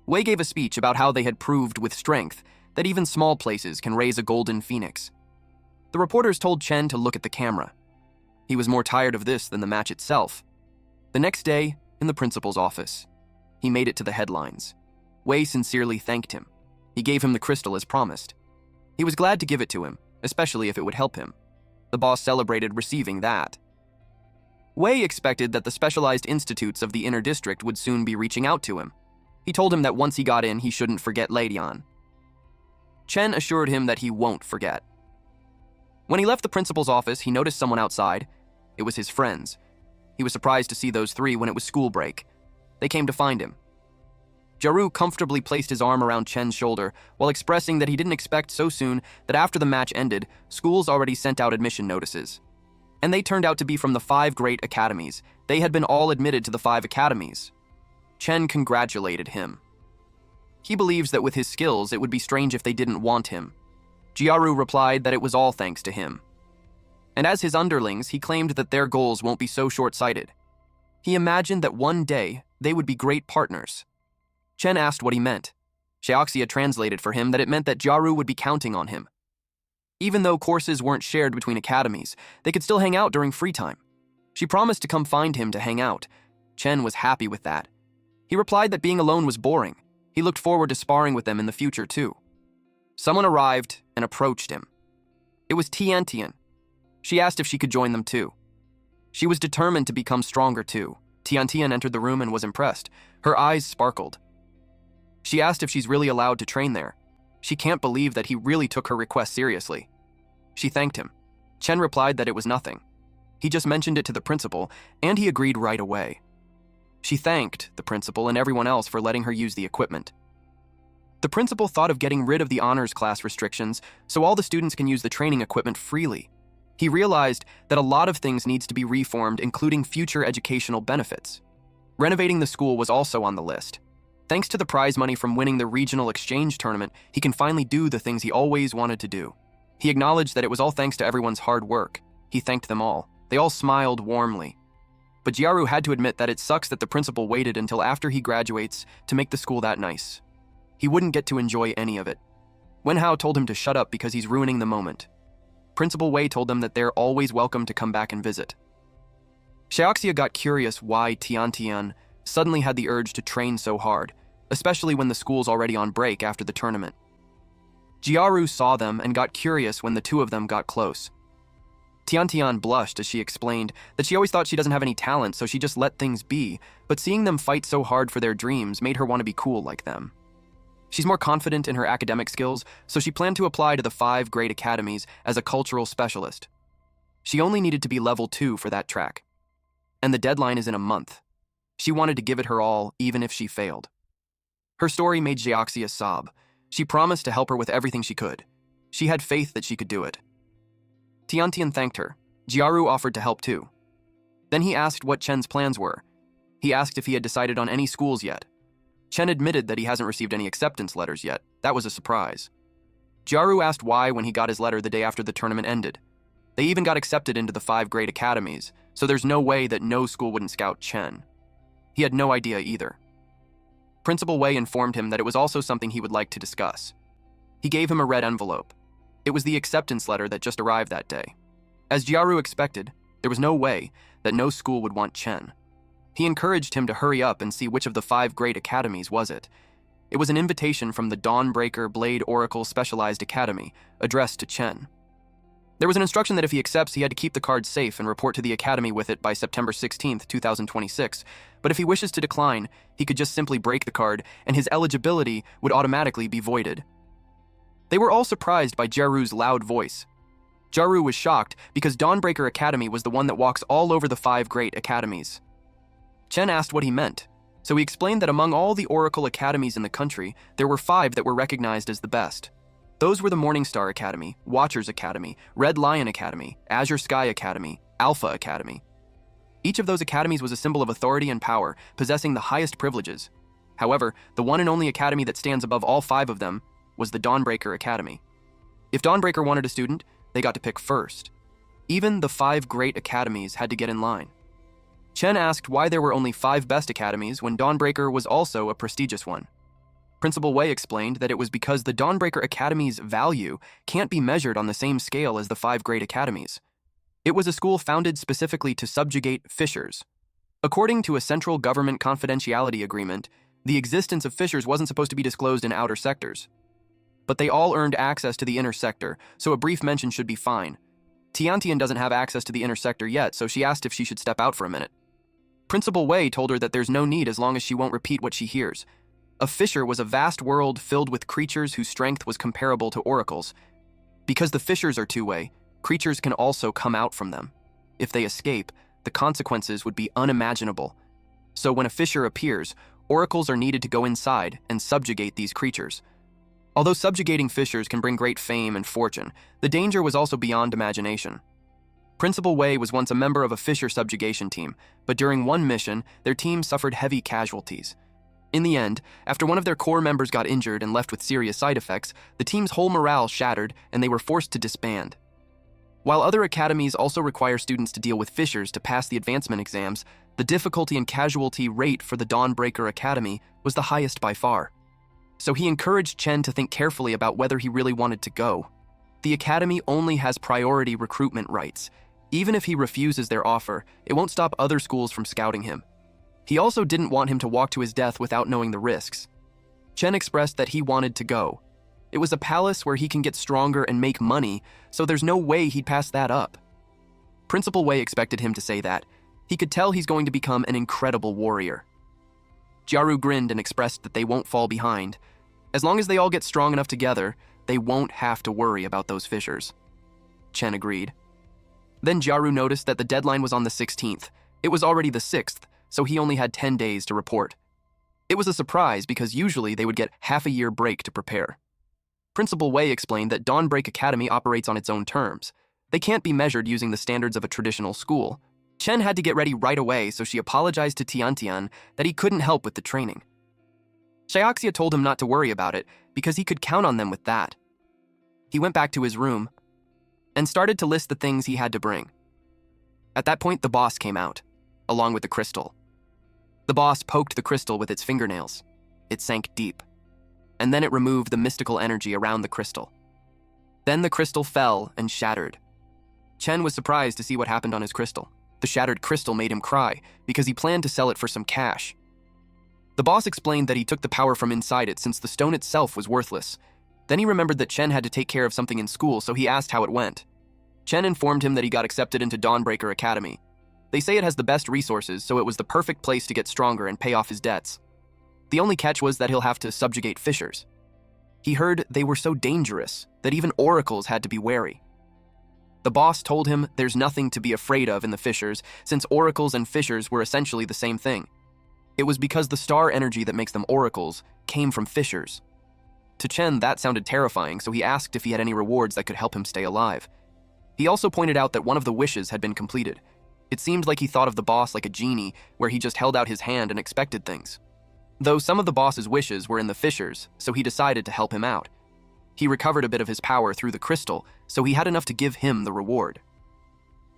Wei gave a speech about how they had proved with strength that even small places can raise a golden phoenix. The reporters told Chen to look at the camera. He was more tired of this than the match itself. The next day, in the principal's office, he made it to the headlines. Wei sincerely thanked him. He gave him the crystal as promised. He was glad to give it to him, especially if it would help him. The boss celebrated receiving that. Wei expected that the specialized institutes of the inner district would soon be reaching out to him. He told him that once he got in, he shouldn't forget Leidian. Chen assured him that he won't forget. When he left the principal's office, he noticed someone outside. It was his friends. He was surprised to see those three when it was school break. They came to find him. Jaru comfortably placed his arm around Chen's shoulder while expressing that he didn't expect so soon that after the match ended, schools already sent out admission notices. And they turned out to be from the 5 great academies. They had been all admitted to the 5 academies. Chen congratulated him. He believes that with his skills, it would be strange if they didn't want him. Jiaru replied that it was all thanks to him. And as his underlings, he claimed that their goals won't be so short-sighted. He imagined that one day, they would be great partners. Chen asked what he meant. Xiaoxia translated for him that it meant that Jiaru would be counting on him. Even though courses weren't shared between academies, they could still hang out during free time. She promised to come find him to hang out. Chen was happy with that. He replied that being alone was boring. He looked forward to sparring with them in the future too. Someone arrived and approached him. It was Tiantian. She asked if she could join them too. She was determined to become stronger too. Tiantian entered the room and was impressed. Her eyes sparkled. She asked if she's really allowed to train there. She can't believe that he really took her request seriously. She thanked him. Chen replied that it was nothing. He just mentioned it to the principal, and he agreed right away. She thanked the principal and everyone else for letting her use the equipment. The principal thought of getting rid of the honors class restrictions so all the students can use the training equipment freely. He realized that a lot of things needs to be reformed, including future educational benefits. Renovating the school was also on the list. Thanks to the prize money from winning the regional exchange tournament, he can finally do the things he always wanted to do. He acknowledged that it was all thanks to everyone's hard work. He thanked them all. They all smiled warmly. But Jiaru had to admit that it sucks that the principal waited until after he graduates to make the school that nice. He wouldn't get to enjoy any of it. Wenhao told him to shut up because he's ruining the moment. Principal Wei told them that they're always welcome to come back and visit. Xiaoxia got curious why Tiantian suddenly had the urge to train so hard, especially when the school's already on break after the tournament. Jiaru saw them and got curious when the two of them got close. Tiantian blushed as she explained that she always thought she doesn't have any talent, so she just let things be, but seeing them fight so hard for their dreams made her want to be cool like them. She's more confident in her academic skills, so she planned to apply to the 5 great academies as a cultural specialist. She only needed to be level 2 for that track. And the deadline is in a month. She wanted to give it her all, even if she failed. Her story made Xiaoxia sob. She promised to help her with everything she could. She had faith that she could do it. Tiantian thanked her. Jiaru offered to help too. Then he asked what Chen's plans were. He asked if he had decided on any schools yet. Chen admitted that he hasn't received any acceptance letters yet. That was a surprise. Jiaru asked why when he got his letter the day after the tournament ended. They even got accepted into the 5 great academies, so there's no way that no school wouldn't scout Chen. He had no idea either. Principal Wei informed him that it was also something he would like to discuss. He gave him a red envelope. It was the acceptance letter that just arrived that day. As Jiaru expected, there was no way that no school would want Chen. He encouraged him to hurry up and see which of the 5 great academies was it. It was an invitation from the Dawnbreaker Blade Oracle Specialized Academy, addressed to Chen. There was an instruction that if he accepts, he had to keep the card safe and report to the academy with it by September 16, 2026, but if he wishes to decline, he could just simply break the card and his eligibility would automatically be voided. They were all surprised by Jaru's loud voice. Jaru was shocked because Dawnbreaker Academy was the one that walks all over the 5 great academies. Chen asked what he meant, so he explained that among all the Oracle academies in the country, there were 5 that were recognized as the best. Those were the Morningstar Academy, Watchers Academy, Red Lion Academy, Azure Sky Academy, Alpha Academy. Each of those academies was a symbol of authority and power, possessing the highest privileges. However, the one and only academy that stands above all 5 of them was the Dawnbreaker Academy. If Dawnbreaker wanted a student, they got to pick first. Even the 5 great academies had to get in line. Chen asked why there were only 5 best academies when Dawnbreaker was also a prestigious one. Principal Wei explained that it was because the Dawnbreaker Academy's value can't be measured on the same scale as the 5 great academies. It was a school founded specifically to subjugate fishers. According to a central government confidentiality agreement, the existence of fishers wasn't supposed to be disclosed in outer sectors. But they all earned access to the inner sector, so a brief mention should be fine. Tiantian doesn't have access to the inner sector yet, so she asked if she should step out for a minute. Principal Wei told her that there's no need as long as she won't repeat what she hears. A fisher was a vast world filled with creatures whose strength was comparable to oracles. Because the fishers are two-way, creatures can also come out from them. If they escape, the consequences would be unimaginable. So when a fisher appears, oracles are needed to go inside and subjugate these creatures. Although subjugating fishers can bring great fame and fortune, the danger was also beyond imagination. Principal Wei was once a member of a fisher subjugation team, but during one mission, their team suffered heavy casualties. In the end, after one of their core members got injured and left with serious side effects, the team's whole morale shattered and they were forced to disband. While other academies also require students to deal with fishers to pass the advancement exams, the difficulty and casualty rate for the Dawnbreaker Academy was the highest by far. So he encouraged Chen to think carefully about whether he really wanted to go. The academy only has priority recruitment rights. Even if he refuses their offer, it won't stop other schools from scouting him. He also didn't want him to walk to his death without knowing the risks. Chen expressed that he wanted to go. It was a palace where he can get stronger and make money, so there's no way he'd pass that up. Principal Wei expected him to say that. He could tell he's going to become an incredible warrior. Jiaru grinned and expressed that they won't fall behind. As long as they all get strong enough together, they won't have to worry about those fishers. Chen agreed. Then Jiaru noticed that the deadline was on the 16th. It was already the 6th, so he only had 10 days to report. It was a surprise because usually they would get half a year break to prepare. Principal Wei explained that Dawnbreak Academy operates on its own terms. They can't be measured using the standards of a traditional school. Chen had to get ready right away, so she apologized to Tiantian that he couldn't help with the training. Xiaoxia told him not to worry about it because he could count on them with that. He went back to his room and started to list the things he had to bring. At that point, the boss came out, along with the crystal. The boss poked the crystal with its fingernails. It sank deep, and then it removed the mystical energy around the crystal. Then the crystal fell and shattered. Chen was surprised to see what happened on his crystal. The shattered crystal made him cry because he planned to sell it for some cash. The boss explained that he took the power from inside it since the stone itself was worthless. Then he remembered that Chen had to take care of something in school, so he asked how it went. Chen informed him that he got accepted into Dawnbreaker Academy. They say it has the best resources, so it was the perfect place to get stronger and pay off his debts. The only catch was that he'll have to subjugate fishers. He heard they were so dangerous that even oracles had to be wary. The boss told him there's nothing to be afraid of in the fishers, since oracles and fishers were essentially the same thing. It was because the star energy that makes them oracles came from fishers. To Chen, that sounded terrifying, so he asked if he had any rewards that could help him stay alive. He also pointed out that one of the wishes had been completed. It seemed like he thought of the boss like a genie, where he just held out his hand and expected things. Though some of the boss's wishes were in the fishers, so he decided to help him out. He recovered a bit of his power through the crystal, so he had enough to give him the reward.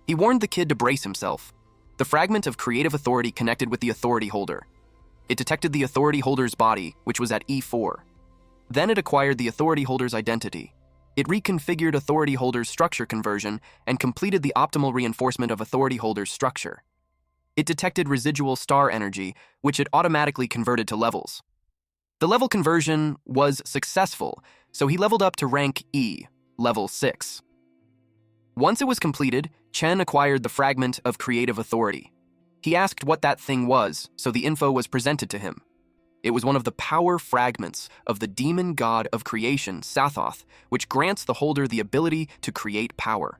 He warned the kid to brace himself. The fragment of creative authority connected with the authority holder. It detected the authority holder's body, which was at E4. Then it acquired the authority holder's identity. It reconfigured authority holder's structure conversion and completed the optimal reinforcement of authority holder's structure. It detected residual star energy, which it automatically converted to levels. The level conversion was successful, so he leveled up to rank E, level 6. Once it was completed, Chen acquired the fragment of creative authority. He asked what that thing was, so the info was presented to him. It was one of the power fragments of the demon god of creation, Sathoth, which grants the holder the ability to create power.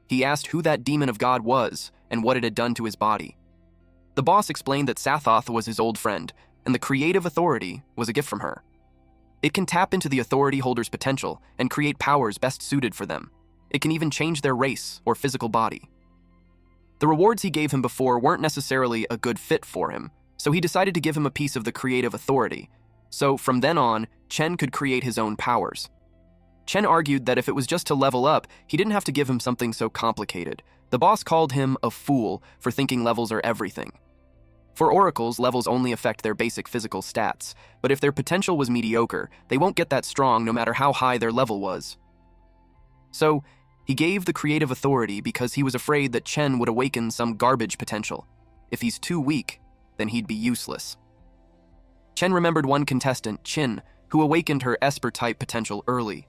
He asked who that demon of God was and what it had done to his body. The boss explained that Sathoth was his old friend, and the creative authority was a gift from her. It can tap into the authority holder's potential and create powers best suited for them. It can even change their race or physical body. The rewards he gave him before weren't necessarily a good fit for him, so he decided to give him a piece of the creative authority. So from then on, Chen could create his own powers. Chen argued that if it was just to level up, he didn't have to give him something so complicated. The boss called him a fool for thinking levels are everything. For oracles, levels only affect their basic physical stats, but if their potential was mediocre, they won't get that strong no matter how high their level was. So, he gave the creative authority because he was afraid that Chen would awaken some garbage potential. If he's too weak, then he'd be useless. Chen remembered one contestant, Chin, who awakened her Esper-type potential early.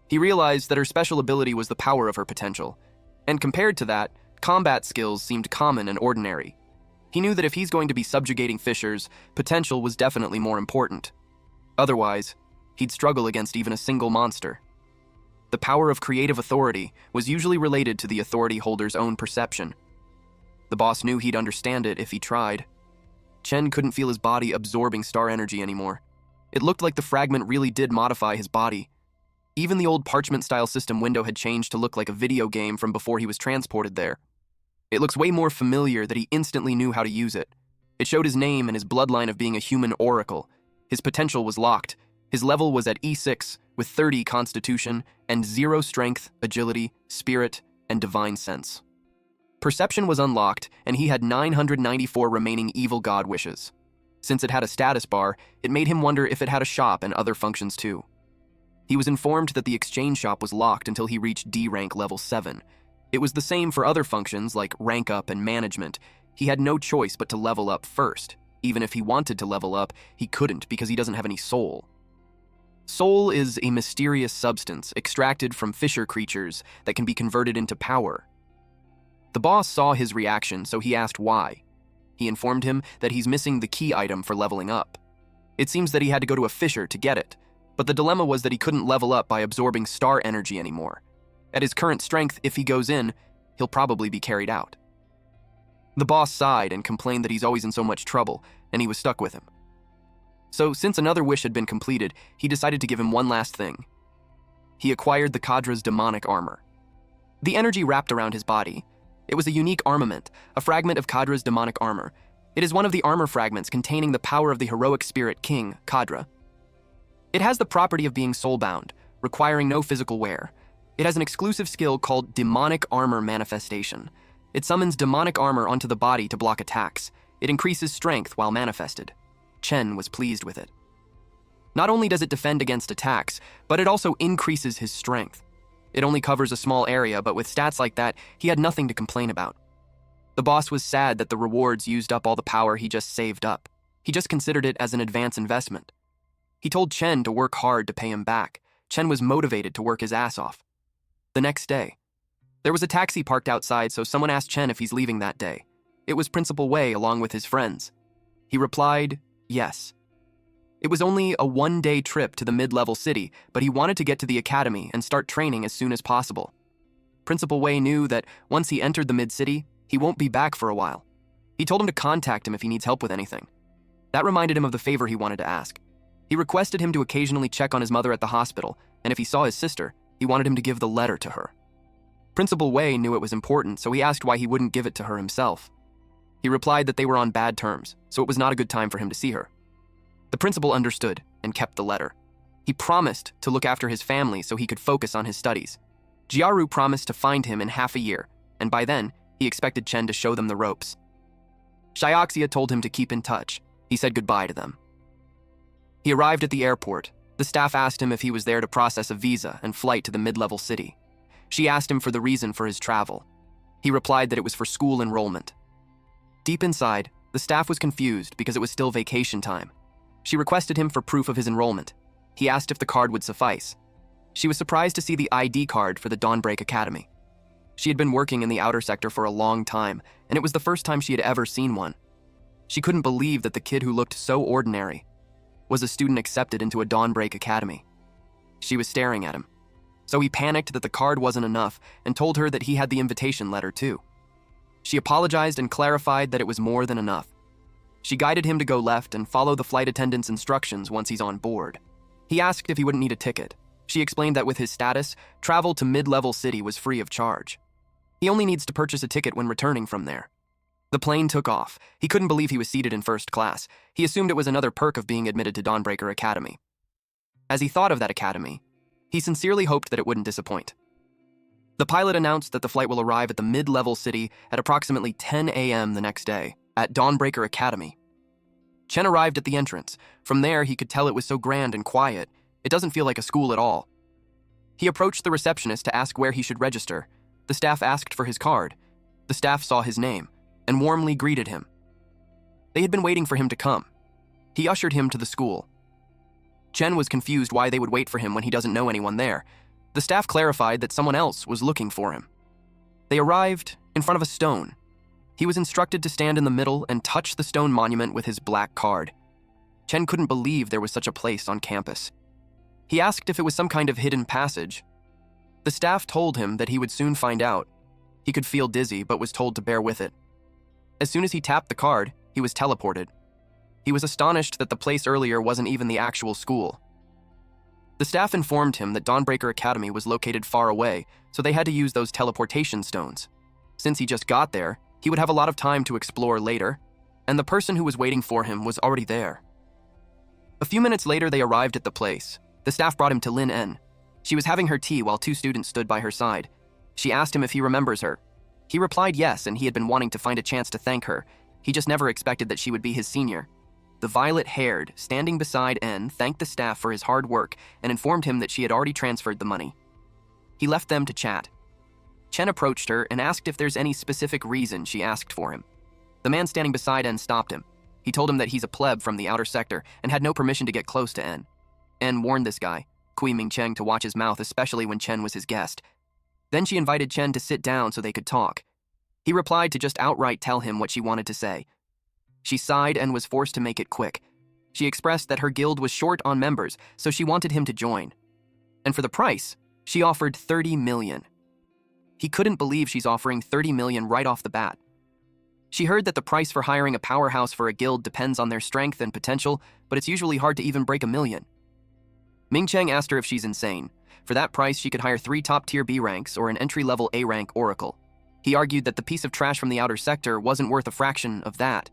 He realized that her special ability was the power of her potential, and compared to that, combat skills seemed common and ordinary. He knew that if he's going to be subjugating fishers, potential was definitely more important. Otherwise, he'd struggle against even a single monster. The power of creative authority was usually related to the authority holder's own perception. The boss knew he'd understand it if he tried. Chen couldn't feel his body absorbing star energy anymore. It looked like the fragment really did modify his body. Even the old parchment-style system window had changed to look like a video game from before he was transported there. It looks way more familiar that he instantly knew how to use it. It showed his name and his bloodline of being a human oracle. His potential was locked. His level was at E6 with 30 constitution and 0 strength, agility, spirit, and divine sense. Perception was unlocked, and he had 994 remaining evil god wishes. Since it had a status bar, it made him wonder if it had a shop and other functions too. He was informed that the exchange shop was locked until he reached D rank level 7. It was the same for other functions like rank up and management. He had no choice but to level up first. Even if he wanted to level up, he couldn't because he doesn't have any soul. Soul is a mysterious substance extracted from fisher creatures that can be converted into power. The boss saw his reaction, so he asked why. He informed him that he's missing the key item for leveling up. It seems that he had to go to a fisher to get it, but the dilemma was that he couldn't level up by absorbing star energy anymore. At his current strength, if he goes in, he'll probably be carried out. The boss sighed and complained that he's always in so much trouble, and he was stuck with him. So, since another wish had been completed, he decided to give him one last thing. He acquired the Kadra's demonic armor. The energy wrapped around his body. It was a unique armament, a fragment of Kadra's demonic armor. It is one of the armor fragments containing the power of the heroic spirit king, Kadra. It has the property of being soulbound, requiring no physical wear. It has an exclusive skill called Demonic Armor Manifestation. It summons demonic armor onto the body to block attacks. It increases strength while manifested. Chen was pleased with it. Not only does it defend against attacks, but it also increases his strength. It only covers a small area, but with stats like that, he had nothing to complain about. The boss was sad that the rewards used up all the power he just saved up. He just considered it as an advance investment. He told Chen to work hard to pay him back. Chen was motivated to work his ass off. The next day, there was a taxi parked outside, so someone asked Chen if he's leaving that day. It was Principal Wei along with his friends. He replied, yes. It was only a one-day trip to the mid-level city, but he wanted to get to the academy and start training as soon as possible. Principal Wei knew that once he entered the mid-city, he won't be back for a while. He told him to contact him if he needs help with anything. That reminded him of the favor he wanted to ask. He requested him to occasionally check on his mother at the hospital, and if he saw his sister, he wanted him to give the letter to her. Principal Wei knew it was important, so he asked why he wouldn't give it to her himself. He replied that they were on bad terms, so it was not a good time for him to see her. The principal understood and kept the letter. He promised to look after his family so he could focus on his studies. Jiaru promised to find him in half a year, and by then, he expected Chen to show them the ropes. Shioxia told him to keep in touch. He said goodbye to them. He arrived at the airport. The staff asked him if he was there to process a visa and flight to the mid-level city. She asked him for the reason for his travel. He replied that it was for school enrollment. Deep inside, the staff was confused because it was still vacation time. She requested him for proof of his enrollment. He asked if the card would suffice. She was surprised to see the ID card for the Dawnbreak Academy. She had been working in the outer sector for a long time, and it was the first time she had ever seen one. She couldn't believe that the kid who looked so ordinary was a student accepted into a Dawnbreak Academy. She was staring at him. So he panicked that the card wasn't enough and told her that he had the invitation letter too. She apologized and clarified that it was more than enough. She guided him to go left and follow the flight attendant's instructions once he's on board. He asked if he wouldn't need a ticket. She explained that with his status, travel to mid-level city was free of charge. He only needs to purchase a ticket when returning from there. The plane took off. He couldn't believe he was seated in first class. He assumed it was another perk of being admitted to Dawnbreaker Academy. As he thought of that academy, he sincerely hoped that it wouldn't disappoint. The pilot announced that the flight will arrive at the mid-level city at approximately 10 a.m. the next day, at Dawnbreaker Academy. Chen arrived at the entrance. From there, he could tell it was so grand and quiet, it doesn't feel like a school at all. He approached the receptionist to ask where he should register. The staff asked for his card. The staff saw his name and warmly greeted him. They had been waiting for him to come. He ushered him to the school. Chen was confused why they would wait for him when he doesn't know anyone there. The staff clarified that someone else was looking for him. They arrived in front of a stone. He was instructed to stand in the middle and touch the stone monument with his black card. Chen couldn't believe there was such a place on campus. He asked if it was some kind of hidden passage. The staff told him that he would soon find out. He could feel dizzy, but was told to bear with it. As soon as he tapped the card, he was teleported. He was astonished that the place earlier wasn't even the actual school. The staff informed him that Dawnbreaker Academy was located far away, so they had to use those teleportation stones. Since he just got there, he would have a lot of time to explore later, and the person who was waiting for him was already there. A few minutes later, they arrived at the place. The staff brought him to Lin En. She was having her tea while two students stood by her side. She asked him if he remembers her. He replied yes, and he had been wanting to find a chance to thank her. He just never expected that she would be his senior. The violet-haired, standing beside En, thanked the staff for his hard work and informed him that she had already transferred the money. He left them to chat. Chen approached her and asked if there's any specific reason she asked for him. The man standing beside En stopped him. He told him that he's a pleb from the outer sector and had no permission to get close to En. En warned this guy, Kui Ming-cheng, to watch his mouth, especially when Chen was his guest. Then she invited Chen to sit down so they could talk. He replied to just outright tell him what she wanted to say. She sighed and was forced to make it quick. She expressed that her guild was short on members, so she wanted him to join. And for the price, she offered 30 million. He couldn't believe she's offering 30 million right off the bat. She heard that the price for hiring a powerhouse for a guild depends on their strength and potential, but it's usually hard to even break $1 million. Ming-cheng asked her if she's insane. For that price, she could hire 3 top-tier B ranks or an entry-level A rank oracle. He argued that the piece of trash from the outer sector wasn't worth a fraction of that.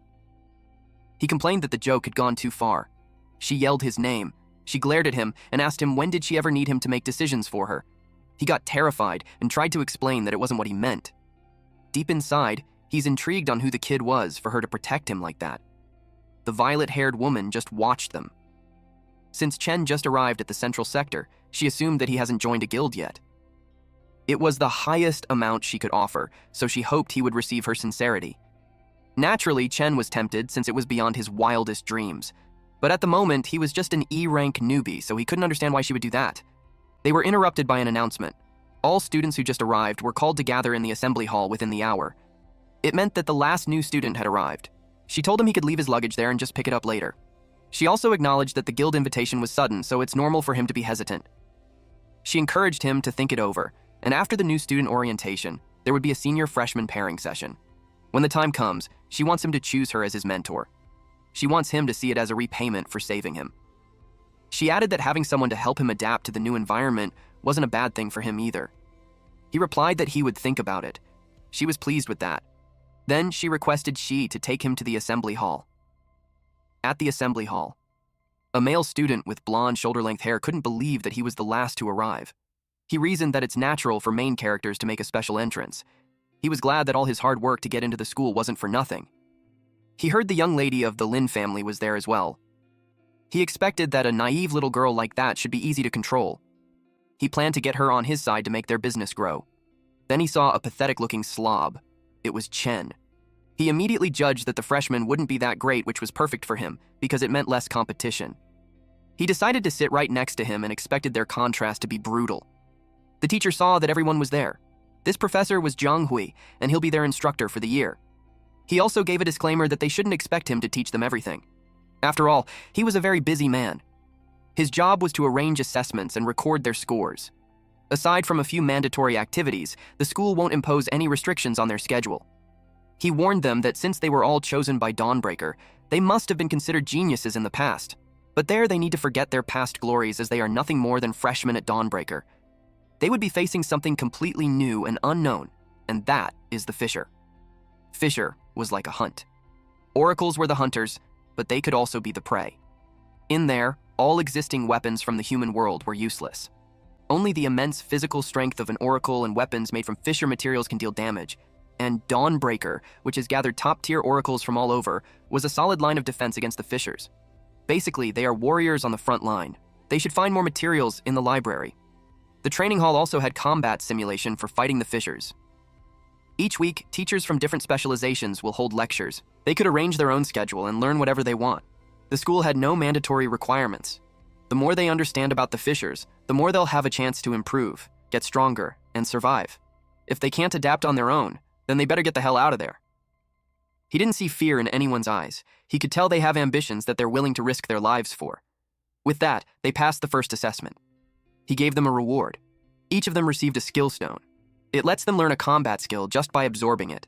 He complained that the joke had gone too far. She yelled his name. She glared at him and asked him when did she ever need him to make decisions for her. He got terrified and tried to explain that it wasn't what he meant. Deep inside, he's intrigued on who the kid was for her to protect him like that. The violet-haired woman just watched them. Since Chen just arrived at the central sector, she assumed that he hasn't joined a guild yet. It was the highest amount she could offer, so she hoped he would receive her sincerity. Naturally, Chen was tempted since it was beyond his wildest dreams. But at the moment, he was just an E-rank newbie, so he couldn't understand why she would do that. They were interrupted by an announcement. All students who just arrived were called to gather in the assembly hall within the hour. It meant that the last new student had arrived. She told him he could leave his luggage there and just pick it up later. She also acknowledged that the guild invitation was sudden, so it's normal for him to be hesitant. She encouraged him to think it over, and after the new student orientation, there would be a senior freshman pairing session. When the time comes, she wants him to choose her as his mentor. She wants him to see it as a repayment for saving him. She added that having someone to help him adapt to the new environment wasn't a bad thing for him either. He replied that he would think about it. She was pleased with that. Then she requested Shi to take him to the assembly hall. At the assembly hall, a male student with blonde shoulder-length hair couldn't believe that he was the last to arrive. He reasoned that it's natural for main characters to make a special entrance. He was glad that all his hard work to get into the school wasn't for nothing. He heard the young lady of the Lin family was there as well. He expected that a naive little girl like that should be easy to control. He planned to get her on his side to make their business grow. Then he saw a pathetic-looking slob. It was Chen. He immediately judged that the freshman wouldn't be that great, which was perfect for him, because it meant less competition. He decided to sit right next to him and expected their contrast to be brutal. The teacher saw that everyone was there. This professor was Zhang Hui, and he'll be their instructor for the year. He also gave a disclaimer that they shouldn't expect him to teach them everything. After all, he was a very busy man. His job was to arrange assessments and record their scores. Aside from a few mandatory activities, the school won't impose any restrictions on their schedule. He warned them that since they were all chosen by Dawnbreaker, they must have been considered geniuses in the past. But there they need to forget their past glories, as they are nothing more than freshmen at Dawnbreaker. They would be facing something completely new and unknown, and that is the Fissure. Fissure was like a hunt. Oracles were the hunters, but they could also be the prey. In there, all existing weapons from the human world were useless. Only the immense physical strength of an oracle and weapons made from Fissure materials can deal damage, and Dawnbreaker, which has gathered top-tier oracles from all over, was a solid line of defense against the Fissures. Basically, they are warriors on the front line. They should find more materials in the library. The training hall also had combat simulation for fighting the Fissures. Each week, teachers from different specializations will hold lectures. They could arrange their own schedule and learn whatever they want. The school had no mandatory requirements. The more they understand about the Fissures, the more they'll have a chance to improve, get stronger, and survive. If they can't adapt on their own, then they better get the hell out of there. He didn't see fear in anyone's eyes. He could tell they have ambitions that they're willing to risk their lives for. With that, they passed the first assessment. He gave them a reward. Each of them received a skill stone. It lets them learn a combat skill just by absorbing it.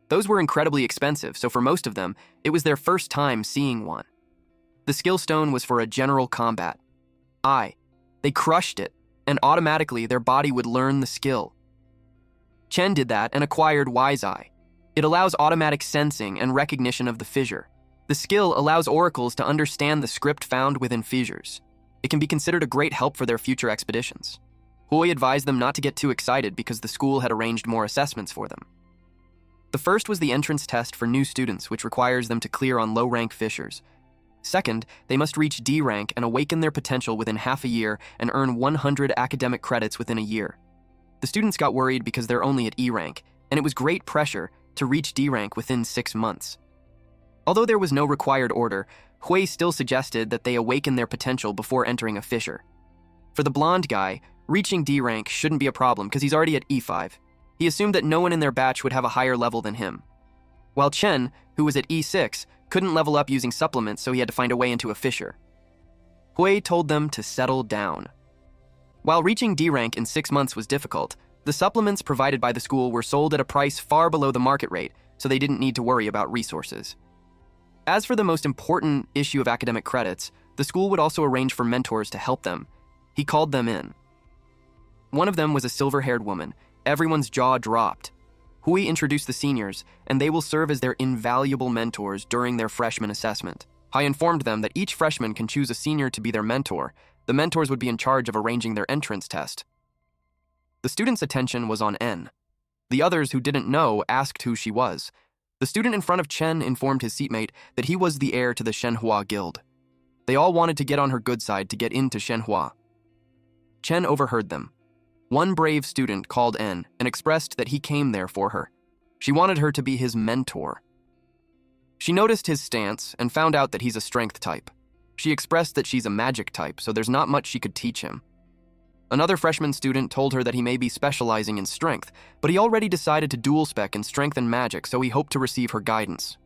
Those were incredibly expensive, so for most of them, it was their first time seeing one. The skill stone was for a general combat. They crushed it, and automatically their body would learn the skill. Chen did that and acquired Wise Eye. It allows automatic sensing and recognition of the fissure. The skill allows oracles to understand the script found within fissures. It can be considered a great help for their future expeditions. Hui advised them not to get too excited because the school had arranged more assessments for them. The first was the entrance test for new students, which requires them to clear on low-rank fissures. Second, they must reach D rank and awaken their potential within half a year and earn 100 academic credits within a year. The students got worried because they're only at E rank, and it was great pressure to reach D rank within 6 months. Although there was no required order, Hui still suggested that they awaken their potential before entering a fissure. For the blonde guy, reaching D rank shouldn't be a problem because he's already at E5. He assumed that no one in their batch would have a higher level than him. While Chen, who was at E6, couldn't level up using supplements, so he had to find a way into a fissure. Hui told them to settle down. While reaching D rank in 6 months was difficult, the supplements provided by the school were sold at a price far below the market rate, so they didn't need to worry about resources. As for the most important issue of academic credits, the school would also arrange for mentors to help them. He called them in. One of them was a silver-haired woman. Everyone's jaw dropped. Hui introduced the seniors, and they will serve as their invaluable mentors during their freshman assessment. I informed them that each freshman can choose a senior to be their mentor. The mentors would be in charge of arranging their entrance test. The students' attention was on N. The others who didn't know asked who she was. The student in front of Chen informed his seatmate that he was the heir to the Shenhua Guild. They all wanted to get on her good side to get into Shenhua. Chen overheard them. One brave student called N and expressed that he came there for her. She wanted her to be his mentor. She noticed his stance and found out that he's a strength type. She expressed that she's a magic type, so there's not much she could teach him. Another freshman student told her that he may be specializing in strength, but he already decided to dual spec in strength and magic, so he hoped to receive her guidance.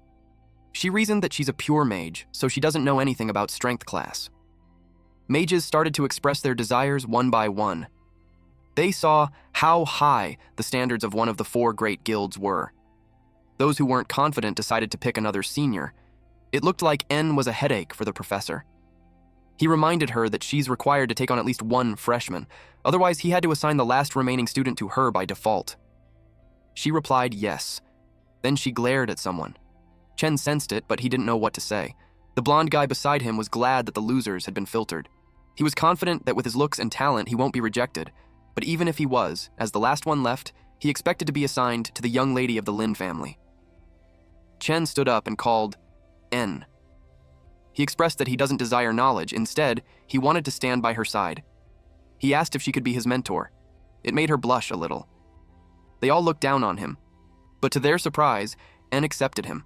She reasoned that she's a pure mage, so she doesn't know anything about strength class. Mages started to express their desires one by one. They saw how high the standards of one of the 4 great guilds were. Those who weren't confident decided to pick another senior. It looked like N was a headache for the professor. He reminded her that she's required to take on at least 1 freshman, otherwise he had to assign the last remaining student to her by default. She replied yes. Then she glared at someone. Chen sensed it, but he didn't know what to say. The blonde guy beside him was glad that the losers had been filtered. He was confident that with his looks and talent he won't be rejected, but even if he was, as the last one left, he expected to be assigned to the young lady of the Lin family. Chen stood up and called N. He expressed that he doesn't desire knowledge. Instead, he wanted to stand by her side. He asked if she could be his mentor. It made her blush a little. They all looked down on him, but to their surprise, N accepted him.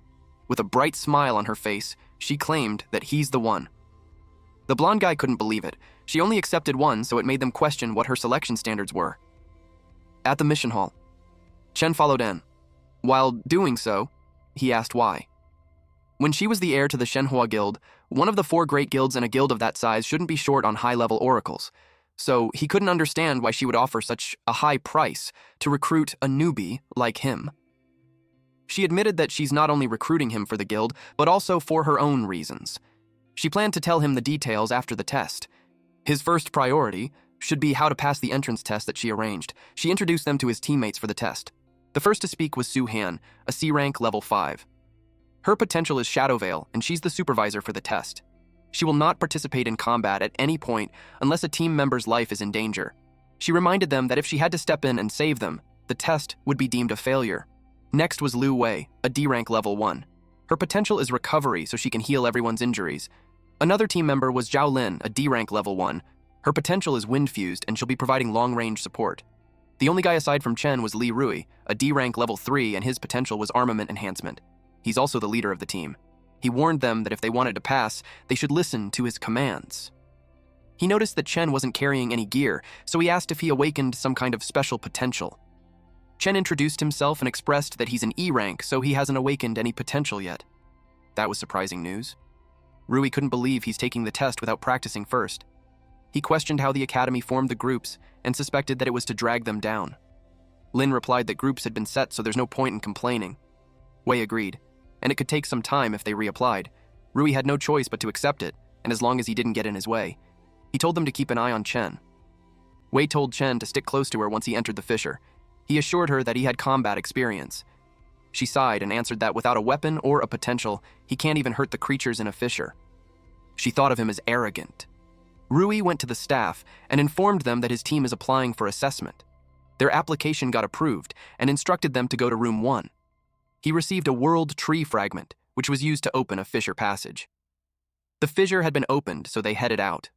With a bright smile on her face, she claimed that he's the one. The blonde guy couldn't believe it. She only accepted one, so it made them question what her selection standards were. At the mission hall, Chen followed N. While doing so, he asked why. When she was the heir to the Shenhua Guild, one of the 4 great guilds in a guild of that size shouldn't be short on high-level oracles, so he couldn't understand why she would offer such a high price to recruit a newbie like him. She admitted that she's not only recruiting him for the guild, but also for her own reasons. She planned to tell him the details after the test. His first priority should be how to pass the entrance test that she arranged. She introduced them to his teammates for the test. The first to speak was Su Han, a C-rank level 5. Her potential is Shadow Veil, and she's the supervisor for the test. She will not participate in combat at any point unless a team member's life is in danger. She reminded them that if she had to step in and save them, the test would be deemed a failure. Next was Lu Wei, a D-rank level 1. Her potential is recovery, so she can heal everyone's injuries. Another team member was Zhao Lin, a D-rank level 1. Her potential is wind-fused, and she'll be providing long-range support. The only guy aside from Chen was Li Rui, a D-rank level 3, and his potential was armament enhancement. He's also the leader of the team. He warned them that if they wanted to pass, they should listen to his commands. He noticed that Chen wasn't carrying any gear, so he asked if he awakened some kind of special potential. Chen introduced himself and expressed that he's an E-rank, so he hasn't awakened any potential yet. That was surprising news. Rui couldn't believe he's taking the test without practicing first. He questioned how the academy formed the groups and suspected that it was to drag them down. Lin replied that groups had been set, so there's no point in complaining. Wei agreed, and it could take some time if they reapplied. Rui had no choice but to accept it, and as long as he didn't get in his way. He told them to keep an eye on Chen. Wei told Chen to stick close to her once he entered the fissure. He assured her that he had combat experience. She sighed and answered that without a weapon or a potential, he can't even hurt the creatures in a fissure. She thought of him as arrogant. Rui went to the staff and informed them that his team is applying for assessment. Their application got approved and instructed them to go to room 1. He received a world tree fragment, which was used to open a fissure passage. The fissure had been opened, so they headed out.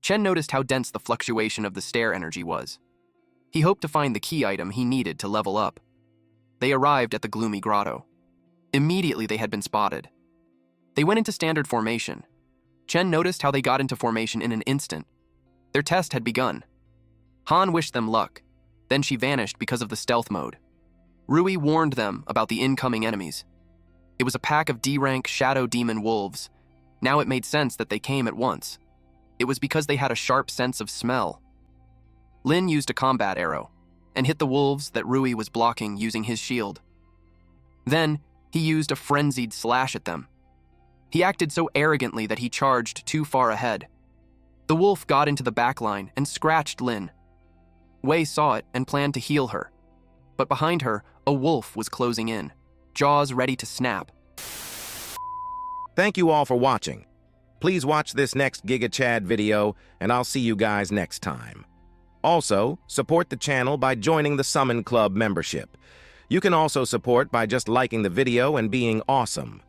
Chen noticed how dense the fluctuation of the stair energy was. He hoped to find the key item he needed to level up. They arrived at the gloomy grotto. Immediately they had been spotted. They went into standard formation. Chen noticed how they got into formation in an instant. Their test had begun. Han wished them luck. Then she vanished because of the stealth mode. Rui warned them about the incoming enemies. It was a pack of D-rank shadow demon wolves. Now it made sense that they came at once. It was because they had a sharp sense of smell. Lin used a combat arrow and hit the wolves that Rui was blocking using his shield. Then, he used a frenzied slash at them. He acted so arrogantly that he charged too far ahead. The wolf got into the backline and scratched Lin. Wei saw it and planned to heal her. But behind her, a wolf was closing in, jaws ready to snap. Thank you all for watching. Please watch this next Giga Chad video, and I'll see you guys next time. Also, support the channel by joining the Summon Club membership. You can also support by just liking the video and being awesome.